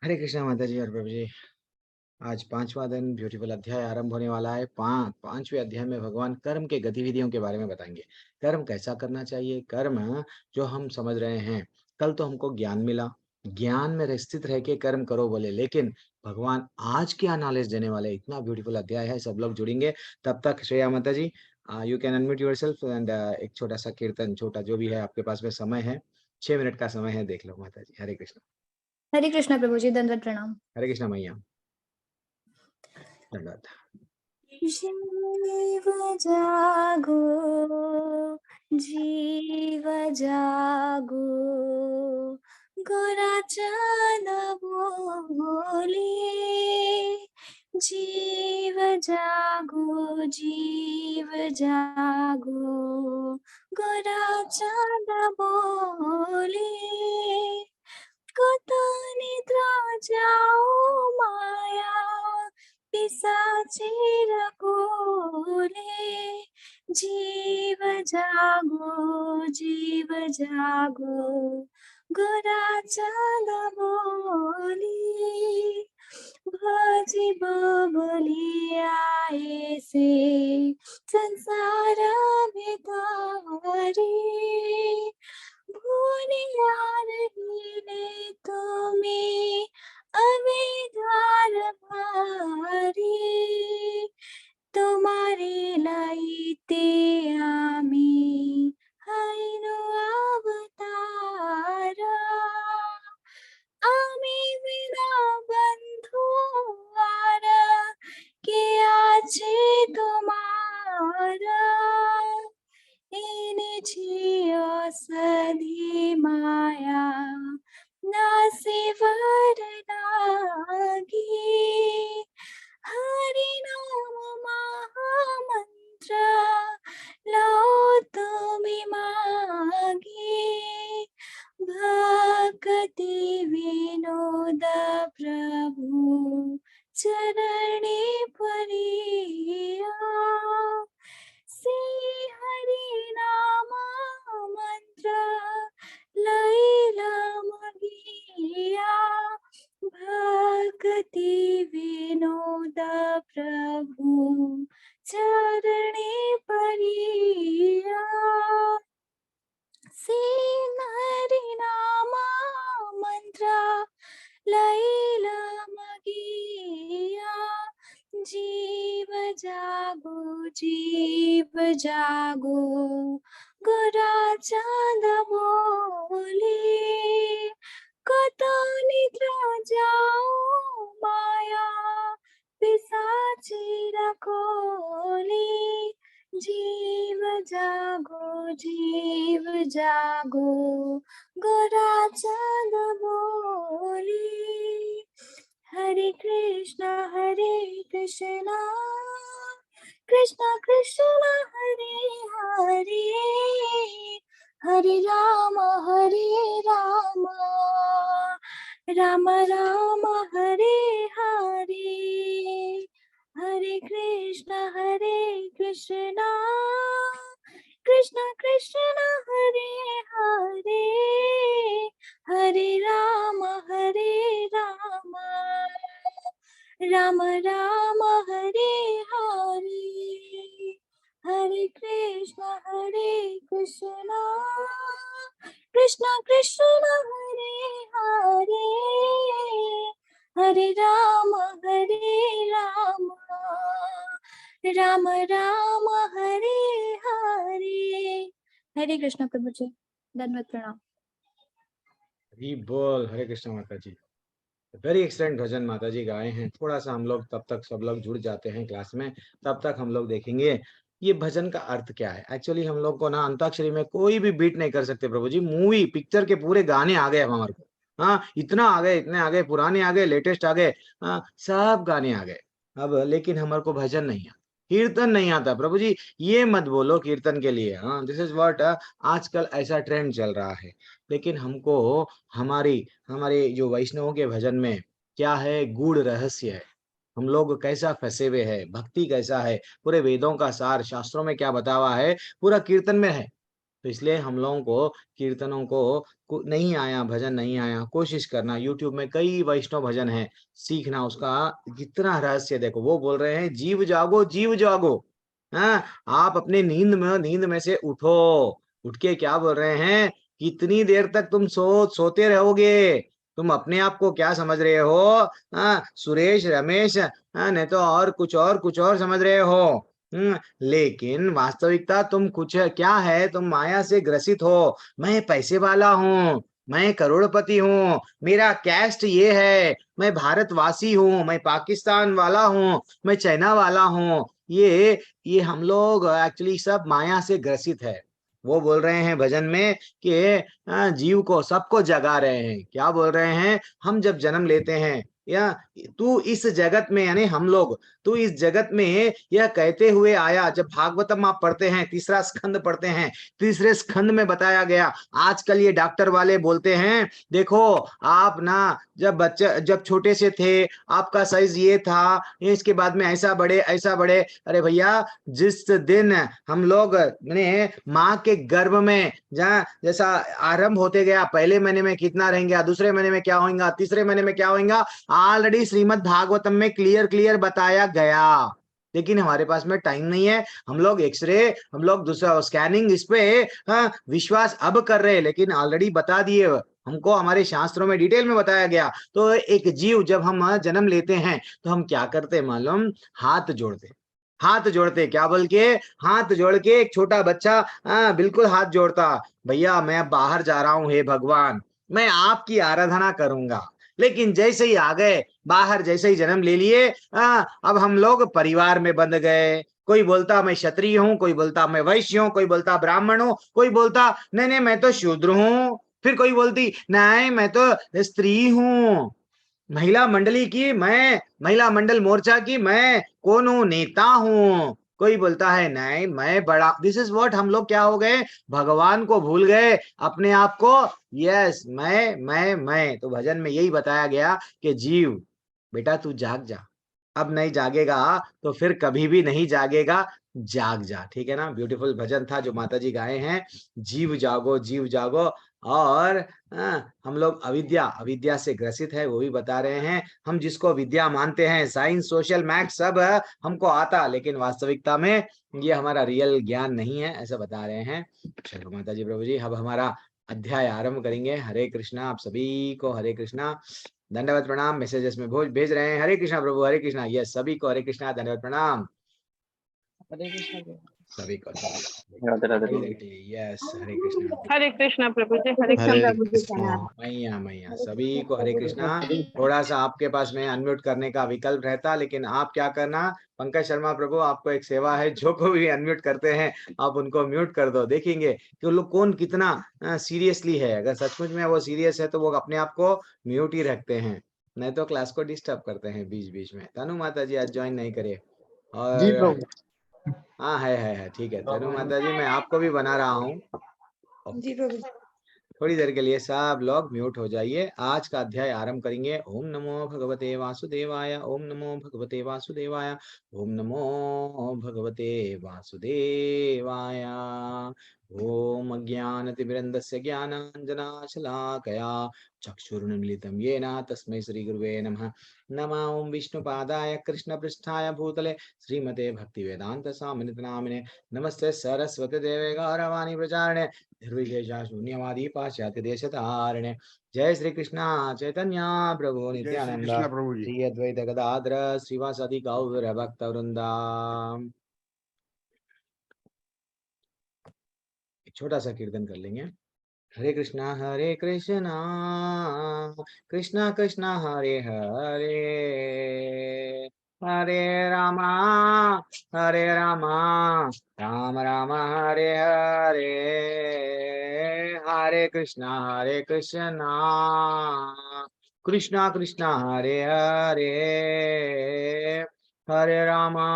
हरे कृष्णा माता जी और प्रभु जी। आज पांचवा दिन ब्यूटीफुल अध्याय आरंभ होने वाला है। पांचवें अध्याय में भगवान कर्म के गतिविधियों के बारे में बताएंगे। कर्म कैसा करना चाहिए, कर्म जो हम समझ रहे हैं। कल तो हमको ज्ञान मिला, ज्ञान में स्थित रह के कर्म करो बोले, लेकिन भगवान आज क्या नॉलेज देने वाले, इतना ब्यूटीफुल अध्याय है। सब लोग जुड़ेंगे। तब तक श्रेया माता ji, you can unmute yourself and एक छोटा सा कीर्तन, छोटा जो भी है आपके पास में समय है, 6 मिनट का समय है, देख लो माता जी। हरे कृष्ण। हरे कृष्णा प्रभु जी, दंडवत प्रणाम। हरे कृष्णा मैया, धन्यवाद। जीव जागो, जीव जागो, गोरा चांद बोले। जीव जागो, जीव जागो, गोरा चांद बोले। कत निद्रा जाओ माया, पिशाचेर कोले। जीव जागो, जीव जागो, गोरा चांद बोले। भजी बबली आए से संसार भितरी। भूलिया रहीले तुम्हें अविद्वार भारी। तुम्हारे लाइते आमी हाइनो अवतारा। आमी बिना बंधु आरा के आछे तुम्हारा। এনেছি অসাধি মায়া, নাসিবার লাগি। হরি নাম মহামন্ত্র, লও তুমি মাগি। ভক্তি বিনোদ প্রভু, চরণে পড়িয়া। से हरि नाम मंत्र लैला मगिया। भक्ति विनोद प्रभु, चरणे परिया। से हरि नाम मंत्र लैला मगिया। जीव जागो, जीव जागो, गोरा चांद बोले। कत निद्रा जाओ माया, पिशाचेर कोले। जीव जागो, जीव जागो, गोरा चांद बोले। हरे कृष्णा कृष्णा कृष्णा हरे हरे, हरे राम राम राम हरे हरे। हरे कृष्णा कृष्णा कृष्णा हरे हरे, हरे राम राम राम हरे हरे। हरे कृष्णा कृष्णा कृष्णा हरे हरे, हरे राम राम राम हरे हरे। हरे कृष्णा प्रभु जी, धन्यवाद प्रणाम। हरी बोल। हरे कृष्ण माता जी। वेरी एक्सलेंट भजन माता जी गाए हैं। थोड़ा सा हम लोग, तब तक सब लोग जुड़ जाते हैं क्लास में, तब तक हम लोग देखेंगे ये भजन का अर्थ क्या है। एक्चुअली हम लोग को ना अंताक्षरी में कोई भी बीट नहीं कर सकते प्रभु जी। मूवी पिक्चर के पूरे गाने आ गए अब हमारे को। हाँ, इतना आ गए, इतने आ गए, पुराने आ गए, लेटेस्ट आ गए। हाँ, सब गाने आ गए अब, लेकिन हमारे को भजन नहीं आता, कीर्तन नहीं आता प्रभु जी। ये मत बोलो कीर्तन के लिए। हाँ, दिस इज व्हाट आजकल ऐसा ट्रेंड चल रहा है। लेकिन हमको हमारी हमारे जो वैष्णवों के भजन में क्या है, गूढ़ रहस्य है। हम लोग कैसा फंसे हुए हैं, भक्ति कैसा है, पूरे वेदों का सार शास्त्रों में क्या बतावा है, पूरा कीर्तन में है। तो इसलिए हम लोगों को कीर्तनों को नहीं आया, भजन नहीं आया, कोशिश करना। यूट्यूब में कई वैष्णव भजन है, सीखना उसका कितना रहस्य देखो। वो बोल रहे हैं जीव जागो, जीव जागो। हाँ, आप अपने नींद में से उठो। उठ के क्या बोल रहे हैं, कितनी देर तक तुम सोते रहोगे? तुम अपने आप को क्या समझ रहे हो? हाँ, सुरेश, रमेश, हाँ, नहीं तो और कुछ और समझ रहे हो। लेकिन वास्तविकता तुम कुछ क्या है, तुम माया से ग्रसित हो। मैं पैसे वाला हूँ, मैं करोड़पति हूँ, मेरा कैस्ट ये है, मैं भारतवासी हूँ, मैं पाकिस्तान वाला हूँ, मैं चाइना वाला हूँ। ये हम लोग एक्चुअली सब माया से ग्रसित है। वो बोल रहे हैं भजन में कि जीव को सबको जगा रहे हैं। क्या बोल रहे हैं, हम जब जन्म लेते हैं या तू इस जगत में, यानी हम लोग, तू इस जगत में यह कहते हुए आया। जब भागवतम आप पढ़ते हैं, तीसरा स्कंद पढ़ते हैं, तीसरे स्कंद में बताया गया। आजकल ये डॉक्टर वाले बोलते हैं देखो आप ना, जब छोटे से थे आपका साइज ये था, इसके बाद में ऐसा बढ़े ऐसा बढ़े। अरे भैया, जिस दिन हम लोग ने माँ के गर्भ में जहाँ जैसा आरंभ होते गया, पहले महीने में कितना रहेंगे, दूसरे महीने में क्या होगा, तीसरे महीने में क्या होगा, ऑलरेडी श्रीमद् भागवतम में क्लियर क्लियर बताया गया। लेकिन हमारे पास में टाइम नहीं है। हम लोग एक्सरे, हम लोग दूसरा स्कैनिंग, इस पे विश्वास अब कर रहे हैं, लेकिन ऑलरेडी बता दिए हमको, हमारे शास्त्रों में डिटेल में बताया गया। तो एक जीव जब हम जन्म लेते हैं तो हम क्या करते हैं मालूम, हाथ जोड़ते। हाथ जोड़ते क्या बोल के, हाथ जोड़ के एक छोटा बच्चा बिल्कुल हाथ जोड़ता, भैया मैं अब बाहर जा रहा हूं, हे भगवान मैं आपकी आराधना करूंगा। लेकिन जैसे ही आ गए बाहर, जैसे ही जन्म ले लिए, अब हम लोग परिवार में बंध गए। कोई बोलता मैं क्षत्रिय हूँ, कोई बोलता मैं वैश्य हूँ, कोई बोलता ब्राह्मण हूँ, कोई बोलता नहीं नहीं मैं तो शूद्र हूँ, फिर कोई बोलती नहीं मैं तो स्त्री हूँ। महिला मंडली की मैं, महिला मंडल मोर्चा की मैं कौन हूँ, नेता हूँ। कोई बोलता है नहीं मैं बड़ा। दिस इज व्हाट, हम लोग क्या हो गए, भगवान को भूल गए, अपने आप को। यस, मैं। तो भजन में यही बताया गया कि जीव बेटा तू जाग जा। अब नहीं जागेगा तो फिर कभी भी नहीं जागेगा, जाग जा। ठीक है ना, ब्यूटीफुल भजन था जो माता जी गाए हैं, जीव जागो, जीव जागो। और हम लोग अविद्या अविद्या से ग्रसित है, वो भी बता रहे हैं। हम जिसको विद्या मानते हैं, साइंस, सोशल, मैथ्स सब हमको आता, लेकिन वास्तविकता में ये हमारा रियल ज्ञान नहीं है, ऐसा बता रहे हैं। चलो माता जी, प्रभु जी, अब हमारा अध्याय आरंभ करेंगे। हरे कृष्णा, आप सभी को हरे कृष्णा, दंडवत प्रणाम। मैसेजेस में भेज रहे हैं हरे कृष्णा प्रभु, हरे कृष्णा। यस, सभी को हरे कृष्णा, दंडवत प्रणाम हरे कृष्णा प्रभु। सभी को। राधे राधे प्रभु। यस, हरे कृष्णा। हरे कृष्णा प्रभु जी, हरे कृष्णा हरे प्रभु जी। कृष्णा। मैया मैया सभी को हरे कृष्णा। थोड़ा सा आपके पास में अनम्यूट करने का विकल्प रहता, लेकिन आप क्या करना, पंकज शर्मा प्रभु, आपको एक सेवा है, जो को भी अनम्यूट करते हैं आप उनको म्यूट कर दो। देखेंगे कि वो लोग कौन कितना सीरियसली है। अगर सचमुच में वो सीरियस है तो वो अपने आप को म्यूट ही रखते हैं, नहीं तो क्लास को डिस्टर्ब करते हैं बीच बीच में। तनु माता जी आज ज्वाइन नहीं करे। जी और प्रभु। हाँ है, ठीक है तनु माता जी, मैं आपको भी बना रहा हूँ। जी प्रभु। थोड़ी देर के लिए सब लोग म्यूट हो जाइए। आज का अध्याय आरंभ करेंगे। ओम नमो भगवते वासुदेवाय, ओम नमो भगवते वासुदेवाय, ओम नमो भगवते वासुदेवाय। ओम अज्ञानतिमिरन्दस्य ज्ञानाञ्जनाशलाकया चक्षुरुन्मीलितं येन तस्मै श्रीगुरुवे नमः। नमः ओम विष्णुपादाय कृष्णपृष्ठाय भूतले श्रीमते भक्तिवेदांत स्वामिनिति नामिने। नमस्ते सरस्वती देवे गौरवाणी प्रचारिणे निर्विशेषा शून्यवादी पाश्चात्य देशतारिणे। जय श्री कृष्णा चैतन्य प्रभु जय श्री नित्यानंद, कृष्णा प्रभु जी। श्री अद्वैत गदाधर श्रीवासादि गौर भक्त वृंदा। एक छोटा सा कीर्तन कर लेंगे। हरे कृष्णा कृष्णा कृष्णा हरे हरे, हरे रामा राम राम हरे हरे। हरे कृष्णा कृष्णा कृष्णा हरे हरे, हरे रामा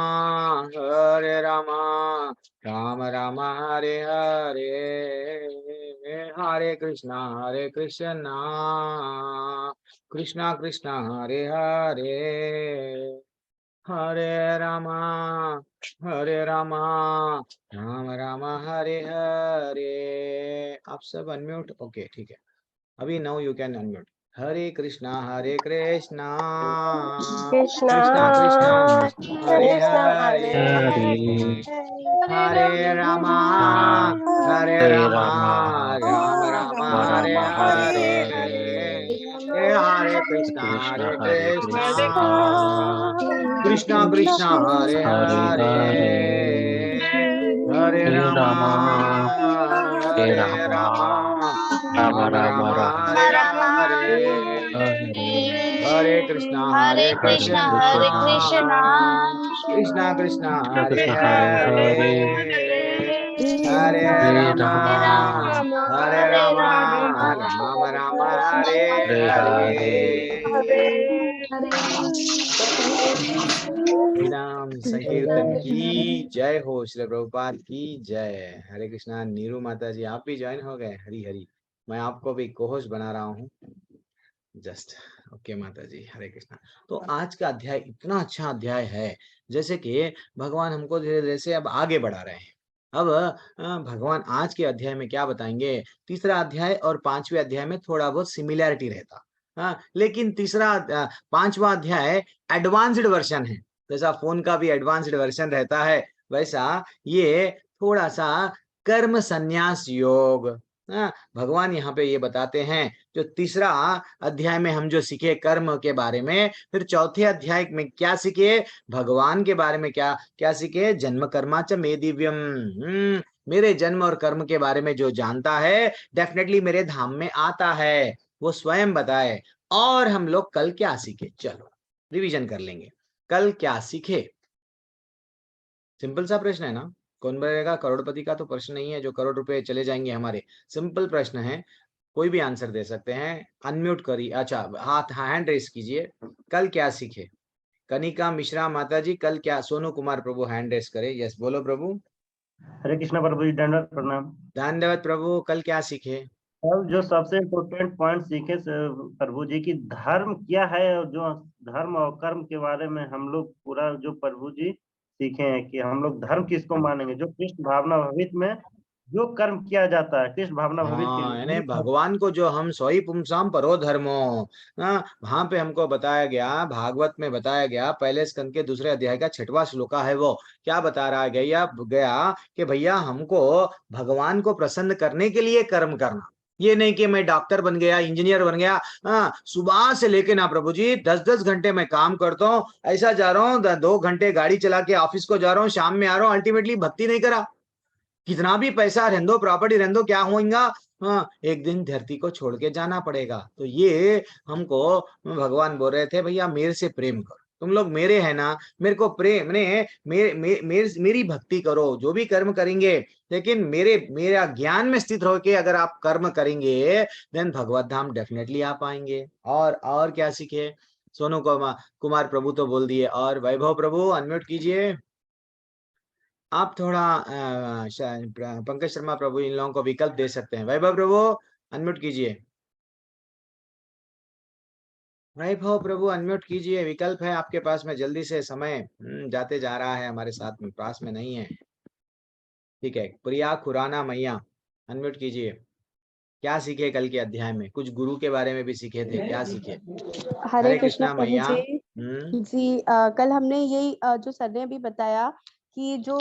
राम राम हरे हरे। हरे कृष्णा कृष्णा कृष्णा हरे हरे, हरे रामा राम राम हरे हरे। आप सब अनम्यूट, ओके ठीक है। अभी नाउ यू कैन अनम्यूट। हरे कृष्णा कृष्णा कृष्णा कृष्णा हरे कृष्णा हरे, हरे हरे रामा हरे राम राम हरे हरे, हरे कृष्णा कृष्णा कृष्णा कृष्णा हरे हरे, हरे रामा राम राम हरे हरे, हरे कृष्णा कृष्णा कृष्णा कृष्णा हरे हरे, हरे रामा राम राम हरे हरे। नाम संकीर्तन की जय हो, श्री प्रभुपाद की जय। हरे कृष्णा। नीरू माता जी आप भी ज्वाइन हो गए। हरी हरी। मैं आपको भी कोहोश बना रहा हूँ जस्ट। ओके माता जी, हरे कृष्णा। तो आज का अध्याय इतना अच्छा अध्याय है, जैसे कि भगवान हमको धीरे धीरे से अब आगे बढ़ा रहे हैं। अब भगवान आज के अध्याय में क्या बताएंगे। तीसरा अध्याय और पांचवें अध्याय में थोड़ा बहुत सिमिलैरिटी रहता, लेकिन पांचवा अध्याय एडवांस्ड वर्जन है। जैसा फोन का भी एडवांस्ड वर्जन रहता है, वैसा ये थोड़ा सा कर्म संन्यास योग। भगवान यहाँ पे ये बताते हैं, जो तीसरा अध्याय में हम जो सीखे कर्म के बारे में, फिर चौथे अध्याय में क्या सीखे, भगवान के बारे में क्या क्या सीखे। जन्म कर्माच मे दिव्यम, मेरे जन्म और कर्म के बारे में जो जानता है डेफिनेटली मेरे धाम में आता है, वो स्वयं बताए। और हम लोग कल क्या सीखे, चलो रिवीजन कर लेंगे। कल क्या सीखे, सिंपल सा प्रश्न है ना। कौन बनेगा करोड़पति का तो प्रश्न नहीं है, जो करोड़ रुपए चले जाएंगे हमारे। सिंपल प्रश्न है, कोई भी आंसर दे सकते हैं। अनम्यूट करिए, अच्छा हाथ हैंड रेस कीजिए। कल क्या सीखे, कनिका मिश्रा माता जी कल क्या। सोनू कुमार प्रभु हैंड रेस करे। यस बोलो प्रभु। हरे कृष्णा प्रभु जी, दंडवत प्रणाम। धन्यवाद प्रभु। कल क्या सीखे, अब जो सबसे इम्पोर्टेंट पॉइंट सीखे प्रभु जी की धर्म क्या है, और जो धर्म और कर्म के बारे में हम लोग पूरा जो प्रभु जी सीखे हैं कि हम लोग धर्म किसको मानेंगे, जो कृष्ण भावना भवित में जो कर्म किया जाता है कृष्ण भावना भवित के हाँ, यानी लिए। भगवान को जो हम सोई पुंसाम परो धर्मो, वहां पे हमको बताया गया, भागवत में बताया गया, पहले स्कंद के दूसरे अध्याय का 6वां श्लोका है। वो क्या बता रहा गया कि भैया हमको भगवान को प्रसन्न करने के लिए कर्म करना। ये नहीं कि मैं डॉक्टर बन गया, इंजीनियर बन गया। सुबह से लेके ना प्रभु जी 10-10 घंटे मैं काम करता हूँ, ऐसा जा रहा हूँ 2 घंटे गाड़ी चला के ऑफिस को जा रहा हूँ, शाम में आ रहा हूँ, अल्टीमेटली भक्ति नहीं करा। कितना भी पैसा रहने दो, प्रॉपर्टी रहने दो, क्या होगा, एक दिन धरती को छोड़ के जाना पड़ेगा। तो ये हमको भगवान बोल रहे थे, भैया मेरे से प्रेम करो, तुम लोग मेरे हैं ना, मेरे को प्रेम मेरी भक्ति करो, जो भी कर्म करेंगे, लेकिन मेरा ज्ञान में स्थित होके अगर आप कर्म करेंगे, देन भगवत धाम डेफिनेटली आप आएंगे। और क्या सीखे, सोनू कुमार प्रभु तो बोल दिए। और वैभव प्रभु अनम्यूट कीजिए। आप थोड़ा पंकज शर्मा प्रभु इन लोगों को विकल्प दे सकते हैं। वैभव प्रभु अनम्यूट कीजिए। वैभव प्रभु अनम्यूट कीजिए, विकल्प है आपके पास में। जल्दी से, समय जाते जा रहा है, हमारे साथ में पास में नहीं है। ठीक है, प्रिया खुराना मैया अनम्यूट कीजिए। क्या सीखे कल के अध्याय में, कुछ गुरु के बारे में भी सीखे थे, क्या सीखे। हरे हरे कृष्णा कृष्णा प्रभु मैया। जी। जी कल हमने यही जो सर ने अभी बताया कि जो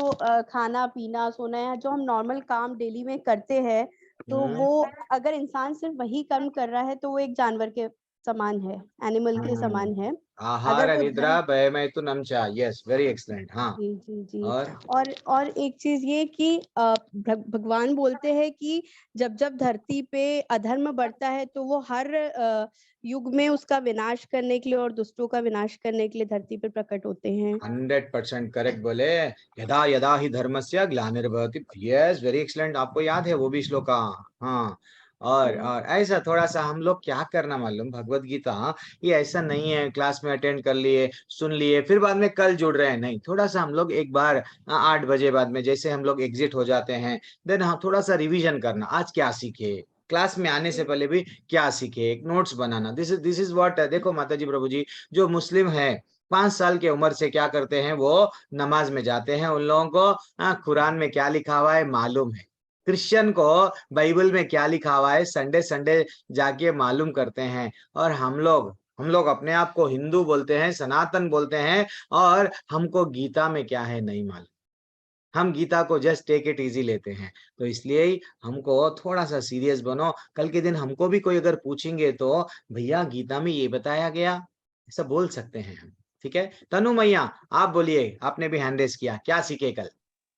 खाना पीना सोना है, जो हम नॉर्मल काम डेली में करते हैं, तो वो अगर इंसान सिर्फ वही कर्म कर रहा है तो वो एक जानवर के समान है, एनिमल के समान है। आहार अगर वो निद्रा धर्म, भयमैथुनम च, यस वेरी एक्सलेंट। हाँ, जी जी जी। और और एक चीज ये कि भगवान बोलते हैं कि जब जब धरती पे अधर्म बढ़ता है तो वो हर युग में उसका विनाश करने के लिए और दुष्टों का विनाश करने के लिए धरती पर प्रकट होते हैं। 100% करेक्ट बोले। यदा यदा ही धर्मस्य ग्लानिर्भवति, यस वेरी एक्सलेंट। आपको याद है वो भी श्लोका। हाँ, और ऐसा थोड़ा सा हम लोग क्या करना मालूम, भगवत गीता ये ऐसा नहीं है क्लास में अटेंड कर लिए, सुन लिए, फिर बाद में कल जुड़ रहे हैं, नहीं। थोड़ा सा हम लोग एक बार 8 बजे बाद में जैसे हम लोग एग्जिट हो जाते हैं, देन हाँ थोड़ा सा रिवीजन करना, आज क्या सीखे, क्लास में आने से पहले भी क्या सीखे, एक notes banana. This is what. देखो माता जी प्रभु जी, जो मुस्लिम है 5 साल की उम्र से क्या करते हैं, वो नमाज में जाते हैं। उन लोगों को कुरान में क्या लिखा हुआ है मालूम है। क्रिश्चियन को बाइबल में क्या लिखा हुआ है संडे संडे जाके मालूम करते हैं। और हम लोग अपने आप को हिंदू बोलते हैं, सनातन बोलते हैं, और हमको गीता में क्या है नहीं मालूम। हम गीता को जस्ट टेक इट इजी लेते हैं। तो इसलिए ही हमको थोड़ा सा सीरियस बनो। कल के दिन हमको भी कोई अगर पूछेंगे तो भैया गीता में ये बताया गया, ऐसा बोल सकते हैं हम। ठीक है, तनु मैया आप बोलिए, आपने भी हैंड रेस किया, क्या सीखे कल?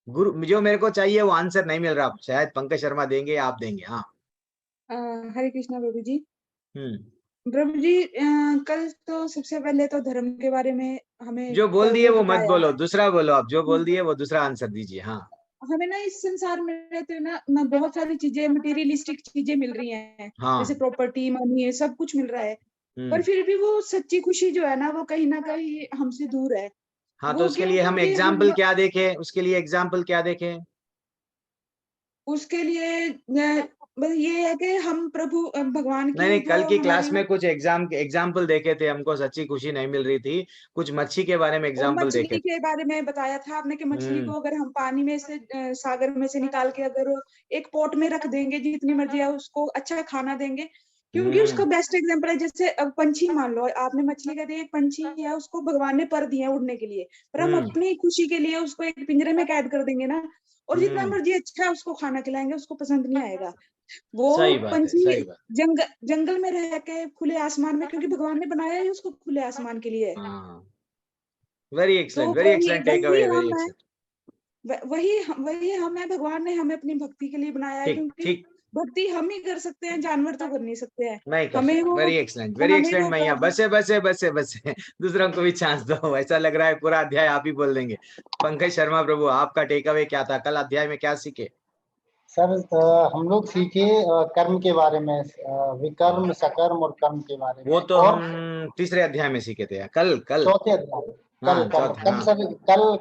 गुरु जो मेरे को चाहिए वो आंसर नहीं मिल रहा, शायद पंकज शर्मा देंगे, आप देंगे। हाँ हरे कृष्णा प्रभु जी। हम्म प्रभु जी कल तो सबसे पहले तो धर्म के बारे में हमें जो बोल दिए वो मत बताया। बोलो, दूसरा बोलो। आप जो बोल दिए वो दूसरा आंसर दीजिए। हाँ हमें ना इस संसार में रहते हुए ना बहुत सारी चीजें, मटेरियलिस्टिक चीजें मिल रही हैं, हाँ जैसे प्रॉपर्टी, मनी, है सब कुछ मिल रहा है। पर हम्म फिर भी वो सच्ची खुशी जो है ना वो कहीं ना कहीं हमसे दूर है। हाँ, तो वो उसके क्यों? लिए हम क्योंकि एग्जाम्पल क्या देखें? उसके लिए एग्जाम्पल क्या देखें? उसके लिए बस ये है कि हम प्रभु भगवान नहीं की नहीं, जो कल की हमारी क्लास में कुछ एग्जाम्पल देखे थे, हमको सच्ची खुशी नहीं मिल रही थी। कुछ मच्छी के बारे में वो एग्जाम्पल देखे मछली थे। के बारे में बताया था आपने कि मछली को अगर हम पानी में से सागर में से निकाल के अगर एक पोट में रख देंगे, जितनी मर्जी है उसको अच्छा खाना देंगे, क्योंकि उसका बेस्ट एग्जांपल है। जैसे अब पंछी मान लो, आपने मछली का दिया, एक पंछी है, उसको भगवान ने पर दिया उड़ने के लिए, पर हम हम्म अपनी खुशी के लिए उसको एक पिंजरे में कैद कर देंगे ना, और जितना हम्म मर्जी अच्छा उसको खाना खिलाएंगे उसको पसंद नहीं आएगा। वो सही बात है, पंछी सही बात। जंगल में रह के खुले आसमान में, क्योंकि भगवान ने बनाया ही उसको खुले आसमान के लिए। हाँ, वेरी तो एक्सलेंट टेक वही अवे, वेरी हम है, एक्सलेंट। वही हम है, भगवान ने हमें अपनी भक्ति के लिए बनाया है, ठीक क्योंकि ठीक, भक्ति हम ही कर सकते हैं, जानवर तो कर नहीं सकते हैं। नहीं कर हमें सकते। वो वेरी हमें एक्सलेंट वो मैया, बसे दूसरों को भी चांस दो। ऐसा लग रहा है पूरा अध्याय आप ही बोल देंगे। पंकज शर्मा प्रभु, आपका टेक अवे क्या था? कल अध्याय में क्या सीखे? सर हम लोग सीखे कर्म के बारे में, विकर्म, सकर्म और कर्म के बारे वो में। तो और हम तीसरे अध्याय में सीखे थे कल कल। चौथे अध्याय, कल हाँ कल चौथा, कल हाँ सर,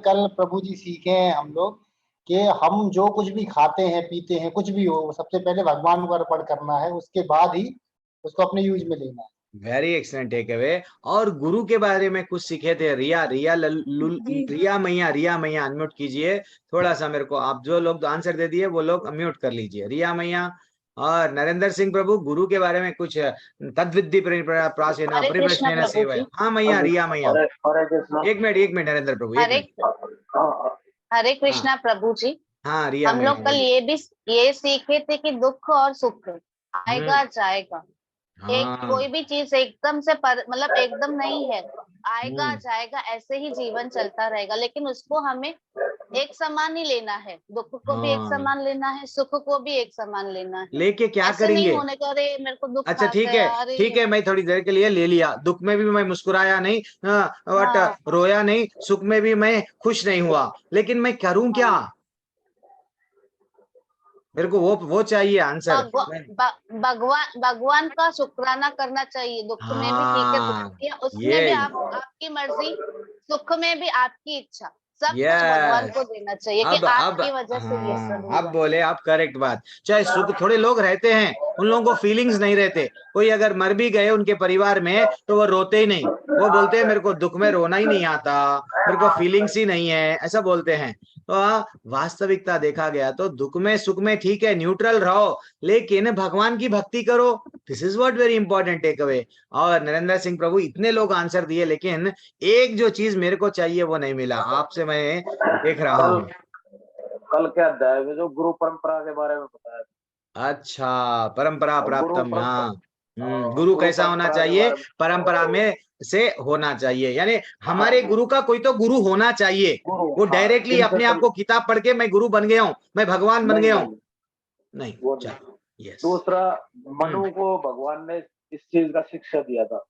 कल प्रभु जी सीखे हैं हम लोग कि हम जो कुछ भी खाते हैं पीते हैं, कुछ भी हो, सबसे पहले भगवान को अर्पण करना है, उसके बाद ही उसको अपने यूज में लेना है। Very excellent takeaway. और गुरु के बारे में कुछ सीखे थे। जी। रिया मैया अनम्यूट कीजिए थोड़ा सा मेरे को। आप जो लोग आंसर दे दिए वो लोग अनम्यूट कर लीजिए, रिया मैया। और नरेंद्र सिंह प्रभु, गुरु के बारे में कुछ तद्विद्धि प्राचीन हरे कृष्णा परिप्रश्न प्रभु सेवा। जी। हाँ मैया, रिया मैया, हरे कृष्णा। एक मिनट नरेंद्र प्रभु, एक हरे मिनट। हरे हाँ कृष्णा प्रभु जी। हाँ, रिया हम मैया लोग कल बोलिए। ये सीखे थे कि दुख और सुख हम्म आएगा जाएगा। एक हाँ कोई भी चीज एकदम से मतलब एकदम नहीं है, आएगा हम्म जाएगा, ऐसे ही जीवन चलता रहेगा, लेकिन उसको हमें एक समान ही लेना है। दुख को भी एक हाँ, समान लेना है, सुख को भी एक समान लेना है। लेके क्या ऐसे नहीं करेंगे? होने का अरे मेरे को दुख अच्छा आ गया, अरे ठीक है, मैं थोड़ी देर के लिए ले लिया। दुख में भी मैं मुस्कुराया नहीं, बट हाँ रोया नहीं, सुख में भी मैं खुश नहीं हुआ। लेकिन मैं करूं क्या? हाँ। मेरे को वो चाहिए आंसर। भगवान का शुक्राना करना चाहिए। दुख में भी ठीक है, दुख हाँ किया उसमें भी ये, आपकी मर्जी, सुख में भी आपकी इच्छा, सब कुछ भगवान को यस। देना चाहिए कि अब आपकी वजह से ये सब हाँ, अब हुआ। बोले आप करेक्ट बात। चाहे सुख, थोड़े लोग रहते हैं उन लोगों को फीलिंग्स नहीं रहते। कोई अगर मर भी गए उनके परिवार में तो वो रोते ही नहीं। वो बोलते हैं मेरे को दुख में रोना ही नहीं आता, मेरे को फीलिंग्स ही नहीं है, ऐसा बोलते हैं। तो वास्तविकता देखा गया तो दुख में सुख में ठीक है, न्यूट्रल रहो, लेकिन भगवान की भक्ति करो। This is what very important takeaway. और नरेंद्र सिंह प्रभु, इतने लोग आंसर दिए, लेकिन एक जो चीज मेरे को चाहिए वो नहीं मिला। आपसे मैं देख रहा कल हूँ। कल क्या अध्याय में जो गुरु परंपरा के बारे में बताया अच्छा, परंपरा था, प्राप्तम, हाँ। गुरु गुरु कैसा होना परंपरा के चाहिए? बारे में। परंपरा में से होना चाहिए, यानी हमारे गुरु का कोई तो गुरु होना चाहिए। गुरु, वो हाँ, डायरेक्टली जिनसे अपने आप को किताब पढ़ के मैं गुरु बन गया हूँ, मैं भगवान बन नहीं गया हूँ, नहीं, नहीं। वो चल, नहीं। यस। दूसरा, मनु को भगवान ने इस चीज का शिक्षा दिया था।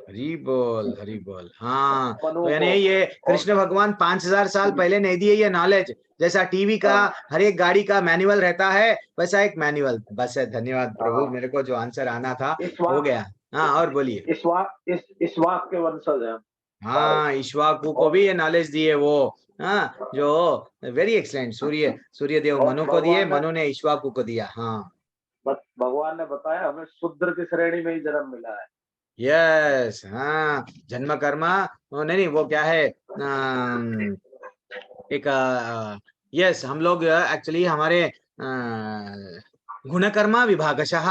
हरी बोल, हाँ। मनु तो यानी को, ये और कृष्ण भगवान 5000 साल पहले नहीं दिए ये नॉलेज। जैसा टीवी का हाँ, हर एक गाड़ी का मैनुअल रहता है, वैसा एक मैनुअल बस है। धन्यवाद प्रभु, हाँ, मेरे को जो आंसर आना था इस हो वाक गया। हाँ, और बोलिए। इस वाक के वंशज हैं हम सारे। हाँ, ईश्वाकु को और भी ये नॉलेज दिए वो। हाँ, जो वेरी एक्सलेंट, सूर्य देव और मनु को दिए, मनु ने ईश्वाकु को दिया। हाँ भगवान ने बताया हमें शूद्र की श्रेणी में ही जन्म मिला है। यस, हाँ, जन्म कर्म, नहीं वो क्या है, एक यस, हम लोग एक्चुअली हमारे गुणकर्मा विभागशः,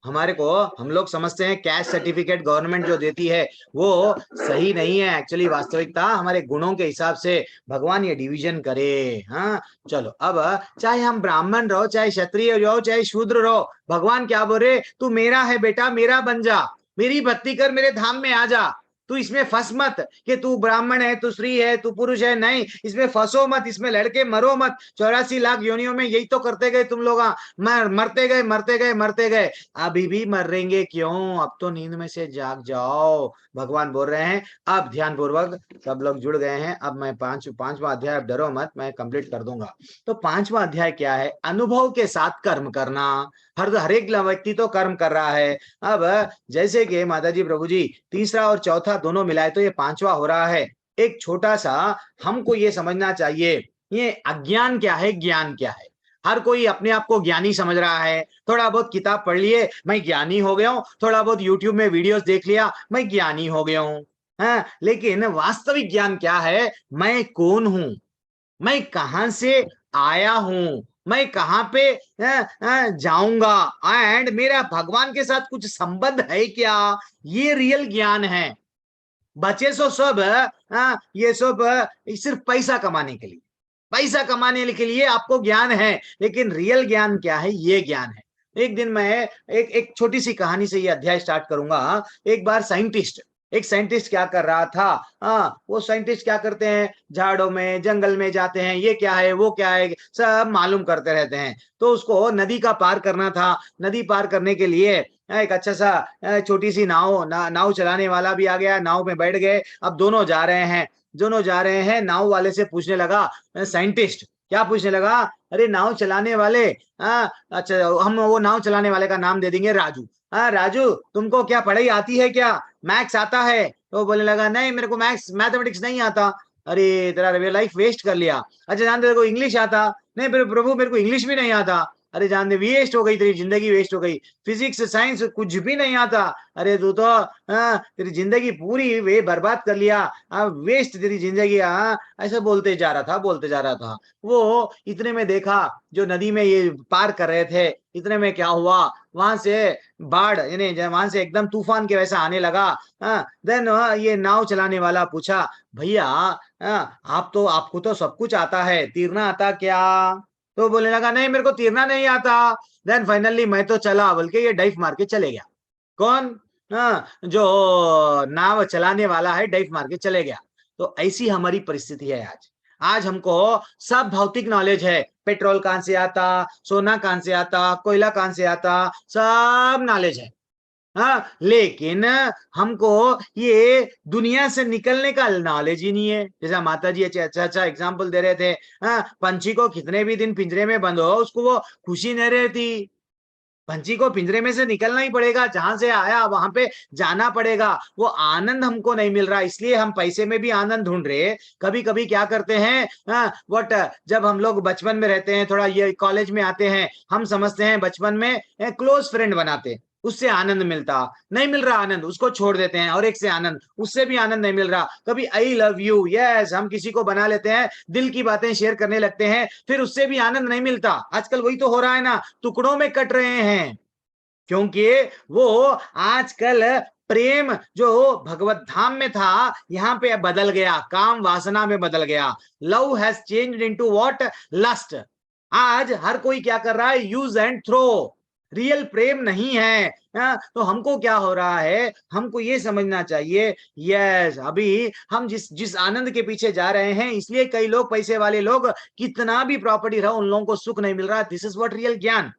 हमारे को हम लोग समझते हैं कैश सर्टिफिकेट गवर्नमेंट जो देती है वो सही नहीं है। एक्चुअली वास्तविकता हमारे गुणों के हिसाब से भगवान ये डिवीजन करे। हाँ, चलो अब चाहे हम ब्राह्मण रहो, चाहे क्षत्रिय रहो, चाहे शूद्र रहो, भगवान क्या बोल रहे, तू मेरा है बेटा, मेरा बन जा, मेरी भक्ति कर, मेरे धाम में आ जा। तू इसमें फंस मत कि तू ब्राह्मण है, तू स्त्री है, तू पुरुष है, नहीं, इसमें फंसो मत, इसमें लड़के मरो मत। 84 लाख योनियों में यही तो करते गए तुम लोग, मरते गए मरते गए मरते गए, अभी भी मरेंगे क्यों? अब तो नींद में से जाग जाओ, भगवान बोल रहे हैं। अब ध्यान पूर्वक सब लोग जुड़ गए हैं। अब मैं पांचवा अध्याय, अब डरो मत, मैं कंप्लीट कर दूंगा। तो पांचवा अध्याय क्या है? अनुभव के साथ कर्म करना। हर एक व्यक्ति तो कर्म कर रहा है। अब जैसे कि माताजी प्रभु जी तीसरा और चौथा दोनों मिलाए तो ये पांचवा हो रहा है। एक छोटा सा हमको ये समझना चाहिए, ये अज्ञान क्या है, ज्ञान क्या है। हर कोई अपने आप को ज्ञानी समझ रहा है। थोड़ा बहुत किताब पढ़ लिए, मैं ज्ञानी हो गया हूं, थोड़ा बहुत यूट्यूब में वीडियोस देख लिया, मैं ज्ञानी हो गया हूं। हाँ, लेकिन वास्तविक ज्ञान क्या है? मैं कौन हूं, मैं कहां से आया हूं, मैं कहां पे जाऊंगा, एंड मेरा भगवान के साथ कुछ संबंध है क्या, ये रियल ज्ञान है। बचे सो सब ये सब सिर्फ पैसा कमाने के लिए, पैसा कमाने के लिए आपको ज्ञान है, लेकिन रियल ज्ञान क्या है, ये ज्ञान है। एक दिन मैं एक छोटी सी कहानी से ये अध्याय स्टार्ट करूंगा। एक बार एक साइंटिस्ट क्या कर रहा था, वो साइंटिस्ट क्या करते हैं, झाड़ों में जंगल में जाते हैं, ये क्या है वो क्या है सब मालूम करते रहते हैं। तो उसको नदी का पार करना था। नदी पार करने के लिए एक अच्छा सा छोटी सी नाव चलाने वाला भी आ गया, नाव में बैठ गए। अब दोनों जा रहे हैं। नाव वाले से पूछने लगा, साइंटिस्ट क्या पूछने लगा, अरे नाव चलाने वाले, अच्छा हम वो नाव चलाने वाले का नाम दे देंगे राजू। राजू, तुमको क्या पढ़ाई आती है क्या, मैथ्स आता है? तो बोलने लगा, नहीं मेरे को मैथमेटिक्स नहीं आता। अरे तेरा लाइफ वेस्ट कर लिया। अच्छा जान तेरे को इंग्लिश आता? नहीं प्रभु मेरे को इंग्लिश भी नहीं आता। अरे जान दे, वेस्ट हो गई, तेरी जिंदगी वेस्ट हो गई। फिजिक्स साइंस कुछ भी नहीं आता। अरे तू तो तेरी जिंदगी पूरी वे बर्बाद कर लिया, वेस्ट तेरी जिंदगी। ऐसा बोलते जा रहा था। वो इतने में देखा, जो नदी में ये पार कर रहे थे, इतने में क्या हुआ, वहां से बाढ़, यानी वहां से एकदम तूफान के वैसा आने लगा। देन ये नाव चलाने वाला पूछा, भैया आपको तो सब कुछ आता है, तीरना आता क्या? तो बोलने लगा, नहीं मेरे को तीरना नहीं आता। देन फाइनली मैं तो चला, बल्कि ये डाइव मार के चले गया। कौन? जो नाव चलाने वाला है, डाइव मार के चले गया। तो ऐसी हमारी परिस्थिति है आज। आज हमको सब भौतिक नॉलेज है, पेट्रोल कहां से आता, सोना कहां से आता, कोयला कहां से आता, सब नॉलेज है। हाँ, लेकिन हमको ये दुनिया से निकलने का नॉलेज ही नहीं है। जैसा माता जी अच्छा एग्जाम्पल दे रहे थे, पंछी को कितने भी दिन पिंजरे में बंद हो, उसको वो खुशी नहीं रहती। पंछी को पिंजरे में से निकलना ही पड़ेगा, जहां से आया वहां पे जाना पड़ेगा। वो आनंद हमको नहीं मिल रहा, इसलिए हम पैसे में भी आनंद ढूंढ रहे। कभी कभी क्या करते हैं, वट जब हम लोग बचपन में रहते हैं, थोड़ा ये कॉलेज में आते हैं, हम समझते हैं बचपन में क्लोज फ्रेंड बनाते, उससे आनंद मिलता, नहीं मिल रहा आनंद, उसको छोड़ देते हैं, और एक से आनंद, उससे भी आनंद नहीं मिल रहा। कभी आई लव यू, यस, हम किसी को बना लेते हैं, दिल की बातें शेयर करने लगते हैं, फिर उससे भी आनंद नहीं मिलता। आजकल वही तो हो रहा है ना, टुकड़ों में कट रहे हैं, क्योंकि वो आजकल प्रेम जो भगवत धाम में था, यहाँ पे बदल गया, काम वासना में बदल गया। Love has changed into what, lust. आज हर कोई क्या कर रहा है, यूज एंड थ्रो, रियल प्रेम नहीं है। तो हमको क्या हो रहा है, हमको ये समझना चाहिए, यस, अभी हम जिस आनंद के पीछे जा रहे हैं, इसलिए कई लोग, पैसे वाले लोग, कितना भी प्रॉपर्टी रहो, उन लोगों को सुख नहीं मिल रहा। दिस इज व्हाट रियल ज्ञान।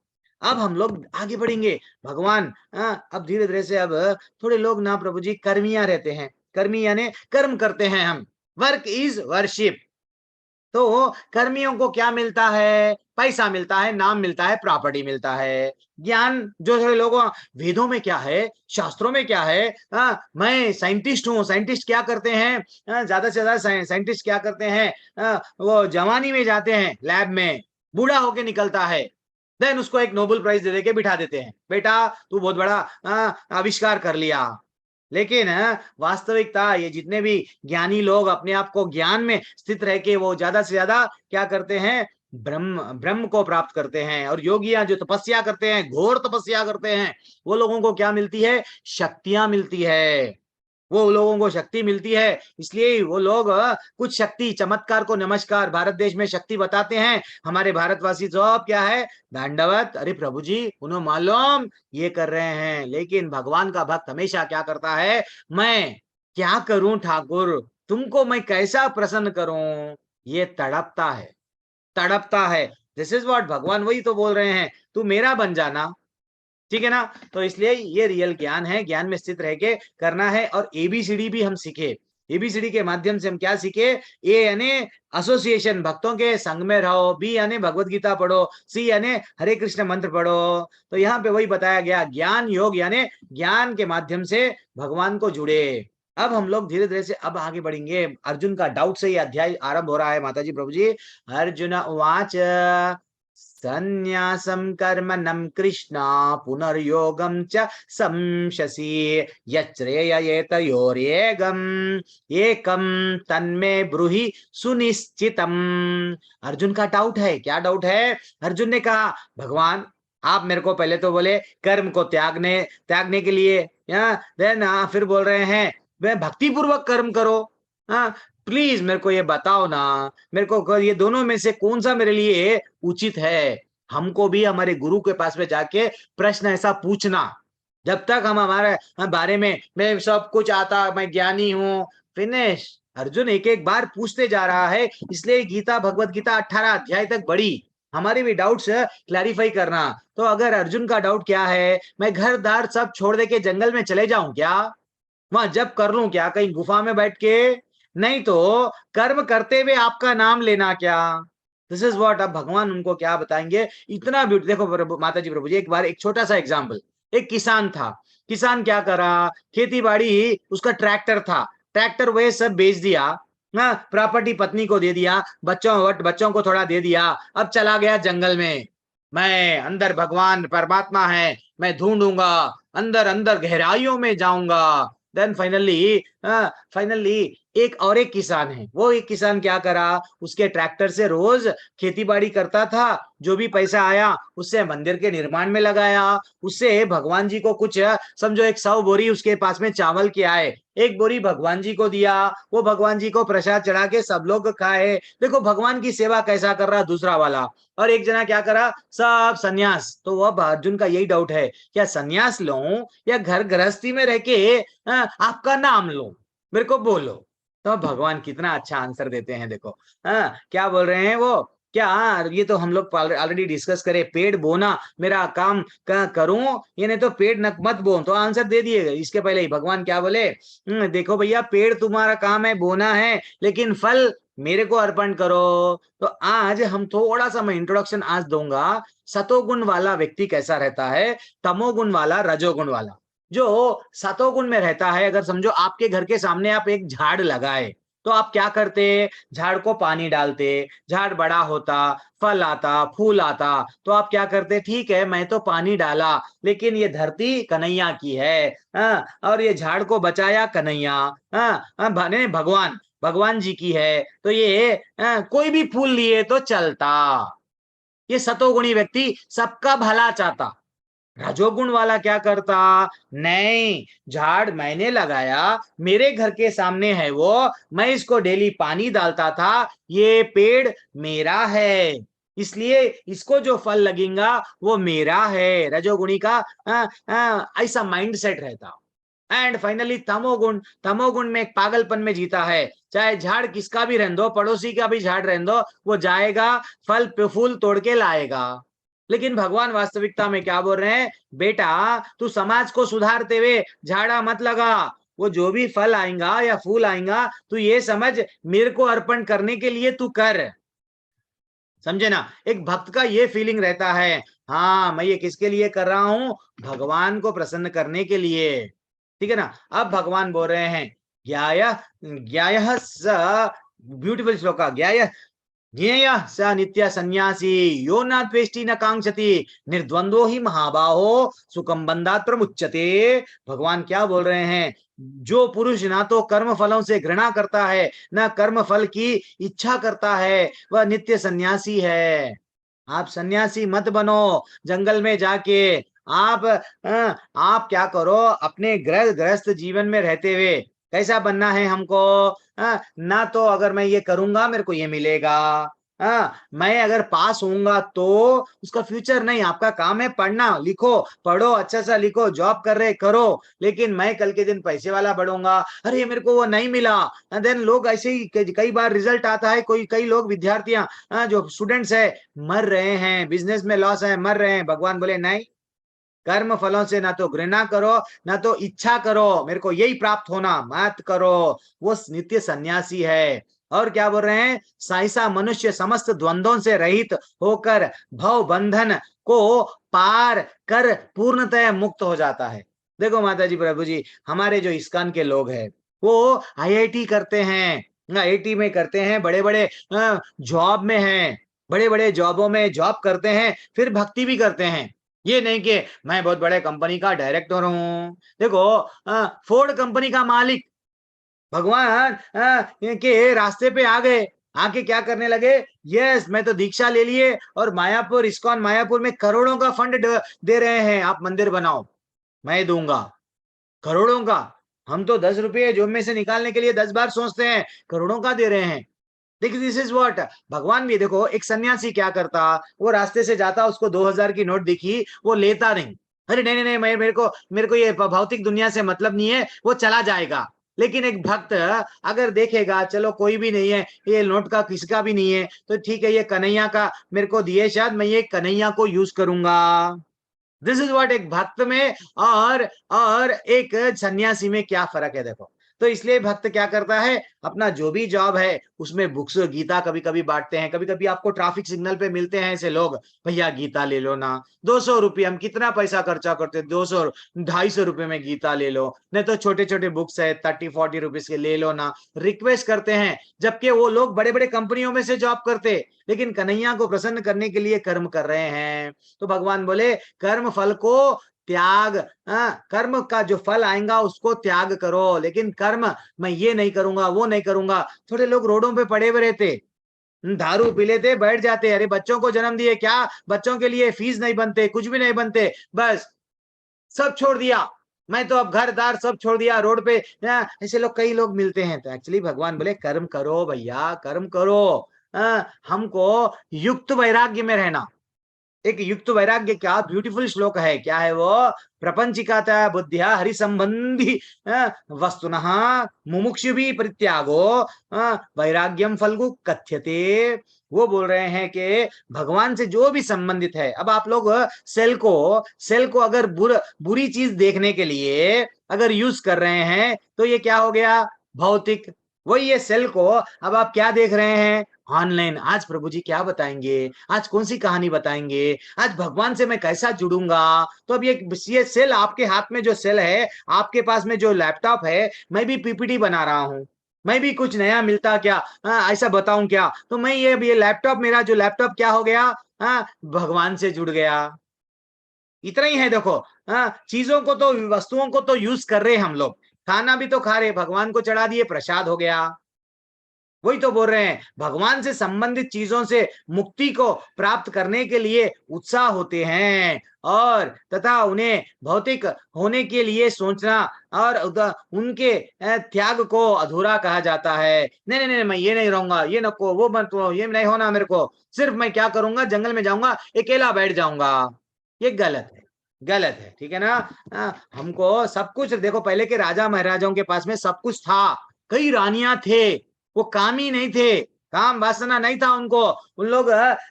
अब हम लोग आगे बढ़ेंगे, भगवान अब धीरे धीरे से, अब थोड़े लोग ना प्रभु जी कर्मियां रहते हैं, कर्मी यानी कर्म करते हैं हम, वर्क इज वर्शिप। तो कर्मियों को क्या मिलता है, पैसा मिलता है, नाम मिलता है, प्रॉपर्टी मिलता है। ज्ञान जो थोड़े लोगों, वेदों में क्या है, शास्त्रों में क्या है, मैं साइंटिस्ट हूँ। साइंटिस्ट क्या करते हैं, ज्यादा से ज्यादा साइंटिस्ट क्या करते हैं, वो जवानी में जाते हैं लैब में, बूढ़ा होके निकलता है, देन उसको एक नोबेल प्राइज दे के बिठा देते हैं, बेटा तू बहुत बड़ा आविष्कार कर लिया। लेकिन वास्तविकता ये जितने भी ज्ञानी लोग अपने आप को ज्ञान में स्थित रह के वो ज्यादा से ज्यादा क्या करते हैं, ब्रह्म को प्राप्त करते हैं। और योगियां जो तपस्या करते हैं, घोर तपस्या करते हैं, वो लोगों को क्या मिलती है, शक्तियां मिलती है, वो लोगों को शक्ति मिलती है। इसलिए वो लोग कुछ शक्ति चमत्कार को नमस्कार, भारत देश में शक्ति बताते हैं। हमारे भारतवासी सब क्या है, दंडवत, अरे प्रभु जी उन्हें मालूम ये कर रहे हैं। लेकिन भगवान का भक्त हमेशा क्या करता है, मैं क्या करूं ठाकुर, तुमको मैं कैसा प्रसन्न करूं, ये तड़पता है, तड़पता है। दिस इज व्हाट भगवान वही तो बोल रहे हैं, तू मेरा बन जाना, ठीक है ना। तो इसलिए ये रियल ज्ञान है, ज्ञान में स्थित रह के करना है। और एबीसीडी भी हम सीखे, एबीसीडी के माध्यम से हम क्या सीखे, ए यानी एसोसिएशन, भक्तों के संग में रहो, बी यानी भगवत गीता पढ़ो, सी यानी हरे कृष्ण मंत्र पढ़ो। तो यहाँ पे वही बताया गया, ज्ञान योग यानी ज्ञान के माध्यम से भगवान को जुड़े। अब हम लोग धीरे धीरे से अब आगे बढ़ेंगे। अर्जुन का डाउट से ये अध्याय आरंभ हो रहा है। माताजी प्रभु जी, अर्जुन उवाच संन्यासं कर्मणं कृष्ण पुनर्योगं च संशसि यच्श्रेययेतयोरेकम् एकं तन्मे ब्रूहि सुनिश्चितम्। अर्जुन का डाउट है। क्या डाउट है? अर्जुन ने कहा, भगवान आप मेरे को पहले तो बोले कर्म को त्यागने के लिए, देन फिर बोल रहे हैं मैं भक्ति पूर्वक कर्म करो। प्लीज मेरे को ये बताओ ना, मेरे को ये दोनों में से कौन सा मेरे लिए उचित है। हमको भी हमारे गुरु के पास में जाके प्रश्न ऐसा पूछना। जब तक हम हमारे बारे में मैं सब कुछ आता, मैं ज्ञानी हूँ, फिनिश। अर्जुन एक एक बार पूछते जा रहा है। इसलिए गीता, भगवत गीता 18 अध्याय तक बढ़ी, हमारे भी डाउट्स क्लैरिफाई करना। तो अगर अर्जुन का डाउट क्या है, मैं घर दार सब छोड़ दे के जंगल में चले जाऊं क्या, वहां जब कर लूं क्या, कहीं गुफा में बैठ के, नहीं तो कर्म करते हुए आपका नाम लेना क्या। This is what. अब भगवान उनको क्या बताएंगे, इतना ब्यूटी। देखो माता जी प्रभु जी, एक बार एक छोटा सा एग्जाम्पल, एक किसान था। किसान क्या करा, खेती बाड़ी, उसका ट्रैक्टर था, ट्रैक्टर वह सब बेच दिया, प्रॉपर्टी पत्नी को दे दिया, बच्चों को थोड़ा दे दिया। अब चला गया जंगल में, मैं अंदर भगवान परमात्मा है, मैं ढूंढूंगा, अंदर अंदर गहराइयों में जाऊंगा। देन फाइनली एक और एक किसान है। वो एक किसान क्या करा, उसके ट्रैक्टर से रोज खेती बाड़ी करता था, जो भी पैसा आया उससे मंदिर के निर्माण में लगाया। उससे भगवान जी को कुछ समझो 100 बोरी उसके पास में चावल के आए, 1 बोरी भगवान जी को दिया, वो भगवान जी को प्रसाद चढ़ा के सब लोग खाए। देखो भगवान की सेवा कैसा कर रहा दूसरा वाला। और एक जना क्या करा, सब सन्यास। तो वह अर्जुन का यही डाउट है, क्या सन्यास लूं या घर गृहस्थी में रह के आपका नाम लूं, मेरे को बोलो। तो भगवान कितना अच्छा आंसर देते हैं। देखो क्या बोल रहे हैं वो, क्या ये तो हम लोग ऑलरेडी डिस्कस करे, पेड़ बोना मेरा काम करूं, ये नहीं तो पेड़ मत बो। तो आंसर दे दिएगा। इसके पहले ही भगवान क्या बोले, देखो भैया पेड़ तुम्हारा काम है बोना है, लेकिन फल मेरे को अर्पण करो। तो आज हम थोड़ा सा, मैं इंट्रोडक्शन आज दूंगा, सतोगुण वाला व्यक्ति कैसा रहता है, तमोगुण वाला, रजोगुण वाला। जो सतोगुण में रहता है, अगर समझो आपके घर के सामने आप एक झाड़ लगाए, तो आप क्या करते, झाड़ को पानी डालते, झाड़ बड़ा होता, फल आता, फूल आता, तो आप क्या करते, ठीक है मैं तो पानी डाला, लेकिन ये धरती कन्हैया की है, और ये झाड़ को बचाया कन्हैया, भगवान जी की है, तो ये कोई भी फूल लिए तो चलता। ये सतोगुणी व्यक्ति सबका भला चाहता। रजोगुण वाला क्या करता, नहीं झाड़ मैंने लगाया, मेरे घर के सामने है वो, मैं इसको डेली पानी डालता था, ये पेड़ मेरा है, इसलिए इसको जो फल लगेगा वो मेरा है। रजोगुणी का ऐसा माइंड सेट रहता। एंड फाइनली तमोगुण में एक पागलपन में जीता है। चाहे झाड़ किसका भी रहने दो, पड़ोसी का भी झाड़ रहने दो, वो जाएगा फल फूल तोड़ के लाएगा। लेकिन भगवान वास्तविकता में क्या बोल रहे हैं, बेटा तू समाज को सुधारते हुए झाड़ा मत लगा, वो जो भी फल आएगा या फूल आएगा तू ये समझ मेरे को अर्पण करने के लिए तू कर। समझे ना, एक भक्त का ये फीलिंग रहता है, हाँ मैं ये किसके लिए कर रहा हूं, भगवान को प्रसन्न करने के लिए। ठीक है ना। अब भगवान बोल रहे हैं, ज्ञाय स ब्यूटीफुल श्लोका, ज्ञाय ज्ञेयः स नित्य सन्यासी यो न द्वेष्टि न कांक्षति निर्द्वंद्वो ही महाबाहो सुखम बंधात् प्रमुच्यते। भगवान क्या बोल रहे हैं? जो पुरुष ना तो कर्म फलों से घृणा करता है न कर्म फल की इच्छा करता है, वह नित्य सन्यासी है। आप सन्यासी मत बनो जंगल में जाके। आप क्या करो, अपने गृहस्थ जीवन में रहते हुए कैसा बनना है हमको? ना तो अगर मैं ये करूंगा मेरे को ये मिलेगा, मैं अगर पास होऊंगा तो उसका फ्यूचर नहीं। आपका काम है पढ़ना, लिखो, पढ़ो, अच्छा सा लिखो, जॉब कर रहे करो, लेकिन मैं कल के दिन पैसे वाला बढ़ूंगा, अरे मेरे को वो नहीं मिला। देन लोग ऐसे ही कई बार रिजल्ट आता है, कई लोग विद्यार्थियां जो स्टूडेंट्स है मर रहे हैं, बिजनेस में लॉस है, मर रहे हैं। भगवान बोले नहीं, कर्म फलों से ना तो घृणा करो ना तो इच्छा करो, मेरे को यही प्राप्त होना मत करो। वो नित्य सन्यासी है। और क्या बोल रहे हैं? साइसा मनुष्य समस्त द्वंद्वों से रहित होकर भव बंधन को पार कर पूर्णतः मुक्त हो जाता है। देखो माता जी, प्रभु जी, हमारे जो इस्कॉन के लोग हैं वो IIT करते हैं, IIT में करते हैं, बड़े बड़े जॉब में हैं, बड़े बड़े जॉबों में जॉब करते हैं, फिर भक्ति भी करते हैं। ये नहीं कि मैं बहुत बड़े कंपनी का डायरेक्टर हूं। देखो फोर्ड कंपनी का मालिक भगवान के रास्ते पे आ गए, आके क्या करने लगे? यस, मैं तो दीक्षा ले लिए और मायापुर, इस्कॉन मायापुर में करोड़ों का फंड दे रहे हैं, आप मंदिर बनाओ, मैं दूंगा करोड़ों का। हम तो 10 रुपये जेब में से निकालने के लिए 10 बार सोचते हैं, करोड़ों का दे रहे हैं। देखिए दिस इज व्हाट भगवान भी। देखो एक सन्यासी क्या करता, वो रास्ते से जाता, उसको 2000 की नोट दिखी, वो लेता नहीं, अरे नहीं नहीं नहीं, मेरे को ये भौतिक दुनिया से मतलब नहीं है, वो चला जाएगा। लेकिन एक भक्त अगर देखेगा, चलो कोई भी नहीं है, ये नोट का किसका भी नहीं है, तो ठीक है, ये कन्हैया का मेरे को दिए, शायद मैं ये कन्हैया को यूज करूंगा। This is what. एक भक्त में और एक सन्यासी में क्या फर्क है देखो। तो इसलिए भक्त क्या करता है, अपना जो भी जॉब है उसमें बुक्स, गीता कभी कभी बांटते हैं। कभी कभी आपको ट्रैफिक सिग्नल पे मिलते हैं ऐसे लोग, भैया गीता ले लो ना, 200 रुपये। हम कितना पैसा खर्चा करते, 200 250 रुपये में गीता ले लो, नहीं तो छोटे छोटे बुक्स है 30-40 रुपीज के ले लो ना, रिक्वेस्ट करते हैं। जबकि वो लोग बड़े बड़े कंपनियों में से जॉब करते, लेकिन कन्हैया को प्रसन्न करने के लिए कर्म कर रहे हैं। तो भगवान बोले कर्म फल को त्याग, कर्म का जो फल आएगा उसको त्याग करो, लेकिन कर्म मैं ये नहीं करूंगा, वो नहीं करूंगा। थोड़े लोग रोडों पे पड़े हुए रहते, दारू पी लेते, बैठ जाते, अरे बच्चों को जन्म दिए, क्या बच्चों के लिए फीस नहीं बनते, कुछ भी नहीं बनते, बस सब छोड़ दिया, मैं तो अब घर दार सब छोड़ दिया, रोड पे ऐसे लोग कई लोग मिलते हैं। तो एक्चुअली भगवान बोले कर्म करो भैया, कर्म करो। हमको युक्त वैराग्य में रहना। एक युक्त वैराग्य क्या ब्यूटीफुल श्लोक है, क्या है वो? प्रपंचिकाता बुद्धिया हरि संबंधी वस्तुनः मुमुक्षुभि परित्यागो वैराग्यम फल्गु कथ्यते। वो बोल रहे हैं कि भगवान से जो भी संबंधित है, अब आप लोग सेल को अगर बुरी चीज देखने के लिए अगर यूज कर रहे हैं तो ये क्या हो गया? भौतिक। वही ये सेल को अब आप क्या देख रहे हैं? ऑनलाइन। आज प्रभु जी क्या बताएंगे, आज कौन सी कहानी बताएंगे, आज भगवान से मैं कैसा जुड़ूंगा। तो अब ये सेल आपके हाथ में, जो सेल है आपके पास में, जो लैपटॉप है, मैं भी PPT बना रहा हूँ, मैं भी कुछ नया मिलता क्या ऐसा बताऊं क्या? तो मैं ये लैपटॉप, मेरा जो लैपटॉप क्या हो गया? भगवान से जुड़ गया। इतना ही है। देखो चीजों को तो, वस्तुओं को तो यूज कर रहे हम लोग, खाना भी तो खा रहे, भगवान को चढ़ा दिए, प्रसाद हो गया। वही तो बोल रहे हैं, भगवान से संबंधित चीजों से मुक्ति को प्राप्त करने के लिए उत्साह होते हैं, और तथा उन्हें भौतिक होने के लिए सोचना और उनके त्याग को अधूरा कहा जाता है। नहीं नहीं नहीं, मैं ये नहीं रहूंगा, ये नको, वो मत, ये नहीं होना मेरे को, सिर्फ मैं क्या करूंगा, जंगल में जाऊंगा, अकेला बैठ जाऊंगा। ये गलत है, गलत है, ठीक है ना? हमको सब कुछ देखो, पहले के राजा महाराजाओं के पास में सब कुछ था, कई रानियां थे, वो काम ही नहीं थे, काम वासना नहीं था उनको। उन लोग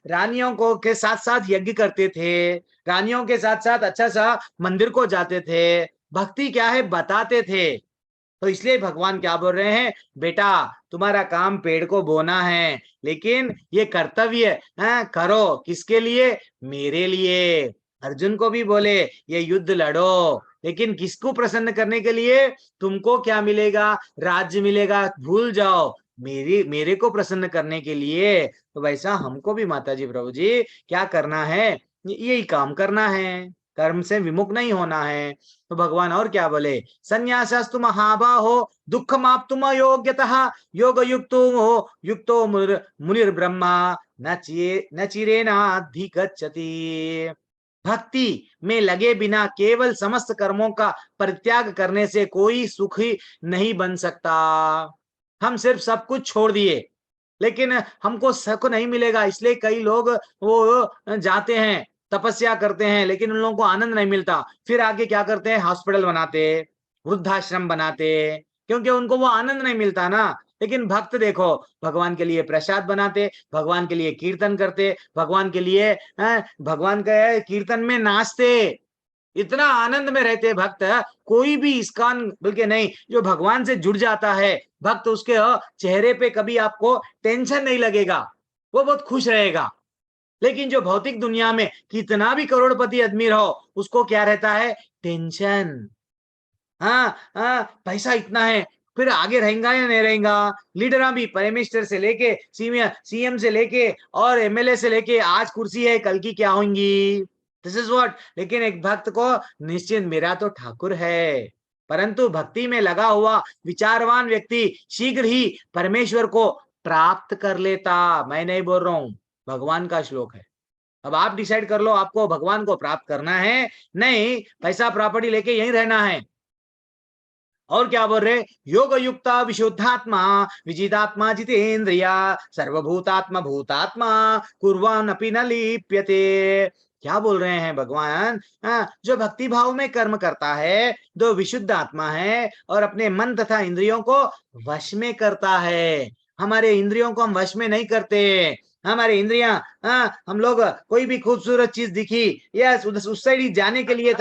रानियों को के साथ साथ यज्ञ करते थे, रानियों के साथ साथ अच्छा सा मंदिर को जाते थे, भक्ति क्या है बताते थे। तो इसलिए भगवान क्या बोल रहे हैं, बेटा तुम्हारा काम पेड़ को बोना है, लेकिन ये कर्तव्य करो किसके लिए? मेरे लिए। अर्जुन को भी बोले ये युद्ध लड़ो, लेकिन किसको प्रसन्न करने के लिए? तुमको क्या मिलेगा? राज्य मिलेगा, भूल जाओ, मेरे को प्रसन्न करने के लिए, तो वैसा हमको भी माता जी प्रभु जी क्या करना है, यही काम करना है, कर्म से विमुख नहीं होना है। तो भगवान और क्या बोले, संन्यासस्तु महाबाहो दुःखमाप्तुम योग्यतः योग युक्तो मुनिर्ब्रह्मा न चिरेणाधिगच्छति। भक्ति में लगे बिना केवल समस्त कर्मों का परित्याग करने से कोई सुखी नहीं बन सकता। हम सिर्फ सब कुछ छोड़ दिए लेकिन हमको सुख नहीं मिलेगा, इसलिए कई लोग वो जाते हैं, तपस्या करते हैं, लेकिन उन लोगों को आनंद नहीं मिलता। फिर आगे क्या करते हैं, हॉस्पिटल बनाते, वृद्धाश्रम बनाते, क्योंकि उनको वो आनंद नहीं मिलता ना। लेकिन भक्त देखो, भगवान के लिए प्रसाद बनाते, भगवान के लिए कीर्तन करते, भगवान के लिए भगवान के कीर्तन में नाचते, इतना आनंद में रहते भक्त। कोई भी इस्कॉन बल्कि नहीं, जो भगवान से जुड़ जाता है भक्त, उसके चेहरे पे कभी आपको टेंशन नहीं लगेगा, वो बहुत खुश रहेगा। लेकिन जो भौतिक दुनिया में कितना भी करोड़पति आदमी रहो, उसको क्या रहता है, टेंशन। पैसा इतना है, फिर आगे रहेगा या नहीं रहेगा। लीडर भी प्राइम मिनिस्टर से लेके सीएम से लेके और एमएलए से लेके, आज कुर्सी है कल की क्या होंगी, दिस इज व्हाट। लेकिन एक भक्त को निश्चित मेरा तो ठाकुर है। परंतु भक्ति में लगा हुआ विचारवान व्यक्ति शीघ्र ही परमेश्वर को प्राप्त कर लेता। मैं नहीं बोल रहा हूं, भगवान का श्लोक है। अब आप डिसाइड कर लो, आपको भगवान को प्राप्त करना है, नहीं पैसा प्रॉपर्टी लेके यहीं रहना है। और क्या बोल रहे, योग युक्ता विशुद्धात्मा विजितात्मा जितेन्द्रिया सर्वभूतात्मा भूतात्मा कुर्वान अपि न लिप्यते। क्या बोल रहे हैं भगवान, जो भक्ति भाव में कर्म करता है, जो विशुद्ध आत्मा है और अपने मन तथा इंद्रियों को वश में करता है। हमारे इंद्रियों को हम वश में नहीं करते। हमारे इंद्रियां, हम लोग कोई भी खूबसूरत चीज दिखी या उस साइड ही जाने के लिए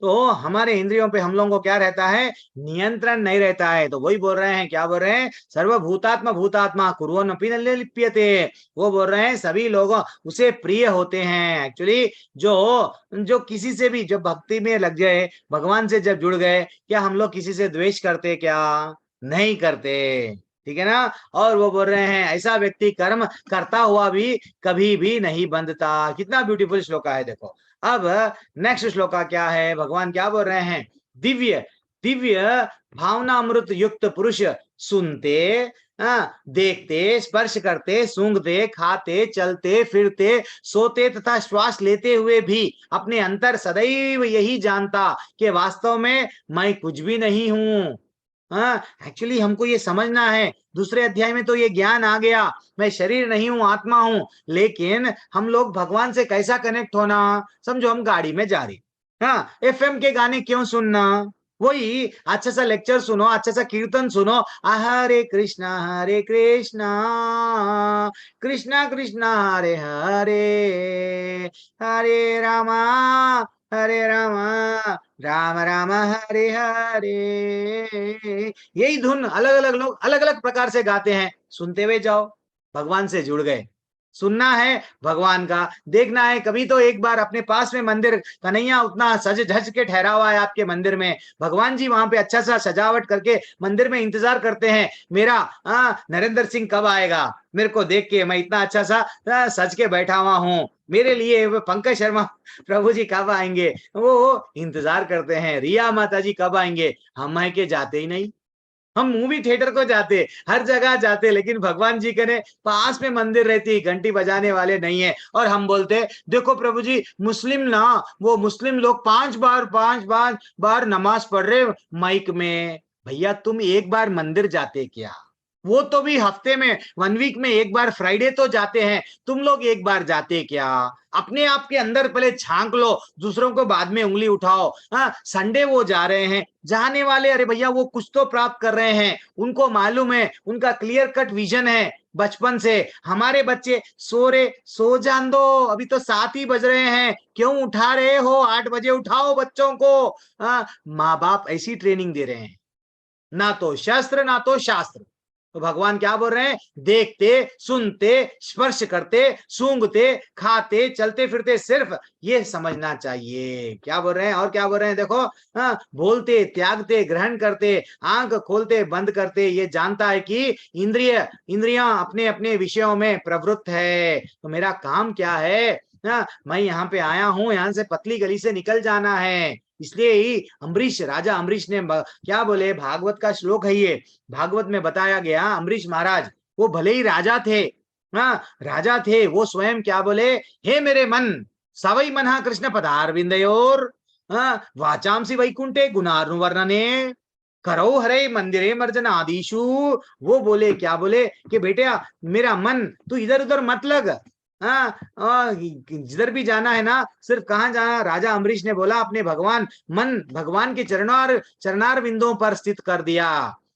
तो हमारे इंद्रियों पे हम लोगों को क्या रहता है, नियंत्रण नहीं रहता है। तो वही बोल रहे हैं, क्या बोल रहे हैं, सर्वभूतात्मा भूतात्मा कुर्वन्नपि न लिप्यते। वो बोल रहे हैं सभी लोग उसे प्रिय होते हैं। एक्चुअली जो किसी से भी, जो भक्ति में लग गए, भगवान से जब जुड़ गए, क्या हम लोग किसी से द्वेष करते, क्या नहीं करते, ठीक है ना। और वो बोल रहे हैं ऐसा व्यक्ति कर्म करता हुआ भी कभी भी नहीं बंधता। कितना ब्यूटीफुल श्लोक है देखो। अब नेक्स्ट श्लोक क्या है, भगवान क्या बोल रहे हैं, दिव्य दिव्य भावनामृत युक्त पुरुष सुनते, देखते, स्पर्श करते, सूंघते, खाते, चलते फिरते, सोते तथा श्वास लेते हुए भी अपने अंतर सदैव यही जानता कि वास्तव में मैं कुछ भी नहीं हूं। एक्चुअली हमको ये समझना है, दूसरे अध्याय में तो ये ज्ञान आ गया, मैं शरीर नहीं हूं, आत्मा हूं। लेकिन हम लोग भगवान से कैसा कनेक्ट होना, समझो हम गाड़ी में जा रहे, एफएम के गाने क्यों सुनना, वही अच्छा सा लेक्चर सुनो, अच्छा सा कीर्तन सुनो, हरे कृष्णा कृष्णा कृष्णा हरे हरे, हरे रामा राम राम हरे हरे। यही धुन अलग अलग लोग अलग अलग प्रकार से गाते हैं, सुनते हुए जाओ, भगवान से जुड़ गए। सुनना है भगवान का, देखना है। कभी तो एक बार अपने पास में मंदिर, कन्हैया उतना सज धज के ठहरा हुआ है आपके मंदिर में, भगवान जी वहां पे अच्छा सा सजावट करके मंदिर में इंतजार करते हैं, मेरा नरेंद्र सिंह कब आएगा, मेरे को देख के, मैं इतना अच्छा सा सज के बैठा हुआ हूँ, मेरे लिए पंकज शर्मा प्रभु जी कब आएंगे, वो इंतजार करते हैं। रिया माता जी कब आएंगे, हम है के जाते ही नहीं। हम मूवी थिएटर को जाते, हर जगह जाते, लेकिन भगवान जी के पास में मंदिर रहती, घंटी बजाने वाले नहीं है। और हम बोलते देखो प्रभु जी, मुस्लिम ना, वो मुस्लिम लोग 5 बार नमाज पढ़ रहे माइक में। भैया तुम एक बार मंदिर जाते क्या, वो तो भी हफ्ते में 1 वीक में एक बार फ्राइडे तो जाते हैं, तुम लोग एक बार जाते क्या। अपने आप के अंदर पहले झांक लो, दूसरों को बाद में उंगली उठाओ। संडे वो जा रहे हैं, जाने वाले, अरे भैया वो कुछ तो प्राप्त कर रहे हैं, उनको मालूम है, उनका क्लियर कट विजन है बचपन से। हमारे बच्चे सो जान दो, अभी तो 7 ही बज रहे हैं, क्यों उठा रहे हो, 8 बजे उठाओ बच्चों को। माँ बाप ऐसी ट्रेनिंग दे रहे हैं, ना तो शस्त्र ना तो शास्त्र। तो भगवान क्या बोल रहे हैं? देखते, सुनते, स्पर्श करते, सूंघते, खाते, चलते फिरते, सिर्फ ये समझना चाहिए। क्या बोल रहे हैं? और क्या बोल रहे हैं? देखो, बोलते, त्यागते, ग्रहण करते, आंख खोलते, बंद करते, ये जानता है कि इंद्रियां अपने अपने विषयों में प्रवृत्त है। तो मेरा काम क्या है? मैं यहाँ पे आया हूँ, यहाँ से पतली गली से निकल जाना है। इसलिए ही अम्बरीश, राजा अम्बरीश ने क्या बोले? भागवत का श्लोक है ये, भागवत में बताया गया, अम्बरीश महाराज वो भले ही राजा थे, राजा थे, वो स्वयं क्या बोले? हे मेरे मन, सवै मनः कृष्ण पदारविंदयोर वाचांसी वैकुंठे गुणार्णुवर्णने करो हरे मंदिरे मर्जन आदिशु। वो बोले, क्या बोले? कि बेटा मेरा मन तू इधर उधर मत लग, जिधर भी जाना है ना, सिर्फ कहाँ जाना? राजा अम्बरीश ने बोला अपने मन भगवान के चरणार बिंदुओं पर स्थित कर दिया।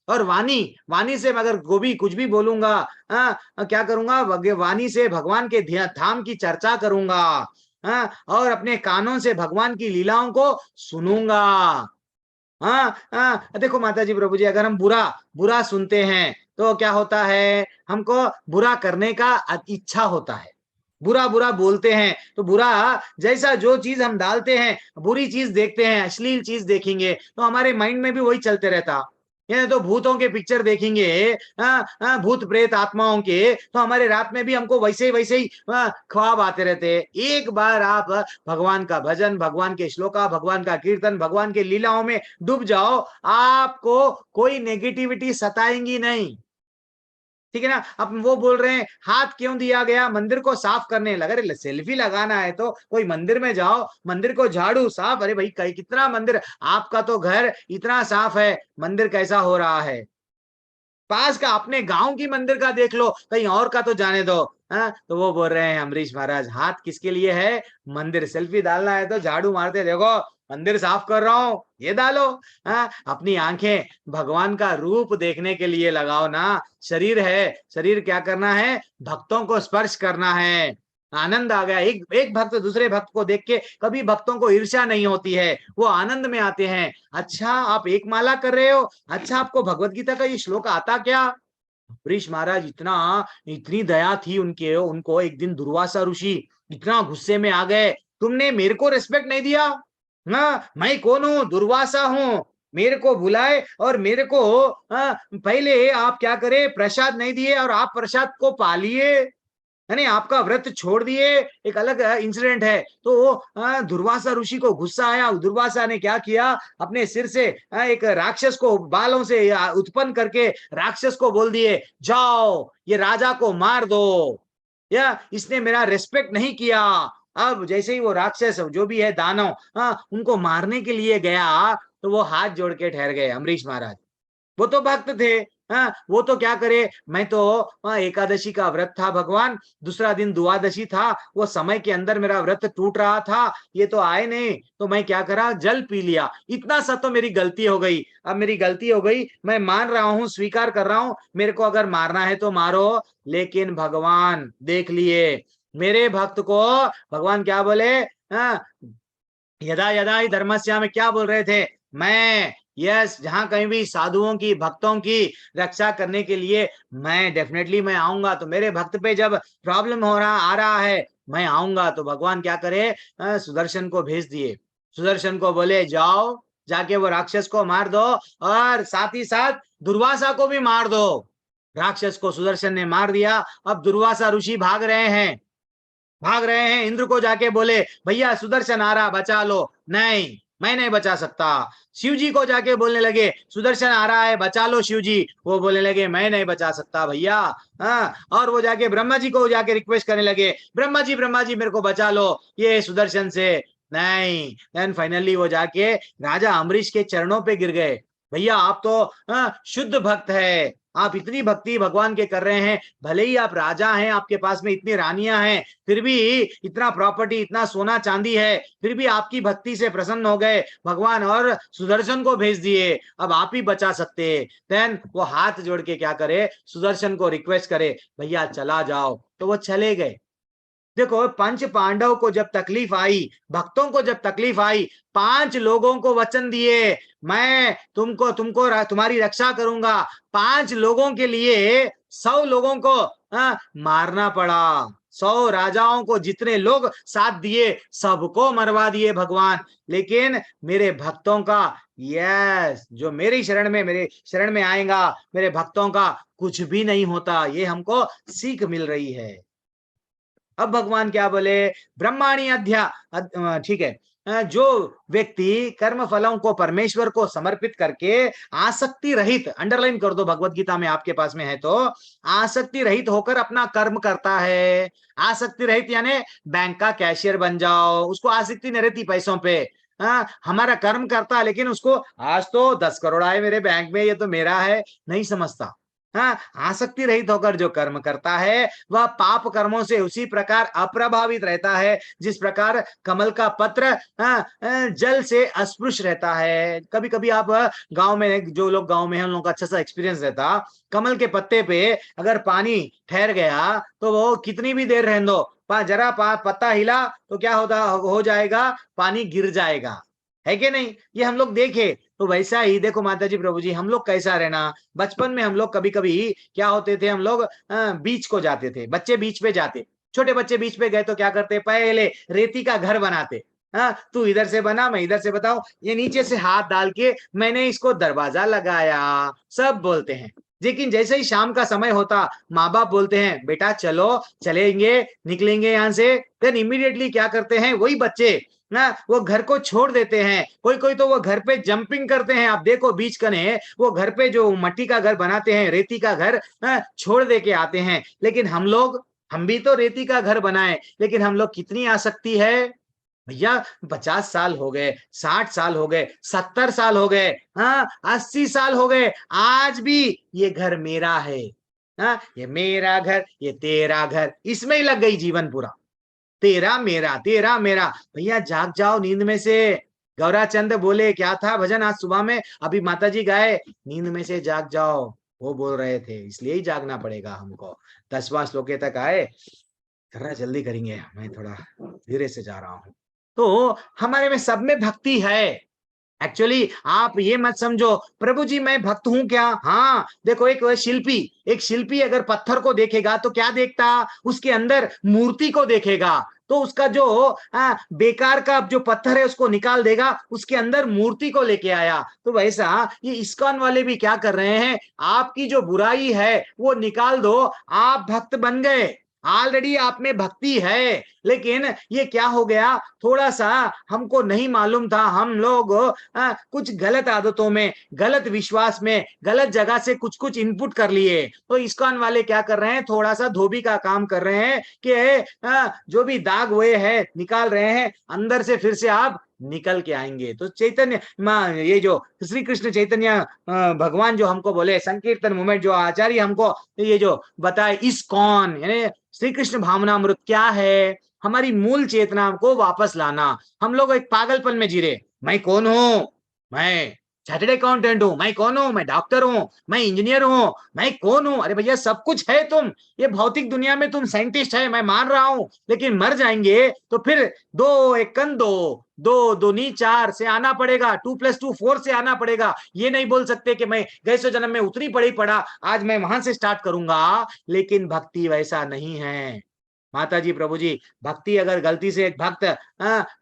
और वाणी से अगर कुछ भी बोलूंगा, क्या करूंगा? वाणी से भगवान के धाम की चर्चा करूंगा, और अपने कानों से भगवान की लीलाओं को सुनूंगा। देखो माता जी, प्रभु जी, अगर हम बुरा सुनते हैं तो क्या होता है? हमको बुरा करने का इच्छा होता है। बुरा बोलते हैं तो बुरा, जैसा जो चीज हम डालते हैं, बुरी चीज देखते हैं, अश्लील चीज देखेंगे तो हमारे माइंड में भी वही चलते रहता। ये तो भूतों के पिक्चर देखेंगे, भूत प्रेत आत्माओं के, तो हमारे रात में भी हमको वैसे ही ख्वाब आते रहते हैं। एक बार आप भगवान का भजन, भगवान के श्लोका, भगवान का कीर्तन, भगवान के लीलाओं में डूब जाओ, आपको कोई नेगेटिविटी सताएंगी नहीं। ठीक है ना? अब वो बोल रहे हैं हाथ क्यों दिया गया? मंदिर को साफ करने लगा। अरे सेल्फी लगाना है तो कोई मंदिर में जाओ, मंदिर को झाड़ू साफ। अरे भाई कितना मंदिर, आपका तो घर इतना साफ है, मंदिर कैसा हो रहा है? पास का अपने गांव की मंदिर का देख लो, कहीं और का तो जाने दो। तो वो बोल रहे हैं अम्बरीश महाराज, हाथ किसके लिए है? मंदिर। सेल्फी डालना है तो झाड़ू मारते देखो मंदिर साफ कर रहा हूं, ये डालो। अपनी आंखें भगवान का रूप देखने के लिए लगाओ ना। शरीर है, शरीर क्या करना है? भक्तों को स्पर्श करना है। आनंद आ गया, एक भक्त दूसरे भक्त को देख के कभी भक्तों को ईर्ष्या नहीं होती है, वो आनंद में आते हैं। अच्छा आप एक माला कर रहे हो, अच्छा आपको भगवत गीता का ये श्लोक आता क्या? अम्बरीश महाराज इतनी दया थी उनको एक दिन दुर्वासा ऋषि इतना गुस्से में आ गए, तुमने मेरे को रिस्पेक्ट नहीं दिया ना, मैं कौन हूँ? दुर्वासा हूँ। मेरे को बुलाए और मेरे को पहले आप क्या करे? प्रसाद नहीं दिए और आप प्रसाद को पालिए, यानी आपका व्रत छोड़ दिए। एक अलग इंसिडेंट है। तो दुर्वासा ऋषि को गुस्सा आया। दुर्वासा ने क्या किया? अपने सिर से एक राक्षस को बालों से उत्पन्न करके राक्षस को बोल दिए, जाओ ये राजा को मार दो, या इसने मेरा रिस्पेक्ट नहीं किया। अब जैसे ही वो राक्षस जो भी है दानव उनको मारने के लिए गया, तो वो हाथ जोड़ के ठहर गए अम्बरीश महाराज। वो तो भक्त थे, वो तो क्या करे? मैं तो एकादशी का व्रत था भगवान, दूसरा दिन द्वादशी था, वो समय के अंदर मेरा व्रत टूट रहा था, ये तो आए नहीं, तो मैं क्या करा? जल पी लिया। इतना सा तो मेरी गलती हो गई। अब मेरी गलती हो गई, मैं मान रहा हूँ, स्वीकार कर रहा हूँ, मेरे को अगर मारना है तो मारो, लेकिन भगवान देख लिए मेरे भक्त को। भगवान क्या बोले? यदा यदा ही धर्मस्या में क्या बोल रहे थे? मैं जहां कहीं भी साधुओं की, भक्तों की रक्षा करने के लिए मैं डेफिनेटली मैं आऊंगा। तो मेरे भक्त पे जब प्रॉब्लम आ रहा है, मैं आऊंगा। तो भगवान क्या करे? सुदर्शन को भेज दिए। सुदर्शन को बोले जाओ, जाके वो राक्षस को मार दो और साथ ही साथ दुर्वासा को भी मार दो। राक्षस को सुदर्शन ने मार दिया। अब दुर्वासा ऋषि भाग रहे हैं। इंद्र को जाके बोले, भैया सुदर्शन आ रहा, बचा लो। नहीं, मैं नहीं बचा सकता। शिव जी को जाके बोलने लगे, सुदर्शन आ रहा है, बचा लो शिव जी। वो बोलने लगे, मैं नहीं बचा सकता भैया। और वो जाके ब्रह्मा जी को जाके रिक्वेस्ट करने लगे, ब्रह्मा जी मेरे को बचा लो ये सुदर्शन से। नहीं, देन फाइनली वो जाके राजा अम्बरीश के चरणों पे गिर गए। भैया आप तो शुद्ध भक्त है, आप इतनी भक्ति भगवान के कर रहे हैं, भले ही आप राजा हैं, आपके पास में इतनी रानियां हैं, फिर भी इतना प्रॉपर्टी, इतना सोना चांदी है, फिर भी आपकी भक्ति से प्रसन्न हो गए भगवान और सुदर्शन को भेज दिए। अब आप ही बचा सकते। देन वो हाथ जोड़ के क्या करे? सुदर्शन को रिक्वेस्ट करे, भैया चला जाओ। तो वो चले गए। देखो, पंच पांडव को जब तकलीफ आई, भक्तों को जब तकलीफ आई, 5 लोगों को वचन दिए, मैं तुम्हारी रक्षा करूंगा। 5 लोगों के लिए 100 लोगों को मारना पड़ा। 100 राजाओं को जितने लोग साथ दिए सबको मरवा दिए भगवान। लेकिन मेरे भक्तों का, यस, जो मेरे शरण में आएगा, मेरे भक्तों का कुछ भी नहीं होता। ये हमको सीख मिल रही है। अब भगवान क्या बोले, ब्रह्माणी ठीक है, जो व्यक्ति कर्म फलों को परमेश्वर को समर्पित करके आसक्ति रहित, अंडरलाइन कर दो भगवत गीता में आपके पास में है तो, आसक्ति रहित होकर अपना कर्म करता है। आसक्ति रहित यानी बैंक का कैशियर बन जाओ, उसको आसक्ति नहीं रहती पैसों पे। हमारा कर्म करता, लेकिन उसको आज तो 10 करोड़ आए मेरे बैंक में, ये तो मेरा है, नहीं समझता। आसक्ति रहित होकर जो कर्म करता है वह पाप कर्मों से उसी प्रकार अप्रभावित रहता है जिस प्रकार कमल का पत्र जल से अस्पृश रहता है। कभी कभी आप गांव में, जो लोग गांव में हैं उन लोगों का अच्छा सा एक्सपीरियंस रहता, कमल के पत्ते पे अगर पानी ठहर गया तो वो कितनी भी देर रहने दो, जरा पत्ता हिला तो क्या हो जाएगा, पानी गिर जाएगा, है कि नहीं? ये हम लोग देखे। तो वैसा ही देखो माता जी, प्रभु जी, हम लोग कैसा रहना, बचपन में हम लोग कभी कभी क्या होते थे, हम लोग बीच को जाते थे, बच्चे बीच पे जाते, छोटे बच्चे बीच पे गए तो क्या करते, पहले रेती का घर बनाते। तू इधर से बना, मैं इधर से बताऊं, ये नीचे से हाथ डाल के मैंने इसको दरवाजा लगाया, सब बोलते हैं। लेकिन जैसे ही शाम का समय होता, माँ बाप बोलते हैं बेटा चलो, चलेंगे, निकलेंगे यहाँ से, देन इमीडिएटली क्या करते हैं वही बच्चे ना, वो घर को छोड़ देते हैं। कोई कोई तो वो घर पे जंपिंग करते हैं। आप देखो बीच कने वो घर पे जो मट्टी का घर बनाते हैं, रेती का घर छोड़ दे के आते हैं। लेकिन हम भी तो रेती का घर बनाए, लेकिन हम लोग कितनी आसक्ति है भैया। 50 साल हो गए, 60 साल हो गए, 70 साल हो गए, 80 साल हो गए, आज भी ये घर मेरा है, ये मेरा घर, ये तेरा घर, इसमें ही लग गई जीवन पूरा, तेरा मेरा, तेरा मेरा। भैया जाग जाओ नींद में से। गौराचंद बोले, क्या था भजन आज सुबह में, अभी माताजी गाए, नींद में से जाग जाओ, वो बोल रहे थे, इसलिए ही जागना पड़ेगा हमको। 10वां श्लोक तक आए, जरा जल्दी करेंगे, मैं थोड़ा धीरे से जा रहा हूँ। तो हमारे में सब में भक्ति है। एक्चुअली आप ये मत समझो प्रभु जी मैं भक्त हूं क्या। हाँ देखो, एक शिल्पी अगर पत्थर को देखेगा तो क्या देखता, उसके अंदर मूर्ति को देखेगा, तो उसका जो बेकार का जो पत्थर है उसको निकाल देगा, उसके अंदर मूर्ति को लेके आया। तो वैसा ये इस्कॉन वाले भी क्या कर रहे हैं, आपकी जो बुराई है वो निकाल दो, आप भक्त बन गए, ऑलरेडी आप में भक्ति है। लेकिन ये क्या हो गया, थोड़ा सा हमको नहीं मालूम था, हम लोग कुछ गलत आदतों में, गलत विश्वास में, गलत जगह से कुछ इनपुट कर लिए। तो इस्कॉन वाले क्या कर रहे हैं, थोड़ा सा धोबी का काम कर रहे हैं कि जो भी दाग हुए हैं निकाल रहे हैं, अंदर से फिर से आप निकल के आएंगे। तो चैतन्य ये जो श्री कृष्ण चैतन्य भगवान जो हमको बोले, संकीर्तन मूवमेंट जो आचार्य हमको ये जो बताए, इस्कॉन यानी श्री कृष्ण भावनामृत क्या है, हमारी मूल चेतना को वापस लाना। हम लोग एक पागलपन में जी रहे, मैं कौन हूं, मैं चार्टर्ड अकाउंटेंट हूं, मैं कौन हूं, मैं डॉक्टर हूं, मैं इंजीनियर हूं, मैं कौन हूं। अरे भैया सब कुछ है तुम, ये भौतिक दुनिया में तुम साइंटिस्ट है, मैं मान रहा हूं, लेकिन मर जाएंगे तो फिर 2 1 2 2 2 4 से आना पड़ेगा, 2 + 2 4 से आना पड़ेगा। ये नहीं बोल सकते कि मैं गए सौ जन्म में उतनी पड़ा, आज मैं वहां से स्टार्ट करूंगा। लेकिन भक्ति वैसा नहीं है माता जी, प्रभु जी। भक्ति अगर गलती से एक भक्त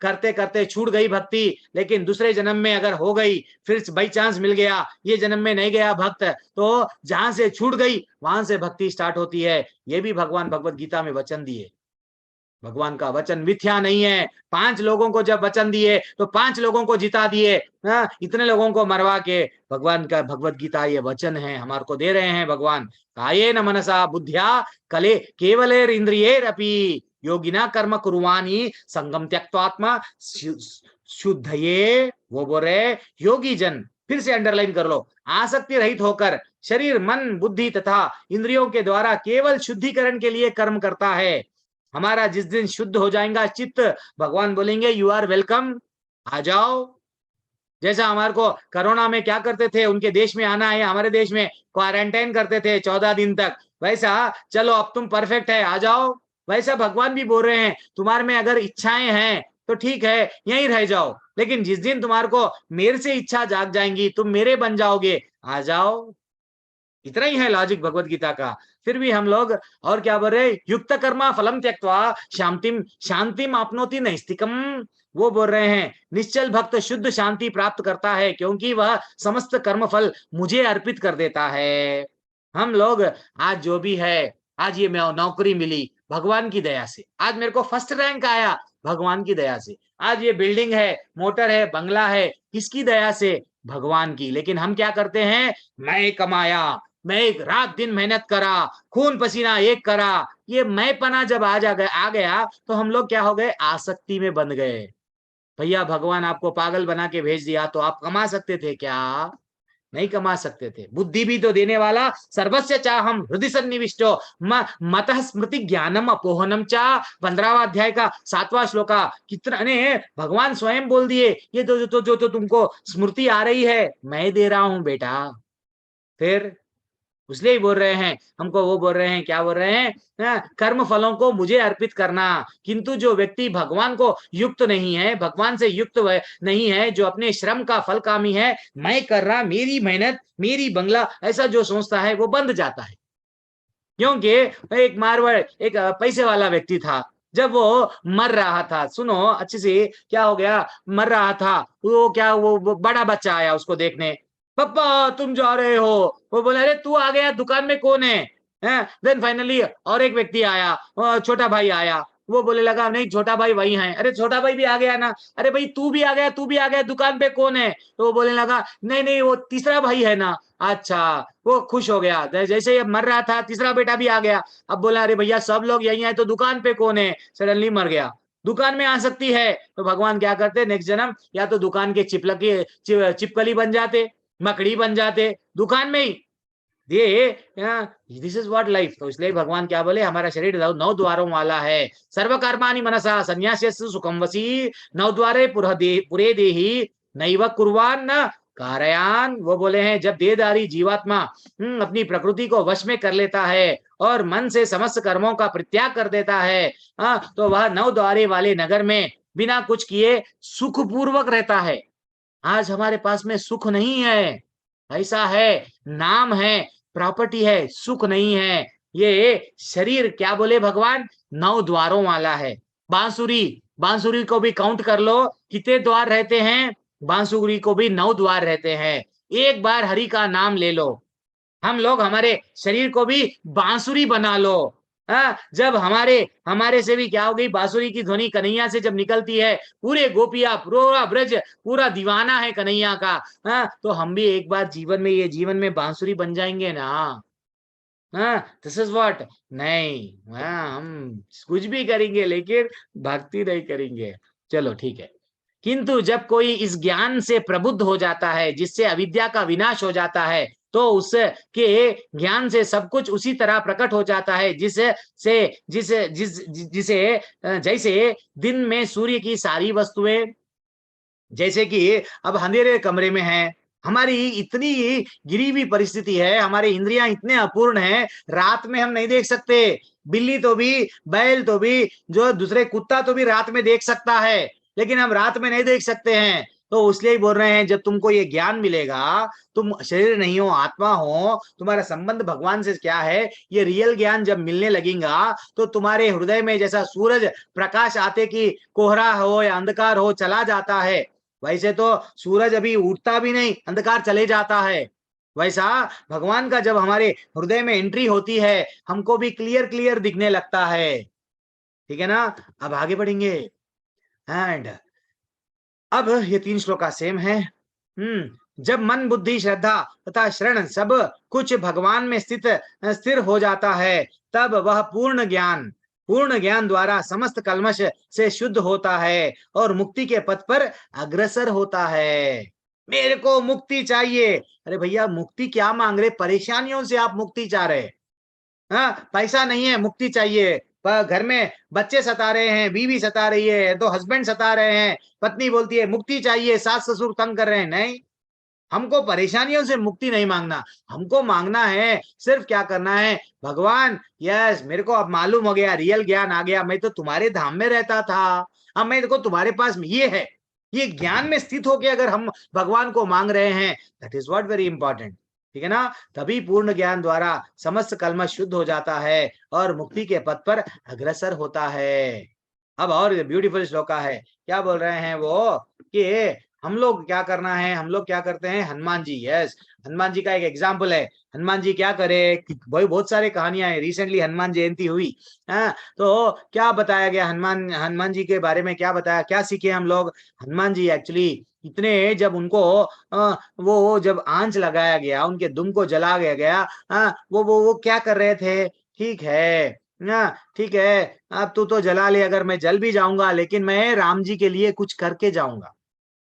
करते करते छूट गई भक्ति, लेकिन दूसरे जन्म में अगर हो गई, फिर बाई चांस मिल गया, ये जन्म में नहीं गया भक्त, तो जहां से छूट गई वहां से भक्ति स्टार्ट होती है। ये भी भगवान भगवत गीता में वचन दिए। भगवान का वचन मिथ्या नहीं है। 5 लोगों को जब वचन दिए तो 5 लोगों को जिता दिए, इतने लोगों को मरवा के। भगवान का भगवत गीता ये वचन है, हमारे को दे रहे हैं भगवान। कायेन मनसा बुद्ध्या कले केवलेर इंद्रियैरपि योगिना कर्म कुर्वाणी संगम त्यक्त्वात्मा शुद्धये। वो बोल रहे योगी जन, फिर से अंडरलाइन कर लो, आसक्ति रहित होकर शरीर, मन, बुद्धि तथा इंद्रियों के द्वारा केवल शुद्धिकरण के लिए कर्म करता है। हमारा जिस दिन शुद्ध हो जाएगा चित्त, भगवान बोलेंगे यू आर वेलकम, आ जाओ। जैसा हमारे को कोरोना में क्या करते थे, उनके देश में आना है, हमारे देश में क्वारंटाइन करते थे 14 दिन तक, वैसा चलो अब तुम परफेक्ट है, आ जाओ। वैसा भगवान भी बोल रहे हैं, तुम्हारे में अगर इच्छाएं हैं तो ठीक है यहीं रह जाओ, लेकिन जिस दिन तुम्हारे को मेरे से इच्छा जाग जाएंगी, तुम मेरे बन जाओगे, आ जाओ। इतना ही है लॉजिक भगवत गीता का। फिर भी हम लोग और क्या बोल रहे, युक्त कर्मा फलम त्यक्त्वा शांतिम शांतिम आपनोति नैस्तिकम। वो बोल रहे हैं निश्चल भक्त शुद्ध शांति प्राप्त करता है, क्योंकि वह समस्त कर्म फल मुझे अर्पित कर देता है। हम लोग आज जो भी है, आज ये नौकरी मिली भगवान की दया से, आज मेरे को फर्स्ट रैंक आया भगवान की दया से, आज ये बिल्डिंग है, मोटर है, बंगला है, किसकी दया से, भगवान की। लेकिन हम क्या करते हैं, मैं कमाया, मैं एक रात दिन मेहनत करा, खून पसीना एक करा, ये मैं पना जब आ गया तो हम लोग क्या हो गए, आसक्ति में बन गए। भैया भगवान आपको पागल बना के भेज दिया तो आप कमा सकते थे क्या? नहीं कमा सकते थे। बुद्धि भी तो देने वाला, सर्वस्य चाहम हृदय सन्निविष्टो मतः स्मृति ज्ञानम अपोहनम चा, 15वां अध्याय का 7वां श्लोका। कितना ने भगवान स्वयं बोल दिए, ये जो तुमको स्मृति आ रही है मैं दे रहा हूं बेटा। फिर इसलिए ही बोल रहे हैं हमको, वो बोल रहे हैं, क्या बोल रहे हैं, कर्म फलों को मुझे अर्पित करना। किंतु जो व्यक्ति भगवान को युक्त नहीं है, भगवान से युक्त नहीं है, जो अपने श्रम का फल कामी है, मैं कर रहा, मेरी मेहनत, मेरी बंगला, ऐसा जो सोचता है वो बंध जाता है। क्योंकि एक मारवाड़, एक पैसे वाला व्यक्ति था, जब वो मर रहा था, सुनो अच्छे से, क्या हो गया, मर रहा था, वो बड़ा बच्चा आया उसको देखने, पापा तुम जा रहे हो, वो बोला अरे तू आ गया, दुकान में कौन है? देन फाइनली और एक व्यक्ति आया, छोटा भाई आया, वो बोले लगा नहीं छोटा भाई वही है। अरे छोटा भाई भी आ गया ना, अरे भाई तू भी आ गया, तू भी आ गया, दुकान पे कौन है? तो वो बोलने लगा नहीं नहीं वो तीसरा भाई है ना। अच्छा, वो खुश हो गया, जैसे ये मर रहा था तीसरा बेटा भी आ गया। अब बोला अरे भैया सब लोग यही है तो दुकान पे कौन है? सडनली मर गया। दुकान में आ सकती है तो भगवान क्या करते, नेक्स्ट जन्म या तो दुकान के चिपकली बन जाते, मकड़ी बन जाते दुकान में ही। This is what life. तो इसलिए भगवान क्या बोले, हमारा शरीर 9 द्वारों वाला है। सर्वकर्माणि मनसा संन्यास्य सुखम वसी, 9 द्वारे पुरे देही नैव कुर्वान न कारयान। वो बोले हैं जब देहधारी जीवात्मा अपनी प्रकृति को वश में कर लेता है और मन से समस्त कर्मों का परित्याग कर देता है, तो वह 9 द्वारे वाले नगर में बिना कुछ किए सुख पूर्वक रहता है। आज हमारे पास में सुख नहीं है, ऐसा है, नाम है, प्रॉपर्टी है, सुख नहीं है। ये शरीर क्या बोले भगवान, 9 द्वारों वाला है। बांसुरी को भी काउंट कर लो, कितने द्वार रहते हैं, बांसुरी को भी 9 द्वार रहते हैं। एक बार हरि का नाम ले लो, हम लोग हमारे शरीर को भी बांसुरी बना लो। जब हमारे से भी क्या हो गई, बांसुरी की ध्वनि कन्हैया से जब निकलती है, पूरे गोपिया पूरा ब्रज पूरा दीवाना है कन्हैया का, तो हम भी एक बार जीवन में बांसुरी बन जाएंगे ना। This is what. नहीं, हम कुछ भी करेंगे लेकिन भक्ति नहीं करेंगे। चलो ठीक है, किंतु जब कोई इस ज्ञान से प्रबुद्ध हो जाता है, जिससे अविद्या का विनाश हो जाता है, तो उसके ज्ञान से सब कुछ उसी तरह प्रकट हो जाता है जिसे जैसे दिन में सूर्य की सारी वस्तुएं, जैसे कि अब अंधेरे कमरे में है, हमारी इतनी गिरी हुई परिस्थिति है, हमारे इंद्रियां इतने अपूर्ण हैं, रात में हम नहीं देख सकते। बिल्ली तो भी, बैल तो भी, जो दूसरे कुत्ता तो भी रात में देख सकता है, लेकिन हम रात में नहीं देख सकते हैं। तो इसलिए ही बोल रहे हैं जब तुमको ये ज्ञान मिलेगा, तुम शरीर नहीं हो आत्मा हो, तुम्हारा संबंध भगवान से क्या है, ये रियल ज्ञान जब मिलने लगेगा तो तुम्हारे हृदय में जैसा सूरज प्रकाश आते कि कोहरा हो या अंधकार हो चला जाता है, वैसे तो सूरज अभी उठता भी नहीं, अंधकार चले जाता है, वैसा भगवान का जब हमारे हृदय में एंट्री होती है, हमको भी क्लियर दिखने लगता है। ठीक है ना। अब आगे बढ़ेंगे, एंड अब ये 3 श्लोका सेम है। जब मन बुद्धि श्रद्धा तथा शरण सब कुछ भगवान में स्थिर हो जाता है, तब वह पूर्ण ज्ञान द्वारा समस्त कल्मश से शुद्ध होता है और मुक्ति के पथ पर अग्रसर होता है। मेरे को मुक्ति चाहिए, अरे भैया मुक्ति क्या मांग रहे, परेशानियों से आप मुक्ति चाह रहे, पैसा नहीं है मुक्ति चाहिए, घर में बच्चे सता रहे हैं, बीवी सता रही है, तो हस्बैंड सता रहे हैं, पत्नी बोलती है मुक्ति चाहिए, सास ससुर तंग कर रहे हैं। नहीं, हमको परेशानियों से मुक्ति नहीं मांगना, हमको मांगना है सिर्फ क्या करना है, भगवान यस मेरे को अब मालूम हो गया, रियल ज्ञान आ गया, मैं तो तुम्हारे धाम में रहता था, अब मैं देखो तुम्हारे पास ये है, ये ज्ञान में स्थित होके अगर हम भगवान को मांग रहे हैं, that is what very important, ठीक है ना। तभी पूर्ण ज्ञान द्वारा समस्त कल्मश शुद्ध हो जाता है और मुक्ति के पथ पर अग्रसर होता है। अब और ब्यूटीफुल श्लोका है, क्या बोल रहे हैं वो कि हम लोग क्या करना है, हम लोग क्या करते हैं, हनुमान जी, यस, हनुमान जी का एक एग्जाम्पल है। हनुमान जी क्या करे, बहुत सारे कहानियां हैं, रिसेंटली हनुमान जयंती हुई, तो क्या बताया गया हनुमान जी के बारे में, क्या बताया, क्या सीखे हम लोग। हनुमान जी एक्चुअली इतने, जब उनको वो जब आंच लगाया गया, उनके दुम को जला गया, वो क्या कर रहे थे, ठीक है ना, ठीक है, अब तू तो जला ले, अगर मैं जल भी जाऊंगा लेकिन मैं राम जी के लिए कुछ करके जाऊंगा,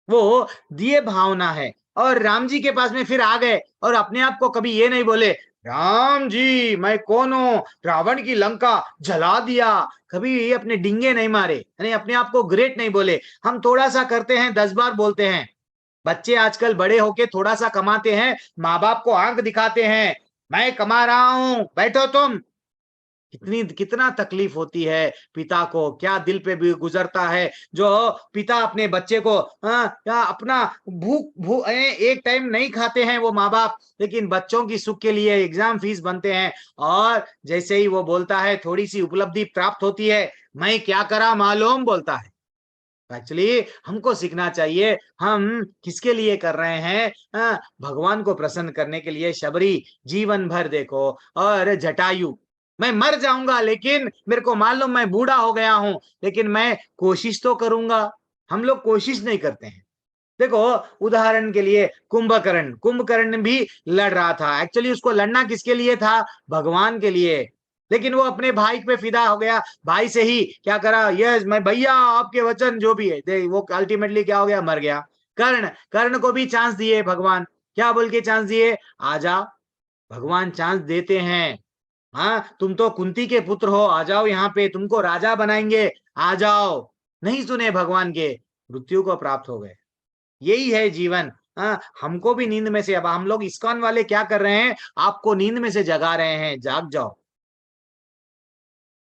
वो दिए भावना है। और राम जी के पास में फिर आ गए और अपने आप को कभी ये नहीं बोले राम जी मैं कौन हूं, रावण की लंका जला दिया, कभी अपने डिंगे नहीं मारे, यानी अपने आप को ग्रेट नहीं बोले। हम थोड़ा सा करते हैं 10 बार बोलते हैं। बच्चे आजकल बड़े होके थोड़ा सा कमाते हैं, माँ बाप को आंख दिखाते हैं, मैं कमा रहा हूं, बैठो तुम। कितना तकलीफ होती है पिता को, क्या दिल पे भी गुजरता है जो पिता अपने बच्चे को या अपना भूख एक टाइम नहीं खाते हैं वो माँ बाप, लेकिन बच्चों की सुख के लिए एग्जाम फीस बनते हैं, और जैसे ही वो बोलता है, थोड़ी सी उपलब्धि प्राप्त होती है, मैं क्या करा मालूम बोलता है। एक्चुअली हमको सीखना चाहिए हम किसके लिए कर रहे हैं, भगवान को प्रसन्न करने के लिए। शबरी जीवन भर देखो, और जटायु, मैं मर जाऊंगा लेकिन मेरे को मालूम मैं बूढ़ा हो गया हूं, लेकिन मैं कोशिश तो करूंगा। हम लोग कोशिश नहीं करते हैं। देखो उदाहरण के लिए कुंभकर्ण भी लड़ रहा था, एक्चुअली उसको लड़ना किसके लिए था, भगवान के लिए, लेकिन वो अपने भाई पे फिदा हो गया, भाई से ही क्या करा, यस मैं भैया आपके वचन जो भी है, वो अल्टीमेटली क्या हो गया, मर गया। कर्ण को भी चांस दिए भगवान, क्या बोल के चांस दिए, आजा, भगवान चांस देते हैं, हाँ तुम तो कुंती के पुत्र हो, आ जाओ यहाँ पे, तुमको राजा बनाएंगे, आ जाओ। नहीं सुने भगवान के, मृत्यु को प्राप्त हो गए। यही है जीवन। हमको भी नींद में से, अब हम लोग इस्कॉन वाले क्या कर रहे हैं, आपको नींद में से जगा रहे हैं, जाग जाओ,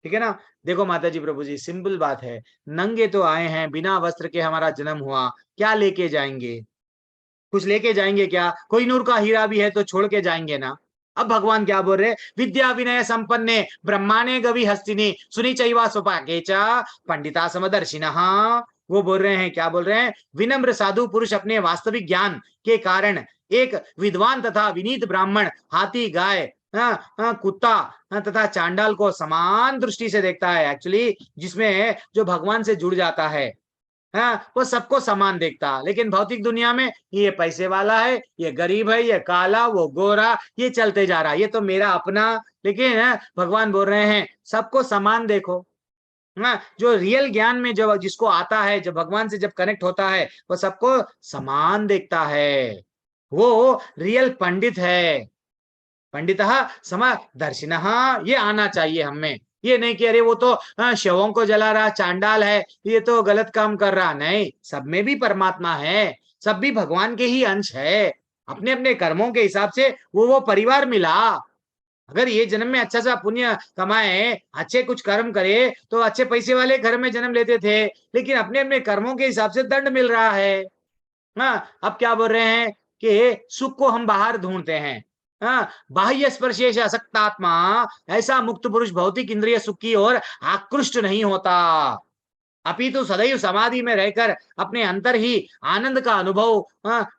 ठीक है ना। देखो माता जी प्रभु जी, सिंपल बात है, नंगे तो आए हैं, बिना वस्त्र के हमारा जन्म हुआ, क्या लेके जाएंगे, कुछ लेके जाएंगे क्या, कोई नूर का हीरा भी है तो छोड़ के जाएंगे ना। अब भगवान क्या बोल रहे, विद्या विनय संपन्ने ब्रह्मांडे गवि हस्तिनी सुनी चैवा सुपाके च पंडिता समदर्शिनः। वो बोल रहे हैं, क्या बोल रहे हैं, विनम्र साधु पुरुष अपने वास्तविक ज्ञान के कारण एक विद्वान तथा विनीत ब्राह्मण, हाथी, गाय, कुत्ता तथा चांडाल को समान दृष्टि से देखता है। एक्चुअली जिसमें जो भगवान से जुड़ जाता है, वो सबको समान देखता, लेकिन भौतिक दुनिया में ये पैसे वाला है, ये गरीब है, ये काला, वो गोरा, ये चलते जा रहा है, ये तो मेरा अपना। लेकिन भगवान बोल रहे हैं सबको समान देखो। जो रियल ज्ञान में जब जिसको आता है, जब भगवान से जब कनेक्ट होता है, वो सबको समान देखता है, वो रियल पंडित है। पंडितः समदर्शिनः, ये आना चाहिए हमें। ये नहीं कि अरे वो तो शवों को जला रहा, चांडाल है, ये तो गलत काम कर रहा, नहीं, सब में भी परमात्मा है, सब भी भगवान के ही अंश है। अपने अपने कर्मों के हिसाब से वो परिवार मिला। अगर ये जन्म में अच्छा सा पुण्य कमाए, अच्छे कुछ कर्म करे, तो अच्छे पैसे वाले घर में जन्म लेते थे, लेकिन अपने अपने कर्मों के हिसाब से दंड मिल रहा है। अब क्या बोल रहे हैं कि सुख को हम बाहर ढूंढते हैं, बाह्य स्पर्शेश असक्तात्मा, ऐसा मुक्त पुरुष भौतिक इंद्रिय सुख की ओर आकृष्ट नहीं होता, अपितु सदैव समाधि में रहकर अपने अंतर ही आनंद का अनुभव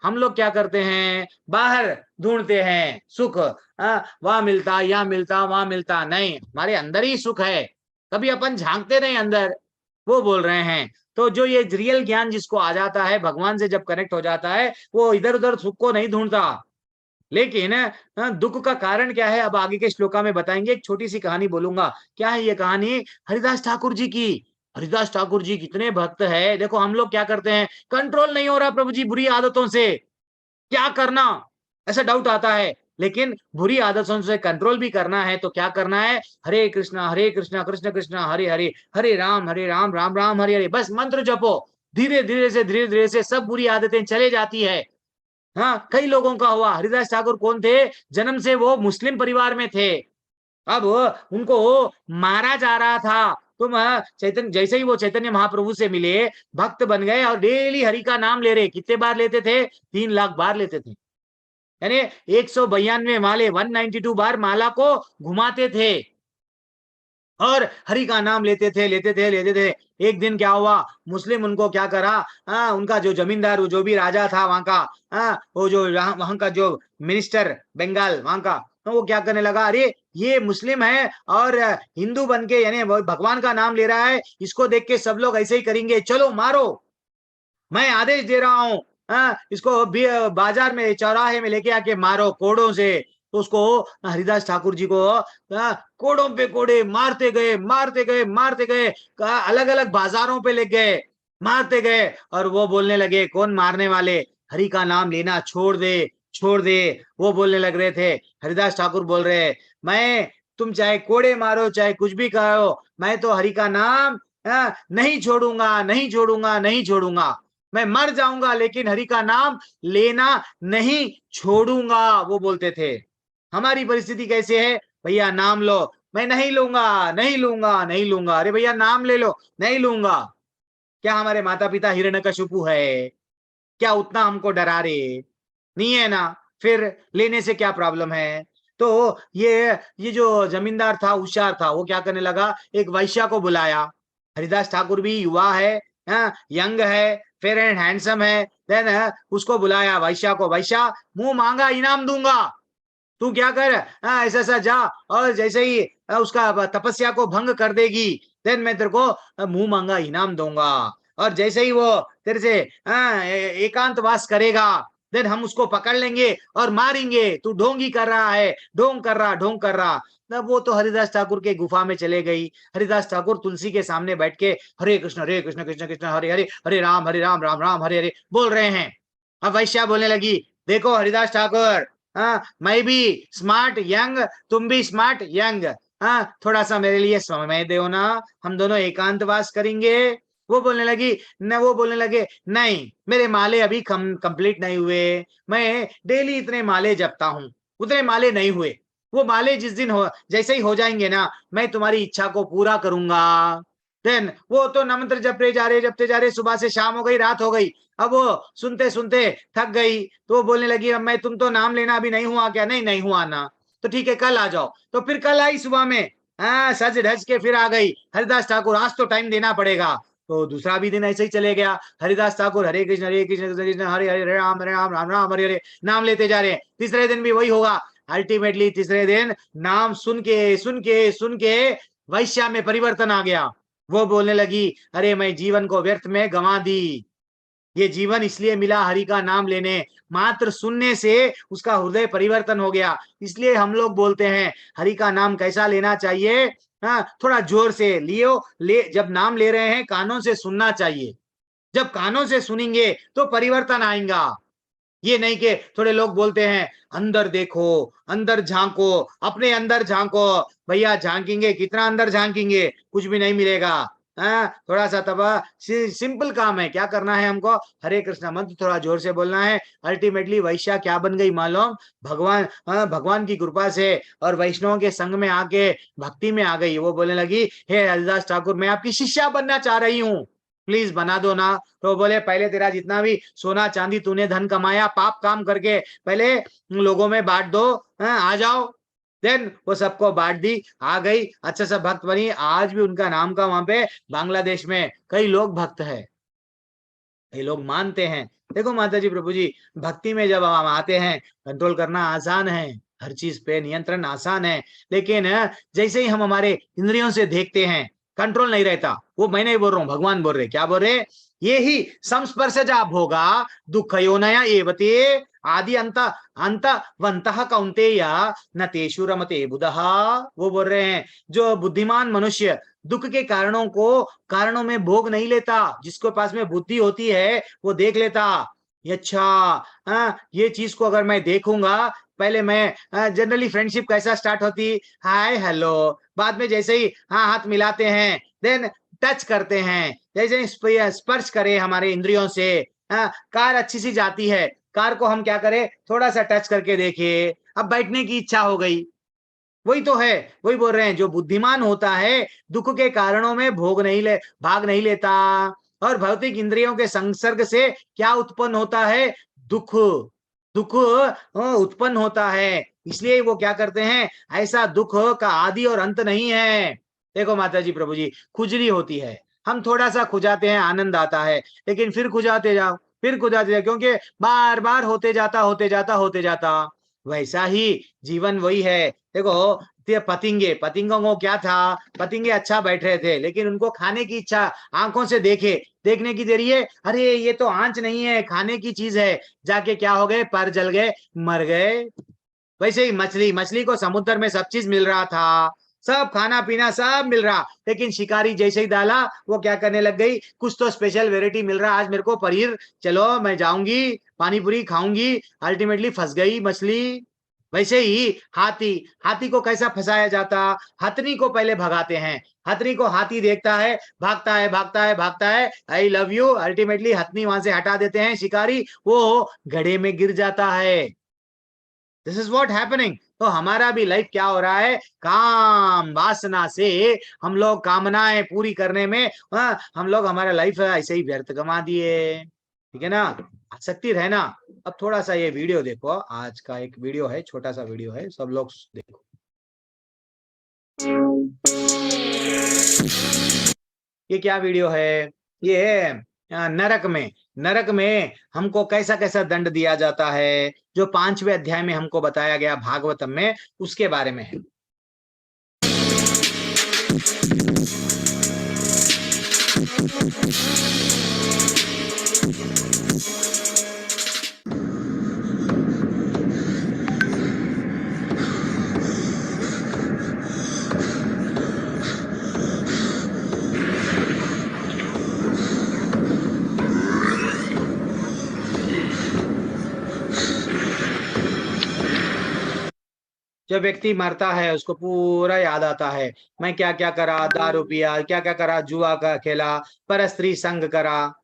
हम लोग क्या करते हैं, बाहर ढूंढते हैं सुख, वहां मिलता, यहाँ मिलता, वहां मिलता, नहीं, हमारे अंदर ही सुख है, कभी अपन झांकते नहीं अंदर। वो बोल रहे हैं, तो जो ये रियल ज्ञान जिसको आ जाता है, भगवान से जब कनेक्ट हो जाता है, वो इधर उधर सुख को नहीं ढूंढता। लेकिन दुख का कारण क्या है, अब आगे के श्लोका में बताएंगे। एक छोटी सी कहानी बोलूंगा, क्या है ये कहानी, हरिदास ठाकुर जी की। हरिदास ठाकुर जी कितने भक्त है, देखो हम लोग क्या करते हैं, कंट्रोल नहीं हो रहा प्रभु जी बुरी आदतों से, क्या करना, ऐसा डाउट आता है। लेकिन बुरी आदतों से कंट्रोल भी करना है तो क्या करना है, हरे कृष्णा कृष्ण कृष्ण हरे हरे, हरे राम राम राम हरे हरे, बस मंत्र जपो, धीरे धीरे से सब बुरी आदतें चले जाती है। कई लोगों का हुआ। हरिदास ठाकुर कौन थे, जन्म से वो मुस्लिम परिवार में थे, अब उनको मारा जा रहा था, तुम चैतन्य, जैसे ही वो चैतन्य महाप्रभु से मिले, भक्त बन गए और डेली हरि का नाम ले रहे। कितने बार लेते थे? 3 लाख बार लेते थे, यानी 192 माले, 192 बार माला को घुमाते थे और हरि का नाम लेते थे, लेते थे, लेते थे। एक दिन क्या हुआ, मुस्लिम उनको क्या करा, उनका जो जमींदार, जो भी राजा था वहां का, वो जो वहां का जो मिनिस्टर बंगाल वहां का, तो वो क्या करने लगा, अरे ये मुस्लिम है और हिंदू बन के, यानी भगवान का नाम ले रहा है, इसको देख के सब लोग ऐसे ही करेंगे, चलो मारो, मैं आदेश दे रहा हूँ, इसको बाजार में, चौराहे में लेके आके मारो कोड़ों से। तो उसको हरिदास ठाकुर जी को कोड़ों पे कोड़े मारते गए, मारते गए, मारते गए, अलग अलग बाजारों पे ले गए, मारते गए। और वो बोलने लगे, कौन मारने वाले, हरि का नाम लेना छोड़ दे, छोड़ दे। वो बोलने लग रहे थे। हरिदास ठाकुर बोल रहे, मैं, तुम चाहे कोड़े मारो, चाहे कुछ भी करो, मैं तो हरि का नाम नहीं छोड़ूंगा, नहीं छोड़ूंगा, नहीं छोड़ूंगा। मैं मर जाऊंगा लेकिन हरि का नाम लेना नहीं छोड़ूंगा, वो बोलते थे। हमारी परिस्थिति कैसे है, भैया नाम लो, मैं नहीं लूंगा, नहीं लूंगा, नहीं लूंगा। अरे भैया नाम ले लो, नहीं लूंगा। क्या हमारे माता पिता हिरण्यकशिपु है क्या, उतना हमको डरा रहे? नहीं है ना, फिर लेने से क्या प्रॉब्लम है? तो ये जो जमींदार था, होशियार था, वो क्या करने लगा, एक वैश्या को बुलाया। हरिदास ठाकुर भी युवा है, यंग है, फेयर एंड हैंडसम है, देन उसको बुलाया वैश्या को, वैश्या मुंह मांगा इनाम दूंगा, तू क्या कर, ऐसा ऐसा जा, और जैसे ही उसका तपस्या को भंग कर देगी, देन मैं तेरे को मुंह मांगा इनाम दूंगा। और जैसे ही वो तेरे से एकांतवास करेगा, देन हम उसको पकड़ लेंगे और मारेंगे, तू ढोंगी कर रहा है, ढोंग कर रहा, ढोंग कर रहा। तब वो तो हरिदास ठाकुर के गुफा में चले गई। हरिदास ठाकुर तुलसी के सामने बैठ के हरे कृष्ण कृष्ण कृष्ण हरे हरे, हरे राम राम राम हरे हरे बोल रहे हैं। अब वैश्या बोलने लगी, देखो हरिदास ठाकुर, मैं भी स्मार्ट यंग, तुम भी स्मार्ट यंग, थोड़ा सा मेरे लिए समय दो ना, हम दोनों एकांतवास करेंगे। वो बोलने लगी न, वो बोलने लगे, नहीं मेरे माले अभी कंप्लीट नहीं हुए, मैं डेली इतने माले जपता हूँ, उतने माले नहीं हुए। वो माले जिस दिन हो, जैसे ही हो जाएंगे ना, मैं तुम्हारी इच्छा को पूरा करूंगा। देन वो तो मंत्र जपते जा रहे, सुबह से शाम हो गई, रात हो गई। अब वो सुनते सुनते थक गई, तो वो बोलने लगी, अब मैं, तुम तो नाम लेना अभी नहीं हुआ क्या? नहीं, नहीं हुआ ना, तो ठीक है कल आ जाओ। तो फिर कल आई सुबह में, सज धज के फिर आ गई। हरिदास ठाकुर, आज तो टाइम देना पड़ेगा। तो दूसरा भी दिन ऐसे ही चले गया। हरिदास ठाकुर हरे कृष्ण कृष्ण कृष्ण हरे हरे राम राम राम हरे हरे नाम लेते जा रहे हैं। तीसरे दिन भी वही होगा। अल्टीमेटली तीसरे दिन नाम सुन के वैश्या में परिवर्तन आ गया। वो बोलने लगी, अरे मैं जीवन को व्यर्थ में गंवा दी, ये जीवन इसलिए मिला हरि का नाम लेने, मात्र सुनने से उसका हृदय परिवर्तन हो गया। इसलिए हम लोग बोलते हैं हरि का नाम कैसा लेना चाहिए, थोड़ा जोर से लियो, जब नाम ले रहे हैं कानों से सुनना चाहिए। जब कानों से सुनेंगे तो परिवर्तन आएगा। ये नहीं कि थोड़े लोग बोलते हैं अंदर देखो, अंदर झांको, अपने अंदर झांको। भैया झांकेंगे कितना, अंदर झांकेंगे कुछ भी नहीं मिलेगा। थोड़ा सा तब सिंपल काम है, क्या करना है हमको, हरे कृष्ण मंत्र थोड़ा जोर से बोलना है। अल्टीमेटली वैश्या क्या बन गई मालूम, भगवान की कृपा से और वैष्णवों के संग में आके भक्ति में आ गई। वो बोलने लगी, हे हरिदास ठाकुर, मैं आपकी शिष्या बनना चाह रही हूँ, प्लीज बना दो ना। तो बोले, पहले तेरा जितना भी सोना चांदी तूने धन कमाया पाप काम करके, पहले लोगों में बांट दो, आ जाओ। देन वो सबको बांट दी, आ गई, अच्छा सा भक्त बनी। आज भी उनका नाम का वहां पे बांग्लादेश में कई लोग भक्त है, कई लोग मानते हैं। देखो माता जी, प्रभु जी, भक्ति में जब हम आते हैं, कंट्रोल करना आसान है, हर चीज पे नियंत्रण आसान है, लेकिन जैसे ही हम हमारे इंद्रियों से देखते हैं, कंट्रोल नहीं रहता। वो मैं नहीं बोल रहा हूँ, भगवान बोल रहे। क्या बोल रहे, ये ही संस्पर्शजा भोगा दुःखयोनय एवते आदि अंतवन्तः कौन्तेय न तेषु रमते बुधः। वो बोल रहे हैं, जो बुद्धिमान मनुष्य दुख के कारणों में भोग नहीं लेता, जिसके पास में बुद्धि होती है वो देख लेता। अच्छा, ये चीज को अगर मैं देखूंगा, पहले मैं जनरली फ्रेंडशिप कैसा स्टार्ट होती, हाय हेलो, बाद में जैसे ही हाथ मिलाते हैं, देन टच करते हैं, जैसे स्पर्श करें हमारे इंद्रियों से। कार अच्छी सी जाती है, कार को हम क्या करें, थोड़ा सा टच करके देखिए, अब बैठने की इच्छा हो गई, वही तो है, वही बोल रहे हैं, जो बुद्धिमान होता है दुख के कारणों में भाग नहीं लेता। और भौतिक इंद्रियों के संसर्ग से क्या उत्पन्न होता है? दुख। दुख उत्पन्न होता है, इसलिए वो क्या करते हैं, ऐसा दुख का आदि और अंत नहीं है। देखो माता जी, प्रभु जी, खुजली होती है, हम थोड़ा सा खुजाते हैं, आनंद आता है, लेकिन फिर खुजाते जाओ, फिर खुजाते जाओ, क्योंकि बार बार होते जाता। वैसा ही जीवन वही है। देखो पतिंगों को क्या था, पतिंगे अच्छा बैठ रहे थे, लेकिन उनको खाने की इच्छा, आंखों से देखने की देरी है, अरे ये तो आंच नहीं है, खाने की चीज है, जाके क्या हो गए, पर जल गए, मर गए। वैसे ही मछली को समुद्र में सब चीज मिल रहा था, सब खाना पीना सब मिल रहा, लेकिन शिकारी जैसे ही डाला वो क्या करने लग गई, कुछ तो स्पेशल वेराइटी मिल रहा, आज मेरे को पनीर, चलो मैं जाऊंगी पानी पूरी खाऊंगी, अल्टीमेटली फंस गई मछली। वैसे ही हाथी को कैसा फंसाया जाता, हथनी को पहले भगाते हैं, हथनी को हाथी देखता है, भागता है, आई लव यू, अल्टीमेटली हथनी वहां से हटा देते हैं शिकारी, वो गड्ढे में गिर जाता है। This is what happening. तो हमारा भी लाइफ क्या हो रहा है, काम वासना से हम लोग कामनाएं पूरी करने में हम लोग हमारा लाइफ ऐसे ही व्यर्थ गंवा दिए। ठीक है ना, आसक्ति रहना। अब थोड़ा सा ये वीडियो देखो, आज का एक वीडियो है, छोटा सा वीडियो है, सब लोग देखो। ये क्या वीडियो है, ये है नरक में हमको कैसा कैसा दंड दिया जाता है, जो 5वें अध्याय में हमको बताया गया भागवतम में, उसके बारे में है। जब व्यक्ति मरता है उसको पूरा याद आता है, मैं क्या क्या करा, दारू पिया, क्या क्या करा, जुआ का खेला, परस्त्री संग करा।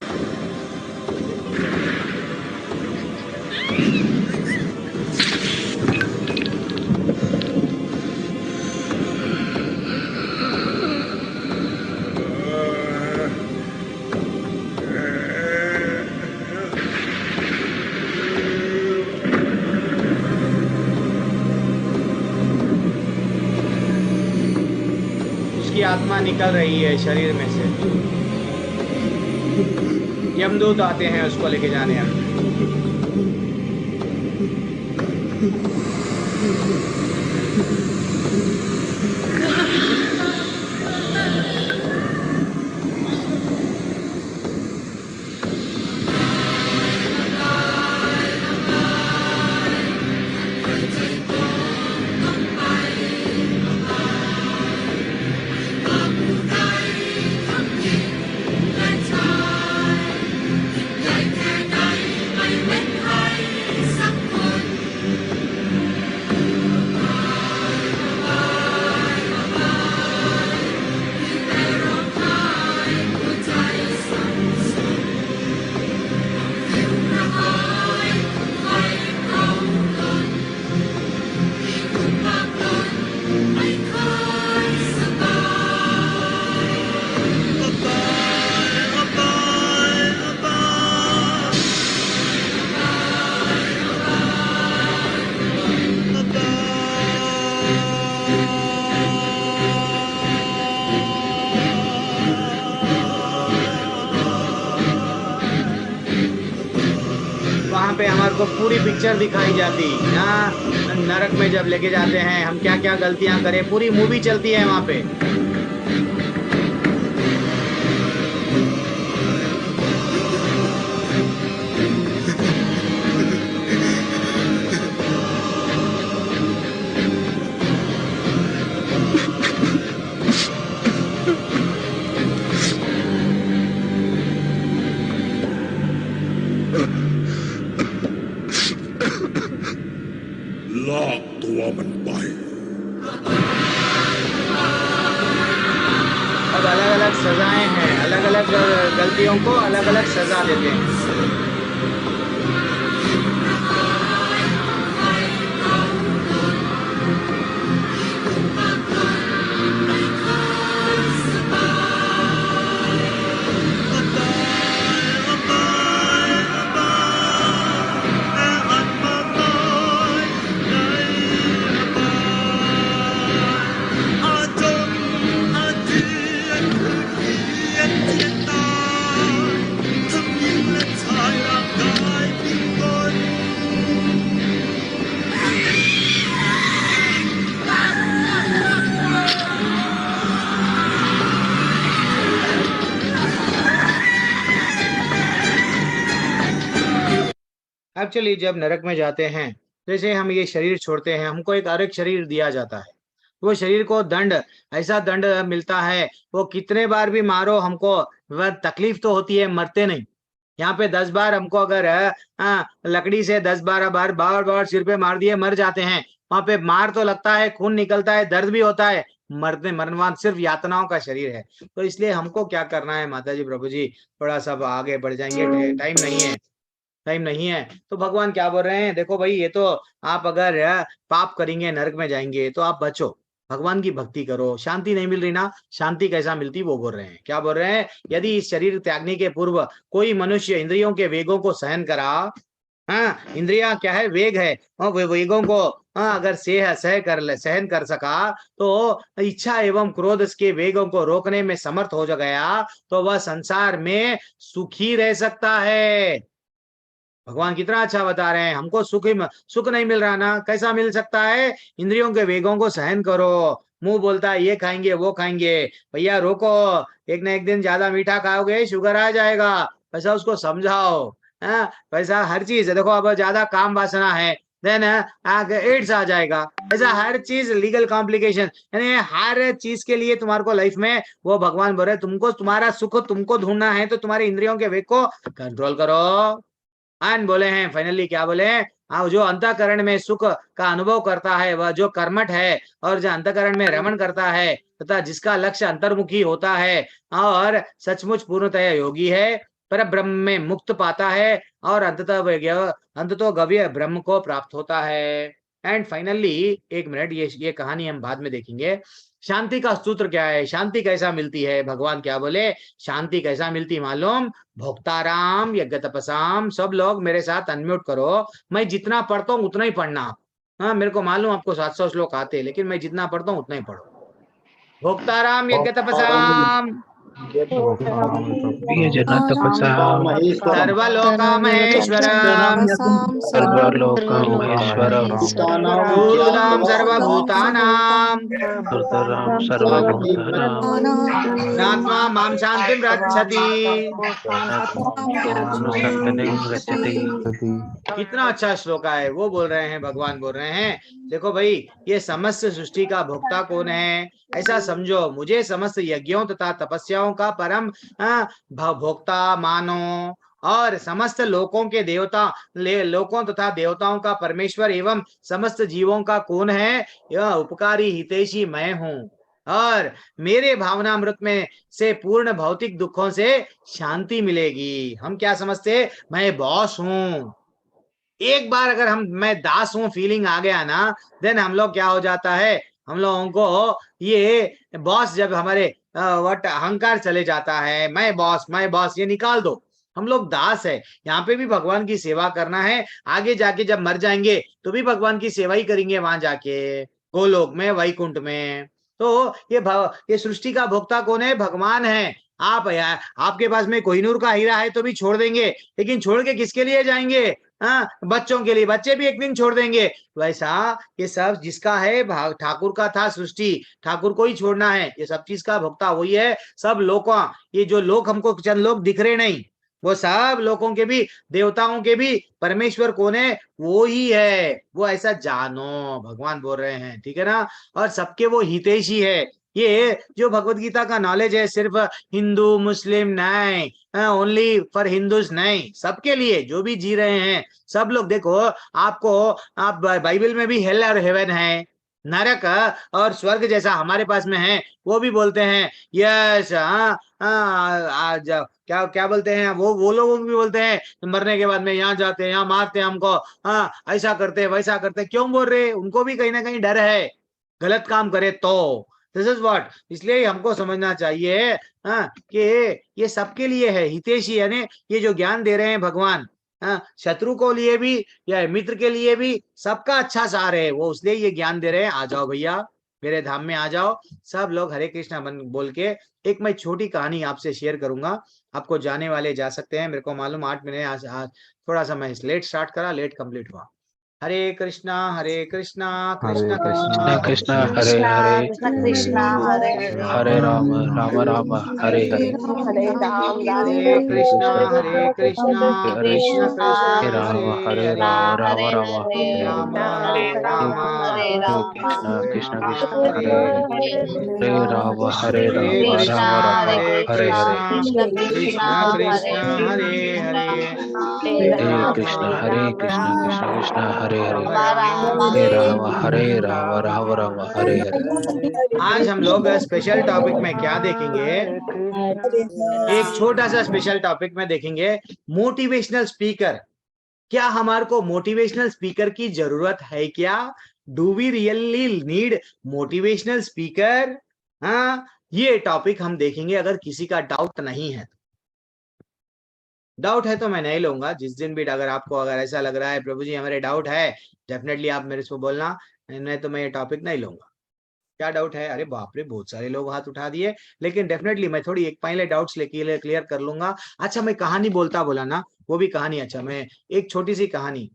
उसकी आत्मा निकल रही है शरीर में से, यमदूत आते हैं उसको लेके जाने। वहां पे हमारे को पूरी पिक्चर दिखाई जाती, यहाँ नरक में जब लेके जाते हैं, हम क्या क्या गलतियां करें, पूरी मूवी चलती है वहां पे।ลากตัวมันไป अब अलग अलग सजाएं हैं, अलग अलग गलतियों को अलग अलग सजा देते हैं। एक्चुअली जब नरक में जाते हैं, जैसे हम ये शरीर छोड़ते हैं, हमको एक और एक शरीर दिया जाता है। वो शरीर को दंड, ऐसा दंड मिलता है, वो कितने बार भी मारो हमको वह तकलीफ तो होती है, मरते नहीं। यहाँ पे 10 बार हमको अगर लकड़ी से 10-12 बार बार सिर पे मार दिए, मर जाते हैं। वहां पे मार तो लगता है, खून निकलता है, दर्द भी होता है, मरणवान सिर्फ यातनाओं का शरीर है। तो इसलिए हमको क्या करना है माता जी, प्रभु जी, थोड़ा सा आगे बढ़ जाएंगे, टाइम नहीं है। तो भगवान क्या बोल रहे हैं, देखो भाई, ये तो आप अगर पाप करेंगे नरक में जाएंगे, तो आप बचो, भगवान की भक्ति करो। शांति नहीं मिल रही ना, शांति कैसा मिलती वो बोल रहे हैं। क्या बोल रहे हैं, यदि इस शरीर त्यागने के पूर्व कोई मनुष्य इंद्रियों के वेगों को सहन करा, हाँ, इंद्रिया क्या है, वेग है, और वेगों को अगर सहन कर सका, तो इच्छा एवं क्रोध के वेगों को रोकने में समर्थ हो गया, तो वह संसार में सुखी रह सकता है। भगवान कितना अच्छा बता रहे हैं, हमको सुख नहीं मिल रहा ना, कैसा मिल सकता है, इंद्रियों के वेगों को सहन करो। मुंह बोलता है ये खाएंगे वो खाएंगे, भैया रोको, एक ना एक दिन ज्यादा मीठा खाओगे शुगर आ जाएगा, वैसा उसको समझाओ। वैसा हर चीज है, देखो अब ज्यादा काम वासना है, देन आगे एड्स आ जाएगा। ऐसा हर चीज लीगल कॉम्प्लिकेशन, यानी हर चीज के लिए तुम्हारे को लाइफ में वो भगवान बोल रहे तुमको तुम्हारा सुख तुमको ढूंढना है, तो तुम्हारे इंद्रियों के वेग को कंट्रोल करो। एंड बोले हैं फाइनली, क्या बोले हैं, जो अंतःकरण में सुख का अनुभव करता है, वह जो कर्मठ है और जो अंतःकरण में रमण करता है, तथा जिसका लक्ष्य अंतर्मुखी होता है और सचमुच पूर्णतः योगी है, पर ब्रह्म में मुक्त पाता है और अंततः गव्य ब्रह्म को प्राप्त होता है। एंड फाइनली, एक मिनट, ये कहानी हम बाद में देखेंगे। शांति का सूत्र क्या है, शांति कैसा मिलती है, भगवान क्या बोले, शांति कैसा मिलती मालूम, भोक्ताराम यज्ञ तपसाम। सब लोग मेरे साथ अनम्यूट करो, मैं जितना पढ़ता हूँ उतना ही पढ़ना। हाँ, मेरे को मालूम आपको 700 श्लोक आते हैं, लेकिन मैं जितना पढ़ता हूँ उतना ही पढ़ो। भोक्ताराम यज्ञ तपसाम, सर्वलोकामहेश्वरम, सर्वभूतानां ज्ञात्वा मां शांतिं रक्षति। कितना अच्छा श्लोक है, वो बोल रहे हैं, भगवान बोल रहे हैं, देखो भाई, ये समस्त सृष्टि का भोक्ता कौन है, ऐसा समझो, मुझे समस्त यज्ञों तथा तपस्याओं का परम भोक्ता मानो, और समस्त लोकों के लोकों तथा देवताओं का परमेश्वर एवं समस्त जीवों का कौन है, यह उपकारी हितैषी मैं हूँ, और मेरे भावनामृत में से पूर्ण भौतिक दुखों से शांति मिलेगी। हम क्या समझते, मैं बॉस हूँ। एक बार अगर मैं दास हूँ फीलिंग आ गया ना, देन हम लोग क्या हो जाता है, हम लोगों को ये बॉस, जब हमारे अहंकार चले जाता है, मैं बॉस, ये निकाल दो, हम लोग दास है। यहाँ पे भी भगवान की सेवा करना है, आगे जाके जब मर जाएंगे तो भी भगवान की सेवा ही करेंगे वहां जाके, गोलोक में, वैकुंठ में। तो ये सृष्टि का भोक्ता कौन है, भगवान है। आपके पास में कोहिनूर का हीरा है तो भी छोड़ देंगे, लेकिन छोड़ के किसके लिए जाएंगे, बच्चों के लिए, बच्चे भी एक दिन छोड़ देंगे। वैसा ये सब जिसका है, ठाकुर का था सृष्टि, ठाकुर को ही छोड़ना है, ये सब चीज का भोक्ता वही है। सब लोगों, ये जो लोग हमको चंद लोग दिख रहे नहीं, वो सब लोगों के भी, देवताओं के भी परमेश्वर कौन है, वो ही है, वो ऐसा जानो, भगवान बोल रहे हैं, ठीक है ना। और सबके वो हितैषी है। ये जो भगवत गीता का नॉलेज है, सिर्फ हिंदू मुस्लिम नहीं, ओनली फॉर हिंदूज नहीं, सबके लिए, जो भी जी रहे हैं सब लोग। देखो, आप बाइबल में भी हेल और हेवन है, नरक और स्वर्ग जैसा हमारे पास में है, वो भी बोलते हैं यस। क्या क्या बोलते हैं वो लोग भी बोलते हैं, मरने के बाद में यहाँ जाते हैं, यहाँ मारते हैं हमको, ऐसा करते हैं वैसा करते हैं। क्यों बोल रहे, उनको भी कहीं ना कहीं डर है, गलत काम करे तो। दिस इज व्हाट, इसलिए हमको समझना चाहिए कि ये सबके लिए है, हितैषी, यानी ये जो ज्ञान दे रहे हैं भगवान, शत्रु को लिए भी या मित्र के लिए भी, सबका अच्छा सार है वो, इसलिए ये ज्ञान दे रहे हैं। आ जाओ भैया, मेरे धाम में आ जाओ। सब लोग हरे कृष्णा बोल के, एक मैं छोटी कहानी आपसे शेयर करूंगा, आपको जाने वाले जा सकते हैं। मेरे को मालूम 8 महीने थोड़ा सा मैं लेट स्टार्ट करा, लेट कंप्लीट हुआ। हरे कृष्णा कृष्णा हरे कृष्णा कृष्णा कृष्णा कृष्ण हरे कृष्णा हरे कृष्ण हरे हरे हरे राम राम राम हरे हरे हरे राम राम हरे राम कृष्णा हरे कृष्णा हरे कृष्ण कृष्ण राम हरे हरे हरे राम हरे राम हरे हरे हरे राम राम राम हरे राम कृष्ण कृष्ण कृष्ण हरे हरे हरे हरे हरे कृष्णा राम राम हरे हरे कृष्णा हरे कृष्ण कृष्णा कृष्ण हरे कृष्ण हरे हरे हरे हरे राम कृष्ण कृष्ण कृष्ण हरे हरे राम राम हरे हरे राम राम हरे हरे आज हम लोग स्पेशल टॉपिक में क्या देखेंगे? एक छोटा सा स्पेशल टॉपिक में देखेंगे मोटिवेशनल स्पीकर। क्या हमारे को मोटिवेशनल स्पीकर की जरूरत है क्या? Do we really need motivational speaker? हाँ, ये टॉपिक हम देखेंगे। अगर किसी का डाउट नहीं है, डाउट है तो मैं नहीं लूंगा। जिस दिन भी अगर आपको अगर ऐसा लग रहा है प्रभु जी हमारे डाउट है, डेफिनेटली आप मेरे से बोलना, नहीं तो मैं ये टॉपिक नहीं लूंगा। क्या डाउट है? अरे बाप रे, बहुत सारे लोग हाथ उठा दिए, लेकिन डेफिनेटली मैं थोड़ी एक पहले डाउट्स लेके क्लियर कर लूंगा। अच्छा, मैं कहानी बोला ना, वो भी कहानी। अच्छा, मैं एक छोटी सी कहानी,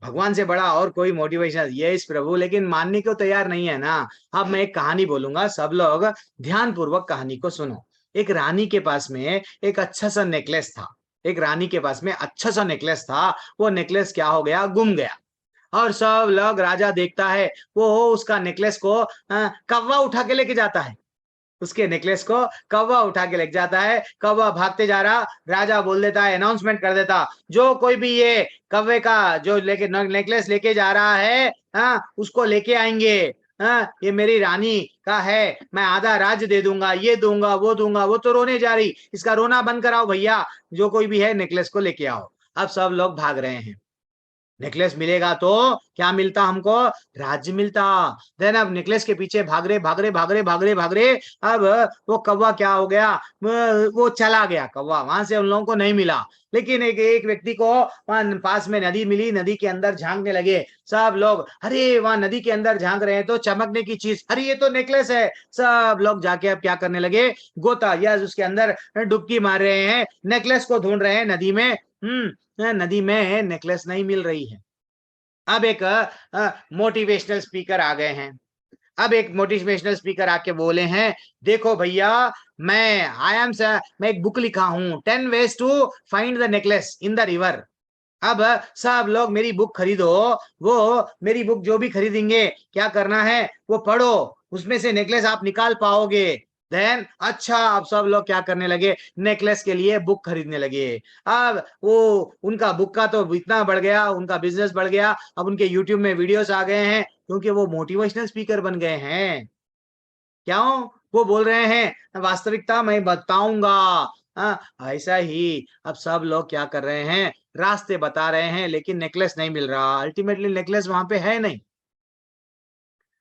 भगवान से बड़ा और कोई मोटिवेशन, यस प्रभु, लेकिन मानने को तैयार नहीं है ना। अब मैं एक कहानी बोलूंगा, सब लोग ध्यान पूर्वक कहानी को सुनो। एक रानी के पास में एक अच्छा सा नेकलेस था। एक रानी के पास में अच्छा सा नेकलेस था। वो नेकलेस क्या हो गया? गुम गया। और सब लोग, राजा देखता है, वो उसका नेकलेस को कौवा उठा के लेके जाता है। उसके नेकलेस को कौवा उठा के लेके जाता है। कौवा भागते जा रहा, राजा बोल देता है, अनाउंसमेंट कर देता, जो कोई भी ये कौवे का जो लेके नेकलेस लेके जा रहा है, उसको लेके आएंगे। ये मेरी रानी का है, मैं आधा राज्य दे दूंगा, ये दूंगा, वो दूंगा। वो तो रोने जा रही, इसका रोना बंद कराओ भैया, जो कोई भी है नेकलेस को लेके आओ। अब सब लोग भाग रहे हैं। नेकलेस मिलेगा तो क्या मिलता हमको? राज्य मिलता। देन अब नेकलेस के पीछे भाग रहे भाग रहे भाग रहे भाग रहे भाग रहे। अब वो कौवा क्या हो गया? वो चला गया कौवा, वहां से उन लोगों को नहीं मिला। लेकिन एक व्यक्ति को वहां पास में नदी मिली, नदी के अंदर झांकने लगे सब लोग। अरे वहां नदी के अंदर झांक रहे हैं तो चमकने की चीज, अरे ये तो नेकलेस है। सब लोग जाके अब क्या करने लगे? गोता या उसके अंदर डुबकी मार रहे हैं, नेकलेस को ढूंढ रहे हैं नदी में। नदी में नेकलेस नहीं मिल रही है। अब एक मोटिवेशनल स्पीकर आ गए हैं। अब एक मोटिवेशनल स्पीकर आके बोले हैं, देखो भैया, मैं एक बुक लिखा हूं, 10 ways to find the necklace in the river। अब सब लोग मेरी बुक खरीदो। वो मेरी बुक जो भी खरीदेंगे, क्या करना है वो पढ़ो, उसमें से नेकलेस आप निकाल पाओगे। देन अच्छा, अब सब लोग क्या करने लगे? नेकलेस के लिए बुक खरीदने लगे। अब वो उनका बुक का तो इतना बढ़ गया, उनका बिजनेस बढ़ गया। अब उनके यूट्यूब में वीडियोस आ गए हैं, क्योंकि वो मोटिवेशनल स्पीकर बन गए हैं। क्यों? वो बोल रहे हैं वास्तविकता मैं बताऊंगा। ऐसा ही अब सब लोग क्या कर रहे हैं? रास्ते बता रहे हैं, लेकिन नेकलेस नहीं मिल रहा। अल्टीमेटली नेकलेस वहां पे है नहीं।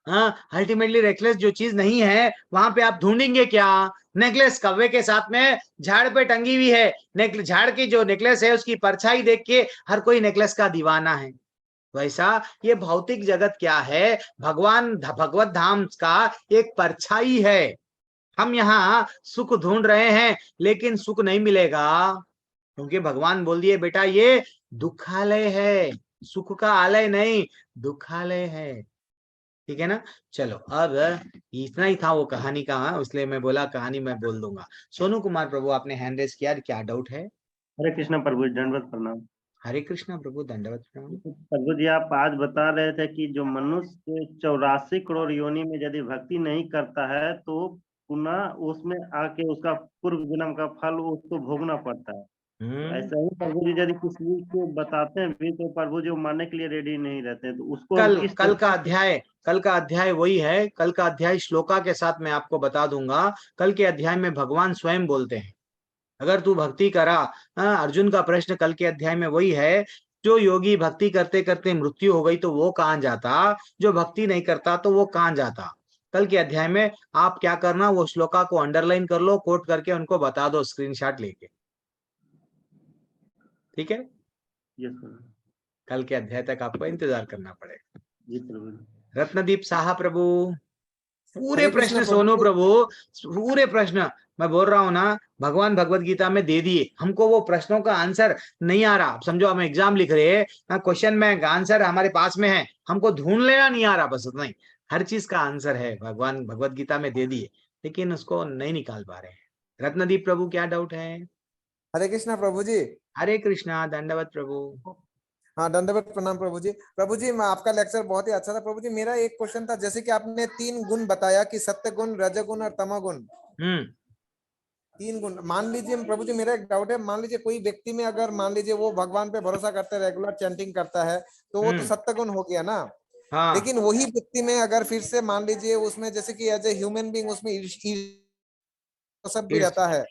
अल्टीमेटली नेकलेस जो चीज नहीं है, वहां पे आप ढूंढेंगे क्या? नेकलेस कौवे के साथ में झाड़ पे टंगी हुई है। नेकलेस, झाड़ की जो नेकलेस है उसकी परछाई देख के हर कोई नेकलेस का दीवाना है। वैसा ये भौतिक जगत क्या है? भगवत धाम का एक परछाई है। हम यहाँ सुख ढूंढ रहे हैं, लेकिन सुख नहीं मिलेगा, क्योंकि भगवान बोल दिए, बेटा ये दुखालय है, सुख का आलय नहीं, दुखालय है। ठीक है ना? चलो, अब इतना ही था वो कहानी का, इसलिए मैं बोला कहानी मैं बोल दूंगा। सोनू कुमार प्रभु, आपने हैंड रेस किया, क्या डाउट है? हरे कृष्ण प्रभु जी, दंडवत प्रणाम। हरे कृष्णा प्रभु, दंडवत प्रणाम। प्रभु जी, आप आज बता रहे थे कि जो मनुष्य 84 करोड़ योनि में यदि भक्ति नहीं करता है तो पुनः उसमें आके उसका पूर्व जन्म का फल उसको भोगना पड़ता है। ऐसा ही प्रभु जी यदि किसी को बताते हैं भी तो प्रभु जी वो मानने के लिए रेडी नहीं रहते हैं, तो उसको हम किस कल का अध्याय वही है। कल का अध्याय श्लोका के साथ मैं आपको बता दूंगा। कल के अध्याय में भगवान स्वयं बोलते हैं, अगर तू भक्ति करा। अर्जुन का प्रश्न कल के अध्याय में वही है, जो योगी भक्ति करते करते मृत्यु हो गई तो वो कहां जाता, जो भक्ति नहीं करता तो वो कहां जाता। कल के अध्याय में आप क्या करना, वो श्लोका को अंडरलाइन कर लो, कोट करके उनको बता दो स्क्रीनशॉट लेके। ठीक है? यस प्रभु कल के अध्याय तक आपको इंतजार करना पड़ेगा। जी। प्रभु जी, रत्नदीप साहा प्रभु, पूरे हरे कृष्ण प्रश्न प्रभु सोनू जी। प्रभु, पूरे प्रश्न मैं बोल रहा हूँ ना, भगवान भगवत गीता में दे दिए हमको। वो प्रश्नों का आंसर नहीं आ रहा, आप समझो हम एग्जाम लिख रहे हैं, क्वेश्चन में आंसर हमारे पास में है, हमको ढूंढ लेना नहीं आ रहा, बस उतना ही। हर चीज का आंसर है भगवान भगवत गीता में दे दिए, लेकिन उसको नहीं निकाल पा रहे हैं। रत्नदीप प्रभु क्या डाउट है? हरे कृष्णा प्रभु जी। हरे कृष्णा, दंडवत प्रभु। हाँ, दंडवत प्रणाम प्रभु जी। प्रभु जी, मैं आपका लेक्चर बहुत ही अच्छा था प्रभु जी। मेरा एक क्वेश्चन था, जैसे कि आपने 3 गुण बताया कि सत्य गुण, रजगुण और तमोगुण, 3 गुण। मान लीजिए प्रभु जी, मेरा एक डाउट है, मान लीजिए कोई व्यक्ति में अगर मान लीजिए वो भगवान पे भरोसा करता है, रेगुलर चैंटिंग करता है, तो वो तो सत्य गुण हो गया ना। हाँ। लेकिन वही व्यक्ति में अगर फिर से मान लीजिए उसमें जैसे कि एज ए ह्यूमन बीइंग उसमें सब भी रहता है,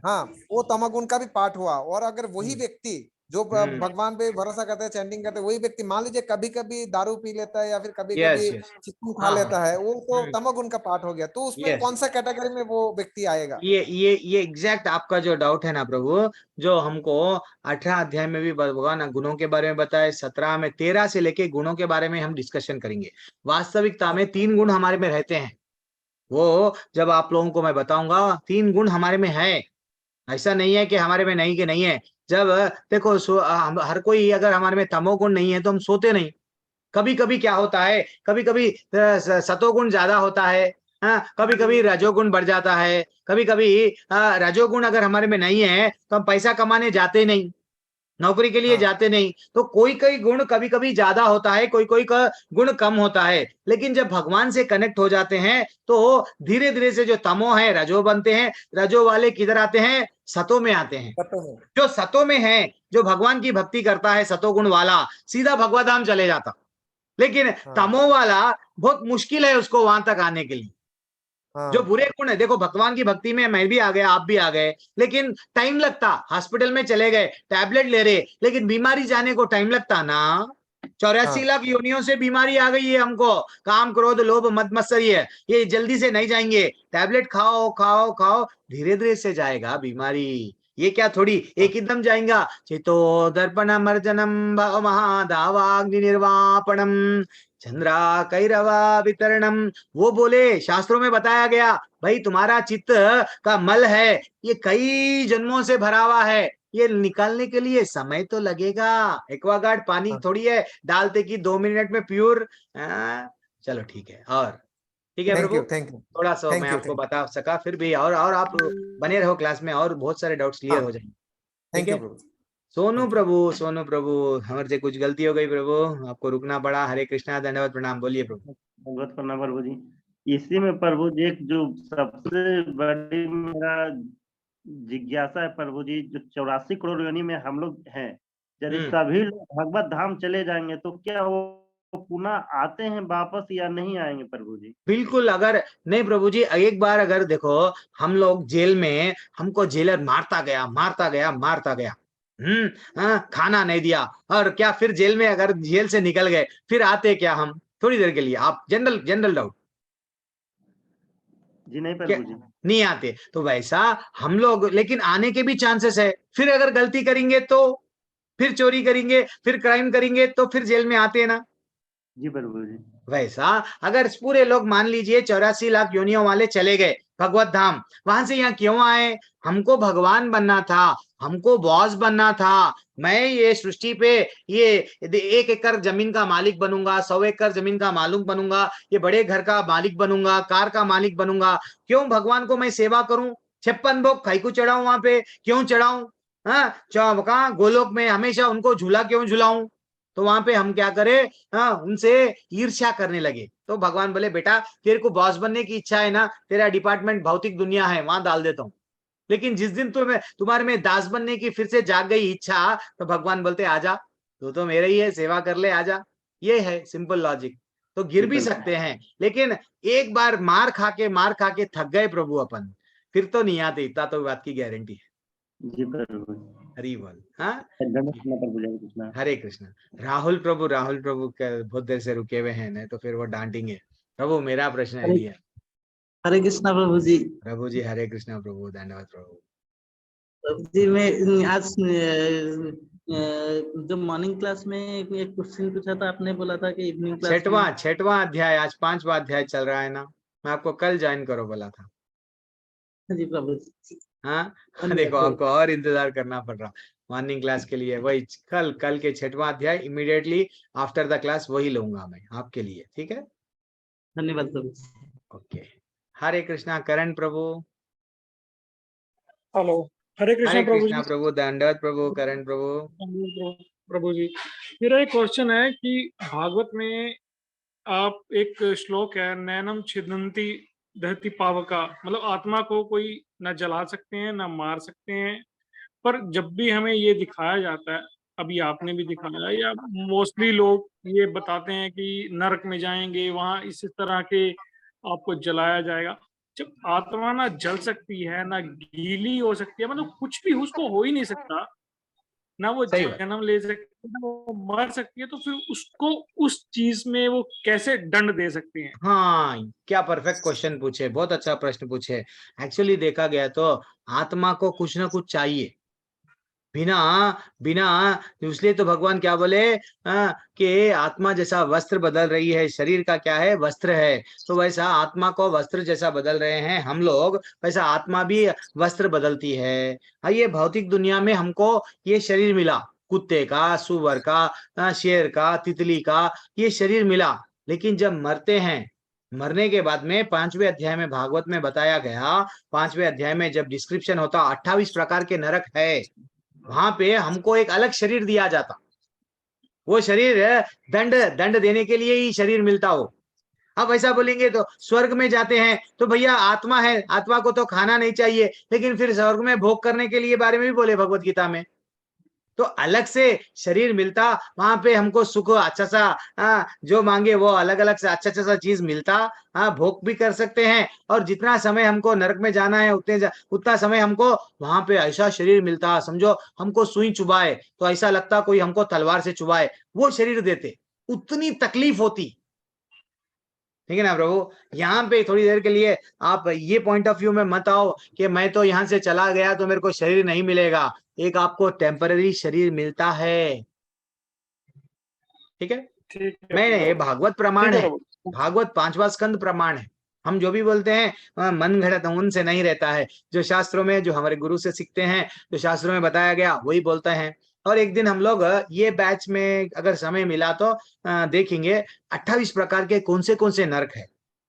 हाँ, वो तमोगुण का भी पार्ट हुआ। और अगर वही व्यक्ति जो भगवान पे भरोसा करता है, चैंटिंग करता है, वही व्यक्ति मान लीजिए कभी कभी दारू पी लेता है या फिर कभी यस कभी यस, चिकन खा लेता है, वो तो तमोगुण का पार्ट हो गया। तो उसमें यस, कौन सा कैटेगरी में वो व्यक्ति आएगा? ये एग्जैक्ट आपका जो डाउट है ना प्रभु, जो हमको 18 अध्याय में भी भगवान गुणों के बारे में बताए, 17 में 13 से लेके गुणों के बारे में हम डिस्कशन करेंगे। वास्तविकता में 3 गुण हमारे में रहते हैं, वो जब आप लोगों को मैं बताऊंगा, 3 गुण हमारे में है। ऐसा नहीं है कि हमारे में नहीं, कि नहीं है। जब देखो हर कोई, अगर हमारे में तमोगुण नहीं है तो हम सोते नहीं। कभी कभी क्या होता है, कभी कभी सतोगुण ज्यादा होता है, हाँ, कभी कभी रजोगुण बढ़ जाता है, कभी कभी रजोगुण अगर हमारे में नहीं है तो हम पैसा कमाने जाते नहीं, नौकरी के लिए जाते नहीं। तो कोई कोई गुण कभी कभी ज्यादा होता है, कोई कोई का गुण कम होता है। लेकिन जब भगवान से कनेक्ट हो जाते हैं तो धीरे धीरे से जो तमो है रजो बनते हैं, रजो वाले किधर आते हैं? सतो में आते हैं। जो सतो में है, जो भगवान की भक्ति करता है, सतोगुण वाला सीधा भगवत धाम चले जाता। लेकिन तमो वाला बहुत मुश्किल है उसको वहां तक आने के लिए। जो बुरे गुण है, देखो भगवान की भक्ति में मैं भी आ गया, आप भी आ गए, लेकिन टाइम लगता। हॉस्पिटल में चले गए, टैबलेट ले रहे, लेकिन बीमारी जाने को टाइम लगता ना। 84 लाख योनियों से बीमारी आ गई है हमको, काम क्रोध लोभ मद मत्सर्य, ये जल्दी से नहीं जाएंगे। टैबलेट खाओ खाओ खाओ, धीरे धीरे से जाएगा बीमारी। ये क्या थोड़ी एक एकदम जाएगा। चितो दर्पणम अर्जनम महादावाग्नि निर्वापणम चंद्रा कैरवा वितरणम। वो बोले, शास्त्रों में बताया गया, भाई तुम्हारा चित्त का मल है, ये कई जन्मों से भरा हुआ है, ये निकालने के लिए समय तो लगेगा। एक्वागार्ड पानी थोड़ी है डालते कि 2 मिनट में प्योर। चलो ठीक है, और ठीक है प्रभु, थैंक यू थोड़ा सा मैं आपको बता सका, फिर भी और आप बने रहो क्लास में, और बहुत सारे डाउट्स क्लियर हो जाएंगे। थैंक यू ठीक है सोनू प्रभु, सोनू प्रभु, हमारे से कुछ गलती हो गई प्रभु, आपको रुकना पड़ा। हरे कृष्णा, धन्यवाद, प्रणाम, बोलिए प्रभु। भगवत प्रणाम प्रभु जी। इसी में प्रभु जी एक जो सबसे बड़ी मेरा जिज्ञासा है प्रभु जी, जो 84 करोड़ योनि में हम लोग हैं, यदि सभी लोग भगवत धाम चले जाएंगे तो क्या वो पुनः आते हैं वापस या नहीं आएंगे प्रभु जी? बिल्कुल, अगर नहीं प्रभु जी, एक बार अगर देखो हम लोग जेल में, हमको जेलर मारता गया मारता गया मारता गया, खाना नहीं दिया, और क्या फिर जेल में अगर जेल से निकल गए फिर आते क्या हम थोड़ी देर के लिए? आप जनरल डाउट जी नहीं प्रभु जी, नहीं आते। तो वैसा हम लोग, लेकिन आने के भी चांसेस है। फिर अगर गलती करेंगे तो, फिर चोरी करेंगे, फिर क्राइम करेंगे तो फिर जेल में आते हैं ना। जी प्रभु जी। वैसा अगर पूरे लोग मान लीजिए 84 लाख योनियों वाले चले गए भगवत धाम, वहां से यहाँ क्यों आए? हमको भगवान बनना था, हमको बॉस बनना था। मैं ये सृष्टि पे ये 1 एकड़ जमीन का मालिक बनूंगा, 100 एकड़ जमीन का मालिक बनूंगा, ये बड़े घर का मालिक बनूंगा, कार का मालिक बनूंगा। क्यों भगवान को मैं सेवा करूं? 56 भोग खाई को चढ़ाऊं, वहां पे क्यों चढ़ाऊं? कहाँ गोलोक में हमेशा उनको झूला क्यों झुलाऊं? तो वहां पे हम क्या करें? उनसे ईर्ष्या करने लगे। तो भगवान बोले, बेटा तेरे को बॉस बनने की इच्छा है ना, तेरा डिपार्टमेंट भौतिक दुनिया है, वहां डाल देता हूँ। लेकिन जिस दिन तुम्हारे में दास बनने की फिर से जाग गई इच्छा, तो भगवान बोलते आजा, तो मेरे ही है, सेवा कर ले, आजा। ये है सिंपल लॉजिक। तो गिर भी सकते हैं, लेकिन एक बार मार खा के थक गए प्रभु अपन, फिर तो नहीं आते, इतना तो बात की गारंटी है। जी प्रभु। हरि बोल। हाँ, प्रभु हरे कृष्णा। राहुल प्रभु बहुत देर से रुके हुए हैं, नहीं तो फिर वो डांटेंगे। प्रभु मेरा प्रश्न है लिया। हरे कृष्णा प्रभु जी। प्रभु जी हरे कृष्णा प्रभु, धन्यवाद प्रभु। प्रभु जी, मैं आज जो मॉर्निंग क्लास में एक क्वेश्चन पूछा था, आपने बोला था कि इवनिंग क्लास छठवां अध्याय, आज 5वां अध्याय चल रहा है ना। मैं आपको कल ज्वाइन करो बोला था। जी प्रभु जी। हाँ धन्यवाद देखो प्रभु। आपको और इंतजार करना पड़ रहा मॉर्निंग क्लास के लिए। वही कल के 6वां अध्याय इमीडिएटली आफ्टर द क्लास वही लूंगा मैं आपके लिए, ठीक है? धन्यवाद प्रभु जी। ओके, हरे कृष्णा करण प्रभु। हेलो, हरे कृष्णा प्रभु जी। प्रभु, दंडवत प्रभु, करण प्रभु। प्रभु जी, मेरा एक क्वेश्चन है कि भागवत में आप एक श्लोक है, नैनम छिदन्ति दहति पावका, मतलब आत्मा को कोई न जला सकते हैं न मार सकते हैं, पर जब भी हमें ये दिखाया जाता है, अभी आपने भी दिखाया या मोस्टली लोग ये बताते हैं कि नरक में जाएंगे, वहां इस तरह के आपको जलाया जाएगा। जब आत्मा ना जल सकती है ना गीली हो सकती है, मतलब कुछ भी उसको हो ही नहीं सकता, ना वो सही बात। जन्म ले सकती है ना वो मर सकती है, तो फिर उसको उस चीज में वो कैसे दंड दे सकते हैं? हाँ, क्या परफेक्ट क्वेश्चन पूछे, बहुत अच्छा प्रश्न पूछे। एक्चुअली देखा गया तो आत्मा को कुछ ना कुछ चाहिए, बिना बिना इसलिए तो भगवान क्या बोले कि आत्मा जैसा वस्त्र बदल रही है, शरीर का क्या है, वस्त्र है, तो वैसा आत्मा को वस्त्र जैसा बदल रहे हैं हम लोग, वैसा आत्मा भी वस्त्र बदलती है। ये भौतिक दुनिया में हमको ये शरीर मिला, कुत्ते का, सुअर का, शेर का, तितली का, ये शरीर मिला, लेकिन जब मरते हैं, मरने के बाद में 5वें अध्याय में भागवत में बताया गया, 5वें अध्याय में जब डिस्क्रिप्शन होता 28 प्रकार के नरक है, वहां पे हमको एक अलग शरीर दिया जाता, वो शरीर दंड दंड देने के लिए ही शरीर मिलता हो। अब ऐसा बोलेंगे तो स्वर्ग में जाते हैं तो भैया आत्मा है, आत्मा को तो खाना नहीं चाहिए, लेकिन फिर स्वर्ग में भोग करने के लिए बारे में भी बोले भगवत गीता में, तो अलग से शरीर मिलता, वहां पे हमको सुख अच्छा सा जो मांगे वो अलग अलग से अच्छा अच्छा सा चीज मिलता, भोग भी कर सकते हैं, और जितना समय हमको नरक में जाना है उतना समय हमको वहां पे ऐसा शरीर मिलता, समझो हमको सुई चुभाए तो ऐसा लगता कोई हमको तलवार से चुभाए, वो शरीर देते, उतनी तकलीफ होती, ठीक है ना प्रभु? यहाँ पे थोड़ी देर के लिए आप ये पॉइंट ऑफ व्यू में मत आओ कि मैं तो यहाँ से चला गया तो मेरे को शरीर नहीं मिलेगा, एक आपको टेम्पररी शरीर मिलता है, ठीक है? मैं भागवत प्रमाण है, भागवत 5वां स्कंद प्रमाण है, हम जो भी बोलते हैं मन घड़त उनसे नहीं रहता है, जो शास्त्रों में जो हमारे गुरु से सीखते हैं, जो शास्त्रों में बताया गया वही बोलते हैं। और एक दिन हम लोग ये बैच में अगर समय मिला तो देखेंगे 28 प्रकार के कौन से नरक है,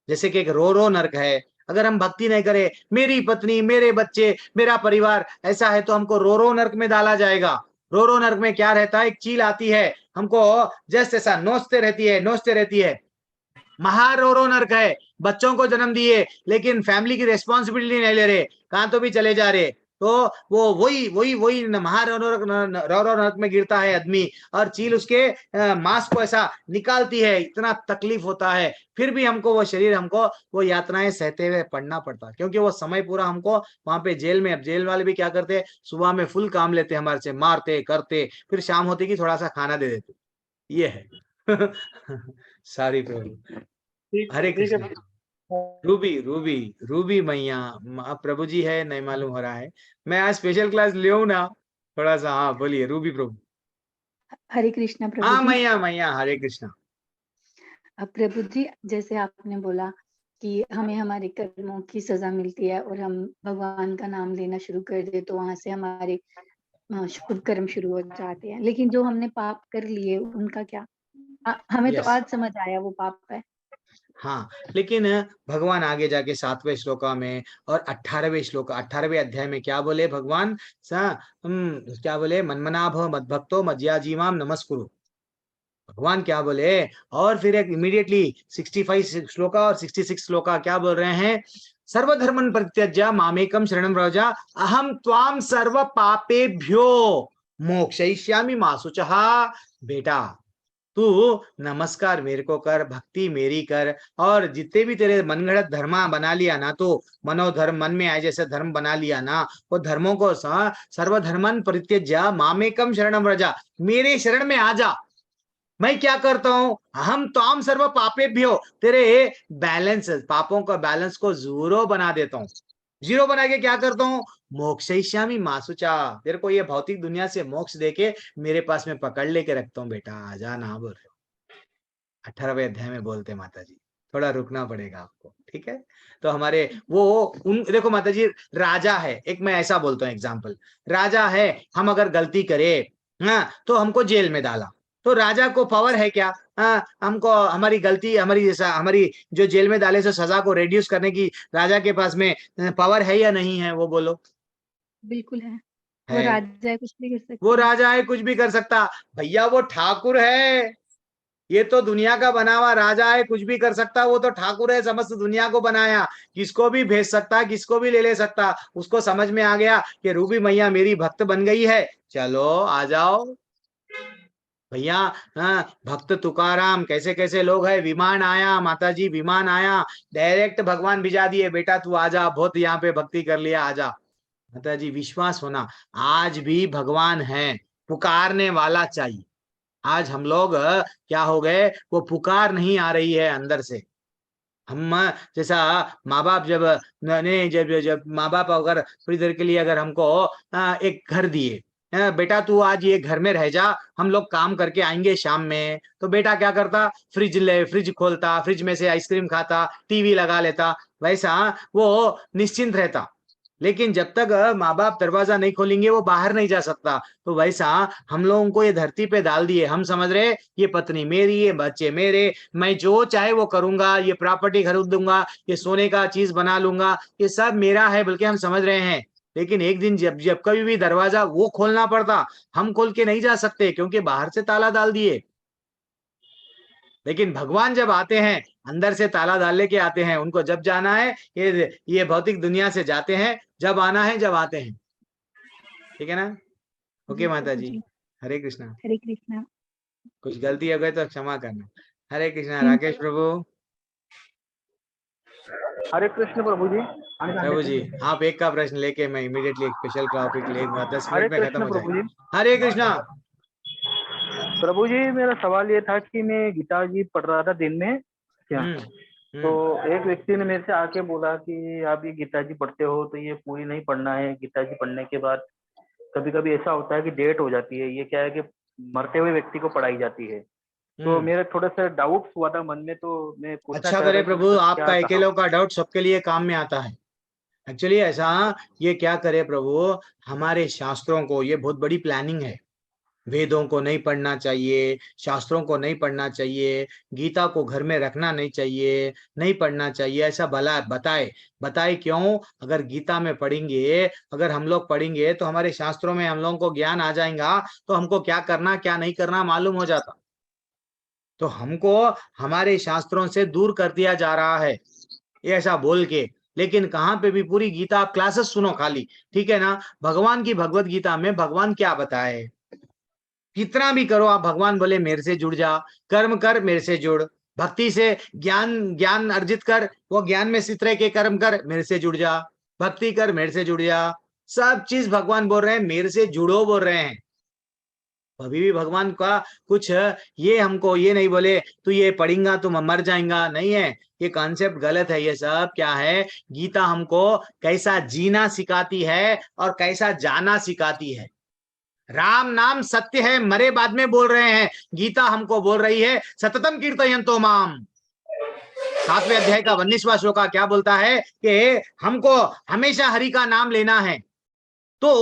जैसे कि एक रो नरक है, अगर हम भक्ति नहीं करें, मेरी पत्नी, मेरे बच्चे, मेरा परिवार ऐसा है तो हमको रो नरक में डाला जाएगा। रो नरक में क्या रहता है, एक चील आती है, हमको जस्ट ऐसा नोचते रहती है। महारो नरक है, बच्चों को जन्म दिए लेकिन फैमिली की रेस्पॉन्सिबिलिटी नहीं ले रहे, कहां तो भी चले जा रहे, तो वो वही महारो नरक में गिरता है आदमी, और चील उसके मांस को ऐसा निकालती है, इतना तकलीफ होता है, फिर भी हमको वो शरीर, हमको वो यातनाएं सहते हुए पढ़ना पड़ता, क्योंकि वो समय पूरा हमको वहां पे जेल में, अब जेल वाले भी क्या करते, सुबह में फुल काम लेते हमारे से, मारते करते, फिर शाम होती कि थोड़ा सा खाना दे देते, ये है। सारी प्रभु, हरे कृष्ण। रूबी मैया प्रभु जी है, नहीं मालूम हो रहा है, मैं आज स्पेशल क्लास ले ना थोड़ा सा। हाँ बोलिए रूबी प्रभु। हरे कृष्णा प्रभु हाँ जी। मैया हरे कृष्णा। प्रभु जी, जैसे आपने बोला कि हमें हमारे कर्मों की सजा मिलती है और हम भगवान का नाम लेना शुरू कर दे तो वहां से हमारे शुभ कर्म शुरू हो जाते हैं, लेकिन जो हमने पाप कर लिए उनका क्या? हमें तो आज समझ आया वो पाप है। हाँ, लेकिन भगवान आगे जाके 7वें श्लोका में और 18वें श्लोक, 18वें अध्याय में क्या बोले भगवान, क्या बोले, मन्मनाभ मद्भक्तो मज्याजीमाम नमस्कुरु, भगवान क्या बोले, और फिर एक इमीडिएटली 65 श्लोका और 66 श्लोका क्या बोल रहे हैं, सर्वधर्मन परित्यज्य मामेकम शरणं व्रज अहम त्वाम सर्व पापेभ्यो मोक्षयिष्यामि मा शुचः। बेटा तू नमस्कार मेरे को कर, भक्ति मेरी कर, और जितने भी तेरे मनगढ़ंत धर्म बना लिया ना, तो मनोधर्म मन में आए जैसे धर्म बना लिया ना, वो धर्मों को सर्वधर्मन परित्यज्य मामेकम शरणं व्रज, मेरे शरण में आ जा। मैं क्या करता हूँ, हम ताम सर्व पापेभ्यो, तेरे बैलेंस, पापों का बैलेंस को जीरो बना देता हूँ, जीरो बना के क्या करता हूँ, मोक्षयिष्यामि मा शुचा, तेरे को ये भौतिक दुनिया से मोक्ष देके मेरे पास में पकड़ लेके रखता हूँ, बेटा आजा ना बोल रहे हो। 18वें अध्याय में बोलते माता जी, थोड़ा रुकना पड़ेगा आपको, ठीक है। तो हमारे वो उन देखो माता जी, राजा है, एक मैं ऐसा बोलता हूँ एग्जाम्पल, राजा है, हम अगर गलती करे हाँ तो हमको जेल में डाला, तो राजा को पावर है क्या? हाँ, हमको हमारी गलती, हमारी जो जेल में डाले से सजा को रिड्यूस करने की राजा के पास में पावर है या नहीं है? वो बोलो। बिल्कुल है, वो है, राजा है, कुछ भी कर सकते वो हैं। राजा है, कुछ भी कर सकता। भैया वो ठाकुर है, ये तो दुनिया का बना हुआ राजा है, कुछ भी कर सकता। वो तो ठाकुर है, समस्त दुनिया को बनाया, किसको भी भेज सकता, किसको भी ले सकता। उसको समझ में आ गया कि रूबी मैया मेरी भक्त बन गई है, चलो आ जाओ भैया। हाँ, भक्त तुकाराम कैसे कैसे लोग हैं, विमान आया माता जी, विमान आया, डायरेक्ट भगवान भिजा दिए, बेटा तू आजा, बहुत यहाँ पे भक्ति कर लिया, आजा। माता जी विश्वास होना, आज भी भगवान है, पुकारने वाला चाहिए। आज हम लोग क्या हो गए, वो पुकार नहीं आ रही है अंदर से। हम जैसा माँ बाप जब ने जब जब माँ बाप अगर थोड़ी देर के लिए अगर हमको एक घर दिए, बेटा तू आज ये घर में रह जा, हम लोग काम करके आएंगे शाम में, तो बेटा क्या करता, फ्रिज खोलता, फ्रिज में से आइसक्रीम खाता, टीवी लगा लेता, वैसा वो निश्चिंत रहता। लेकिन जब तक माँ बाप दरवाजा नहीं खोलेंगे वो बाहर नहीं जा सकता। तो वैसा हम लोगों को ये धरती पे डाल दिए, हम समझ रहे ये पत्नी मेरी, ये बच्चे मेरे, मैं जो चाहे वो करूंगा, ये प्रॉपर्टी खरीद दूंगा, ये सोने का चीज बना लूंगा, ये सब मेरा है, बल्कि हम समझ रहे हैं। लेकिन एक दिन जब जब कभी भी दरवाजा वो खोलना पड़ता, हम खोल के नहीं जा सकते, क्योंकि बाहर से ताला डाल दिए। लेकिन भगवान जब आते हैं, अंदर से ताला डाल लेके आते हैं, उनको जब जाना है, ये भौतिक दुनिया से जाते हैं, जब आना है जब आते हैं, ठीक है ना? ओके माता जी, हरे कृष्णा। हरे कृष्णा। कुछ गलती हो गई तो क्षमा करना। हरे कृष्णा। Thank राकेश प्रभु। हरे कृष्ण प्रभु जी। प्रभु जी आप एक का प्रश्न लेके मैं इमीडिएटली एक स्पेशल टॉपिक लेगा, 10 हरे मिनट में खत्म कृष्ण हो प्रभु जाएगा। जी। हरे कृष्णा। प्रभु जी मेरा सवाल ये था कि मैं गीता जी पढ़ रहा था दिन में क्या, तो एक व्यक्ति ने मेरे से आके बोला कि आप ये गीता जी पढ़ते हो तो ये पूरी नहीं पढ़ना है, गीता जी पढ़ने के बाद कभी कभी ऐसा होता है कि डेट हो जाती है, ये क्या है कि मरते हुए व्यक्ति को पढ़ाई जाती है। तो मेरा थोड़ा सा डाउट हुआ था मन में, तो मैं पूछना अच्छा चाह रहा करे था कि प्रभु, इसका आपका क्या अकेलों का डाउट सबके लिए काम में आता है। एक्चुअली ऐसा ये क्या करे प्रभु, हमारे शास्त्रों को, ये बहुत बड़ी प्लानिंग है। वेदों को नहीं पढ़ना चाहिए, शास्त्रों को नहीं पढ़ना चाहिए, गीता को घर में रखना नहीं चाहिए, नहीं पढ़ना चाहिए, ऐसा भला बताए क्यों? अगर गीता में पढ़ेंगे, अगर हम लोग पढ़ेंगे तो हमारे शास्त्रों में हम लोगों को ज्ञान आ जाएगा, तो हमको क्या करना क्या नहीं करना मालूम हो जाता। तो हमको हमारे शास्त्रों से दूर कर दिया जा रहा है, ये ऐसा बोल के। लेकिन कहाँ पे भी पूरी गीता आप क्लासेस सुनो खाली, ठीक है ना? भगवान की भगवत गीता में भगवान क्या बताए, कितना भी करो आप, भगवान बोले मेरे से जुड़ जा, कर्म कर मेरे से जुड़, भक्ति से ज्ञान अर्जित कर, वो ज्ञान में स्थित रह के कर्म कर, मेरे से जुड़ जा, भक्ति कर मेरे से जुड़ जा। सब चीज भगवान बोल रहे हैं, मेरे से जुड़ो बोल रहे हैं। अभी भी भगवान का कुछ ये हमको ये नहीं बोले तू ये पढ़ेगा तुम मर जाएगा, नहीं है, ये कॉन्सेप्ट गलत है। ये सब क्या है, गीता हमको कैसा जीना सिखाती है और कैसा जाना सिखाती है। राम नाम सत्य है, मरे बाद में बोल रहे हैं, गीता हमको बोल रही है सततम कीर्तयन्तो माम। 7वें अध्याय का 19वां श्लोक क्या बोलता है कि हमको हमेशा हरि का नाम लेना है। तो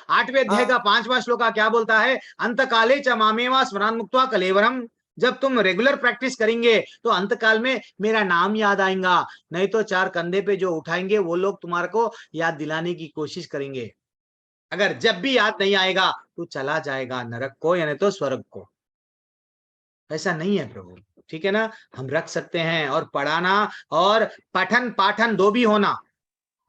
8वें अध्याय का 5वां श्लोक क्या बोलता है, अंतकाले च मामेवा स्मरान मुक्त्वा कलेवरम। जब तुम रेगुलर प्रैक्टिस करेंगे तो अंतकाल में मेरा नाम याद आएगा, नहीं तो 4 कंधे पे जो उठाएंगे वो लोग तुम्हारे को याद दिलाने की कोशिश करेंगे। अगर जब भी याद नहीं आएगा तो चला जाएगा नरक को, यानी तो स्वर्ग को। ऐसा नहीं है प्रभु, ठीक है ना? हम रख सकते हैं, और पढ़ाना और पठन पाठन दो भी होना।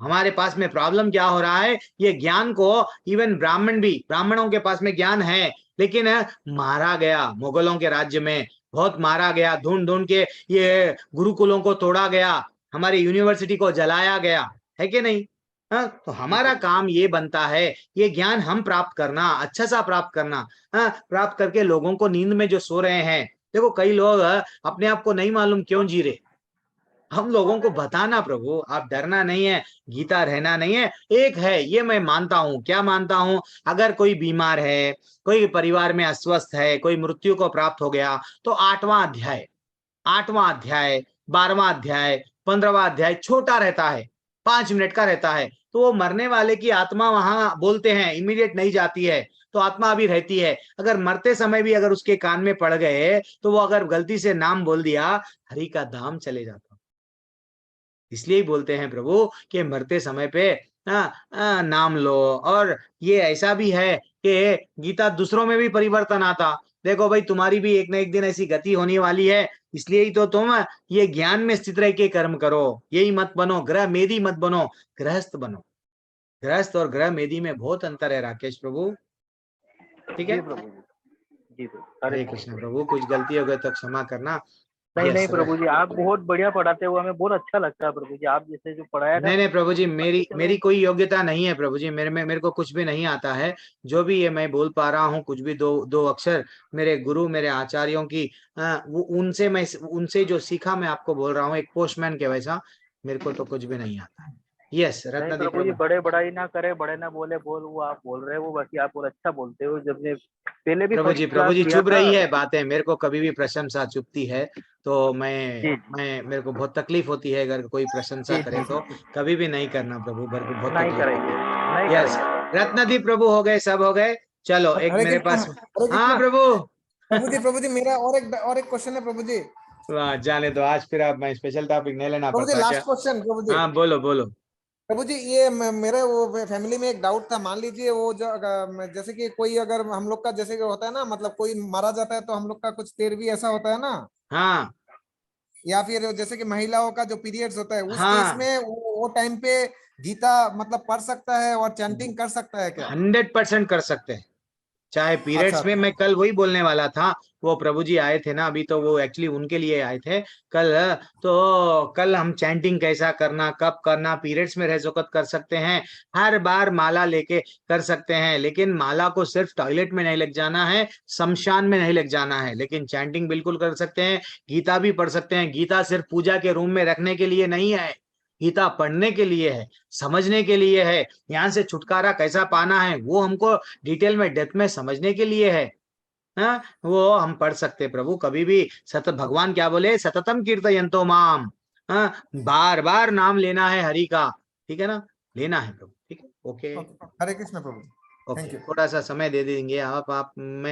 हमारे पास में प्रॉब्लम क्या हो रहा है, ये ज्ञान को इवन ब्राह्मणों के पास में ज्ञान है, लेकिन मारा गया मुगलों के राज्य में, बहुत मारा गया, ढूंढ के ये गुरुकुलों को तोड़ा गया, हमारी यूनिवर्सिटी को जलाया गया, है कि नहीं? तो हमारा काम ये बनता है, ये ज्ञान हम प्राप्त करना, अच्छा सा प्राप्त करना, प्राप्त करके लोगों को नींद में जो सो रहे हैं, देखो कई लोग अपने आप को नहीं मालूम क्यों जी रहे, हम लोगों को बताना प्रभु, आप डरना नहीं है, गीता रहना नहीं है। एक है ये मैं मानता हूँ, क्या मानता हूँ, अगर कोई बीमार है, कोई परिवार में अस्वस्थ है, कोई मृत्यु को प्राप्त हो गया, तो 8वां अध्याय 12वां अध्याय 15वां अध्याय छोटा रहता है, 5 मिनट का रहता है, तो वो मरने वाले की आत्मा वहां बोलते हैं इमीडिएट नहीं जाती है, तो आत्मा अभी रहती है। अगर मरते समय भी अगर उसके कान में पड़ गए तो वो अगर गलती से नाम बोल दिया, हरि का धाम चले जाता। इसलिए ही बोलते हैं प्रभु कि मरते समय पे नाम लो। और ये ऐसा भी है कि गीता दूसरों में भी परिवर्तन आता। देखो भाई, तुम्हारी भी एक न एक दिन ऐसी गति होने वाली है, इसलिए ही तो तुम ये ज्ञान में स्थित रह के कर्म करो, यही मत बनो, ग्रह मेदी मत बनो, गृहस्थ बनो। गृहस्थ और ग्रह मेदी में बहुत अंतर है राकेश प्रभु, ठीक है? जी प्रभु जी हरे कृष्ण प्रभु, कुछ गलती हो गई तो क्षमा करना। नहीं यस, प्रभु जी, आप बहुत बढ़िया पढ़ाते हो, हमें बहुत अच्छा लगता है प्रभु जी, आप जैसे जो पढ़ाया था। नहीं प्रभु जी, मेरी कोई योग्यता नहीं है प्रभु जी, मेरे को कुछ भी नहीं आता है। जो भी ये मैं बोल पा रहा हूँ, कुछ भी दो अक्षर मेरे गुरु मेरे आचार्यों की वो उनसे जो सीखा मैं आपको बोल रहा हूँ, एक पोस्टमैन के वैसा। मेरे को तो कुछ भी नहीं आता है। यस नहीं रत्नदीप प्रभु जी, प्रभु। बड़े बड़ाई ना करे, बड़े ना बोले, वो आप बोल रहे हो, बाकी आप बहुत अच्छा बोलते हो। जब ने पहले भी प्रभु फर्स्ट जी क्लास लिया चुभ था। रही है बातें, मेरे को कभी भी प्रशंसा चुभती है तो मेरे को बहुत तकलीफ होती है अगर कोई प्रशंसा करे तो। कभी भी नहीं करना प्रभु, मेरे को बहुत नहीं तकलीफ होती करेंगे, है। नहीं यस करेंगे। रत्नदीप प्रभु हो गए, सब हो गए। चलो एक हरे मेरे कृष्णा, पास। हरे हाँ कृष्णा। प्रभु। प्रभु जी मेरा और एक क्वेश्चन है प्रभु जी। वाह, जाने दो, आज फिर आप मैं स्पेशल टॉपिक नहीं लेना प्रभु जी पड़ता क्या? लास्ट क्वेश्चन प्रभु जी। हाँ बोलो बोलो। प्रभु जी ये मेरे वो फैमिली में एक डाउट था। मान लीजिए वो जो जैसे कि कोई अगर हम लोग का जैसे कि होता है ना, मतलब कोई मारा जाता है तो हम लोग का कुछ तेरहवीं ऐसा होता है ना, हाँ या फिर जैसे कि महिलाओं का जो पीरियड्स होता है उस केस हाँ, में वो टाइम पे गीता मतलब पढ़ सकता है और चैंटिंग कर सकता है क्या? 100% कर सकते हैं, चाहे अच्छा पीरियड्स में। मैं कल वही बोलने वाला था, वो प्रभु जी आए थे ना अभी, तो वो एक्चुअली उनके लिए आए थे कल। तो कल हम चैंटिंग कैसा करना, कब करना, पीरियड्स में रह सकत कर सकते हैं, हर बार माला लेके कर सकते हैं। लेकिन माला को सिर्फ टॉयलेट में नहीं लग जाना है, शमशान में नहीं लग जाना है, लेकिन चैंटिंग बिल्कुल कर सकते हैं। गीता भी पढ़ सकते हैं। गीता सिर्फ पूजा के रूम में रखने के लिए नहीं है, गीता पढ़ने के लिए है, समझने के लिए है। यहाँ से छुटकारा कैसा पाना है वो हमको डिटेल में डेप्थ में समझने के लिए है। हाँ, वो हम पढ़ सकते प्रभु कभी भी। भगवान क्या बोले, सततम कीर्तयन्तो माम। हाँ, बार बार नाम लेना है हरि का, ठीक है ना, लेना है प्रभु, ठीक है। Okay Hare Krishna Prabhu. Okay, thank you. थोड़ा सा समय दे देंगे आप मैं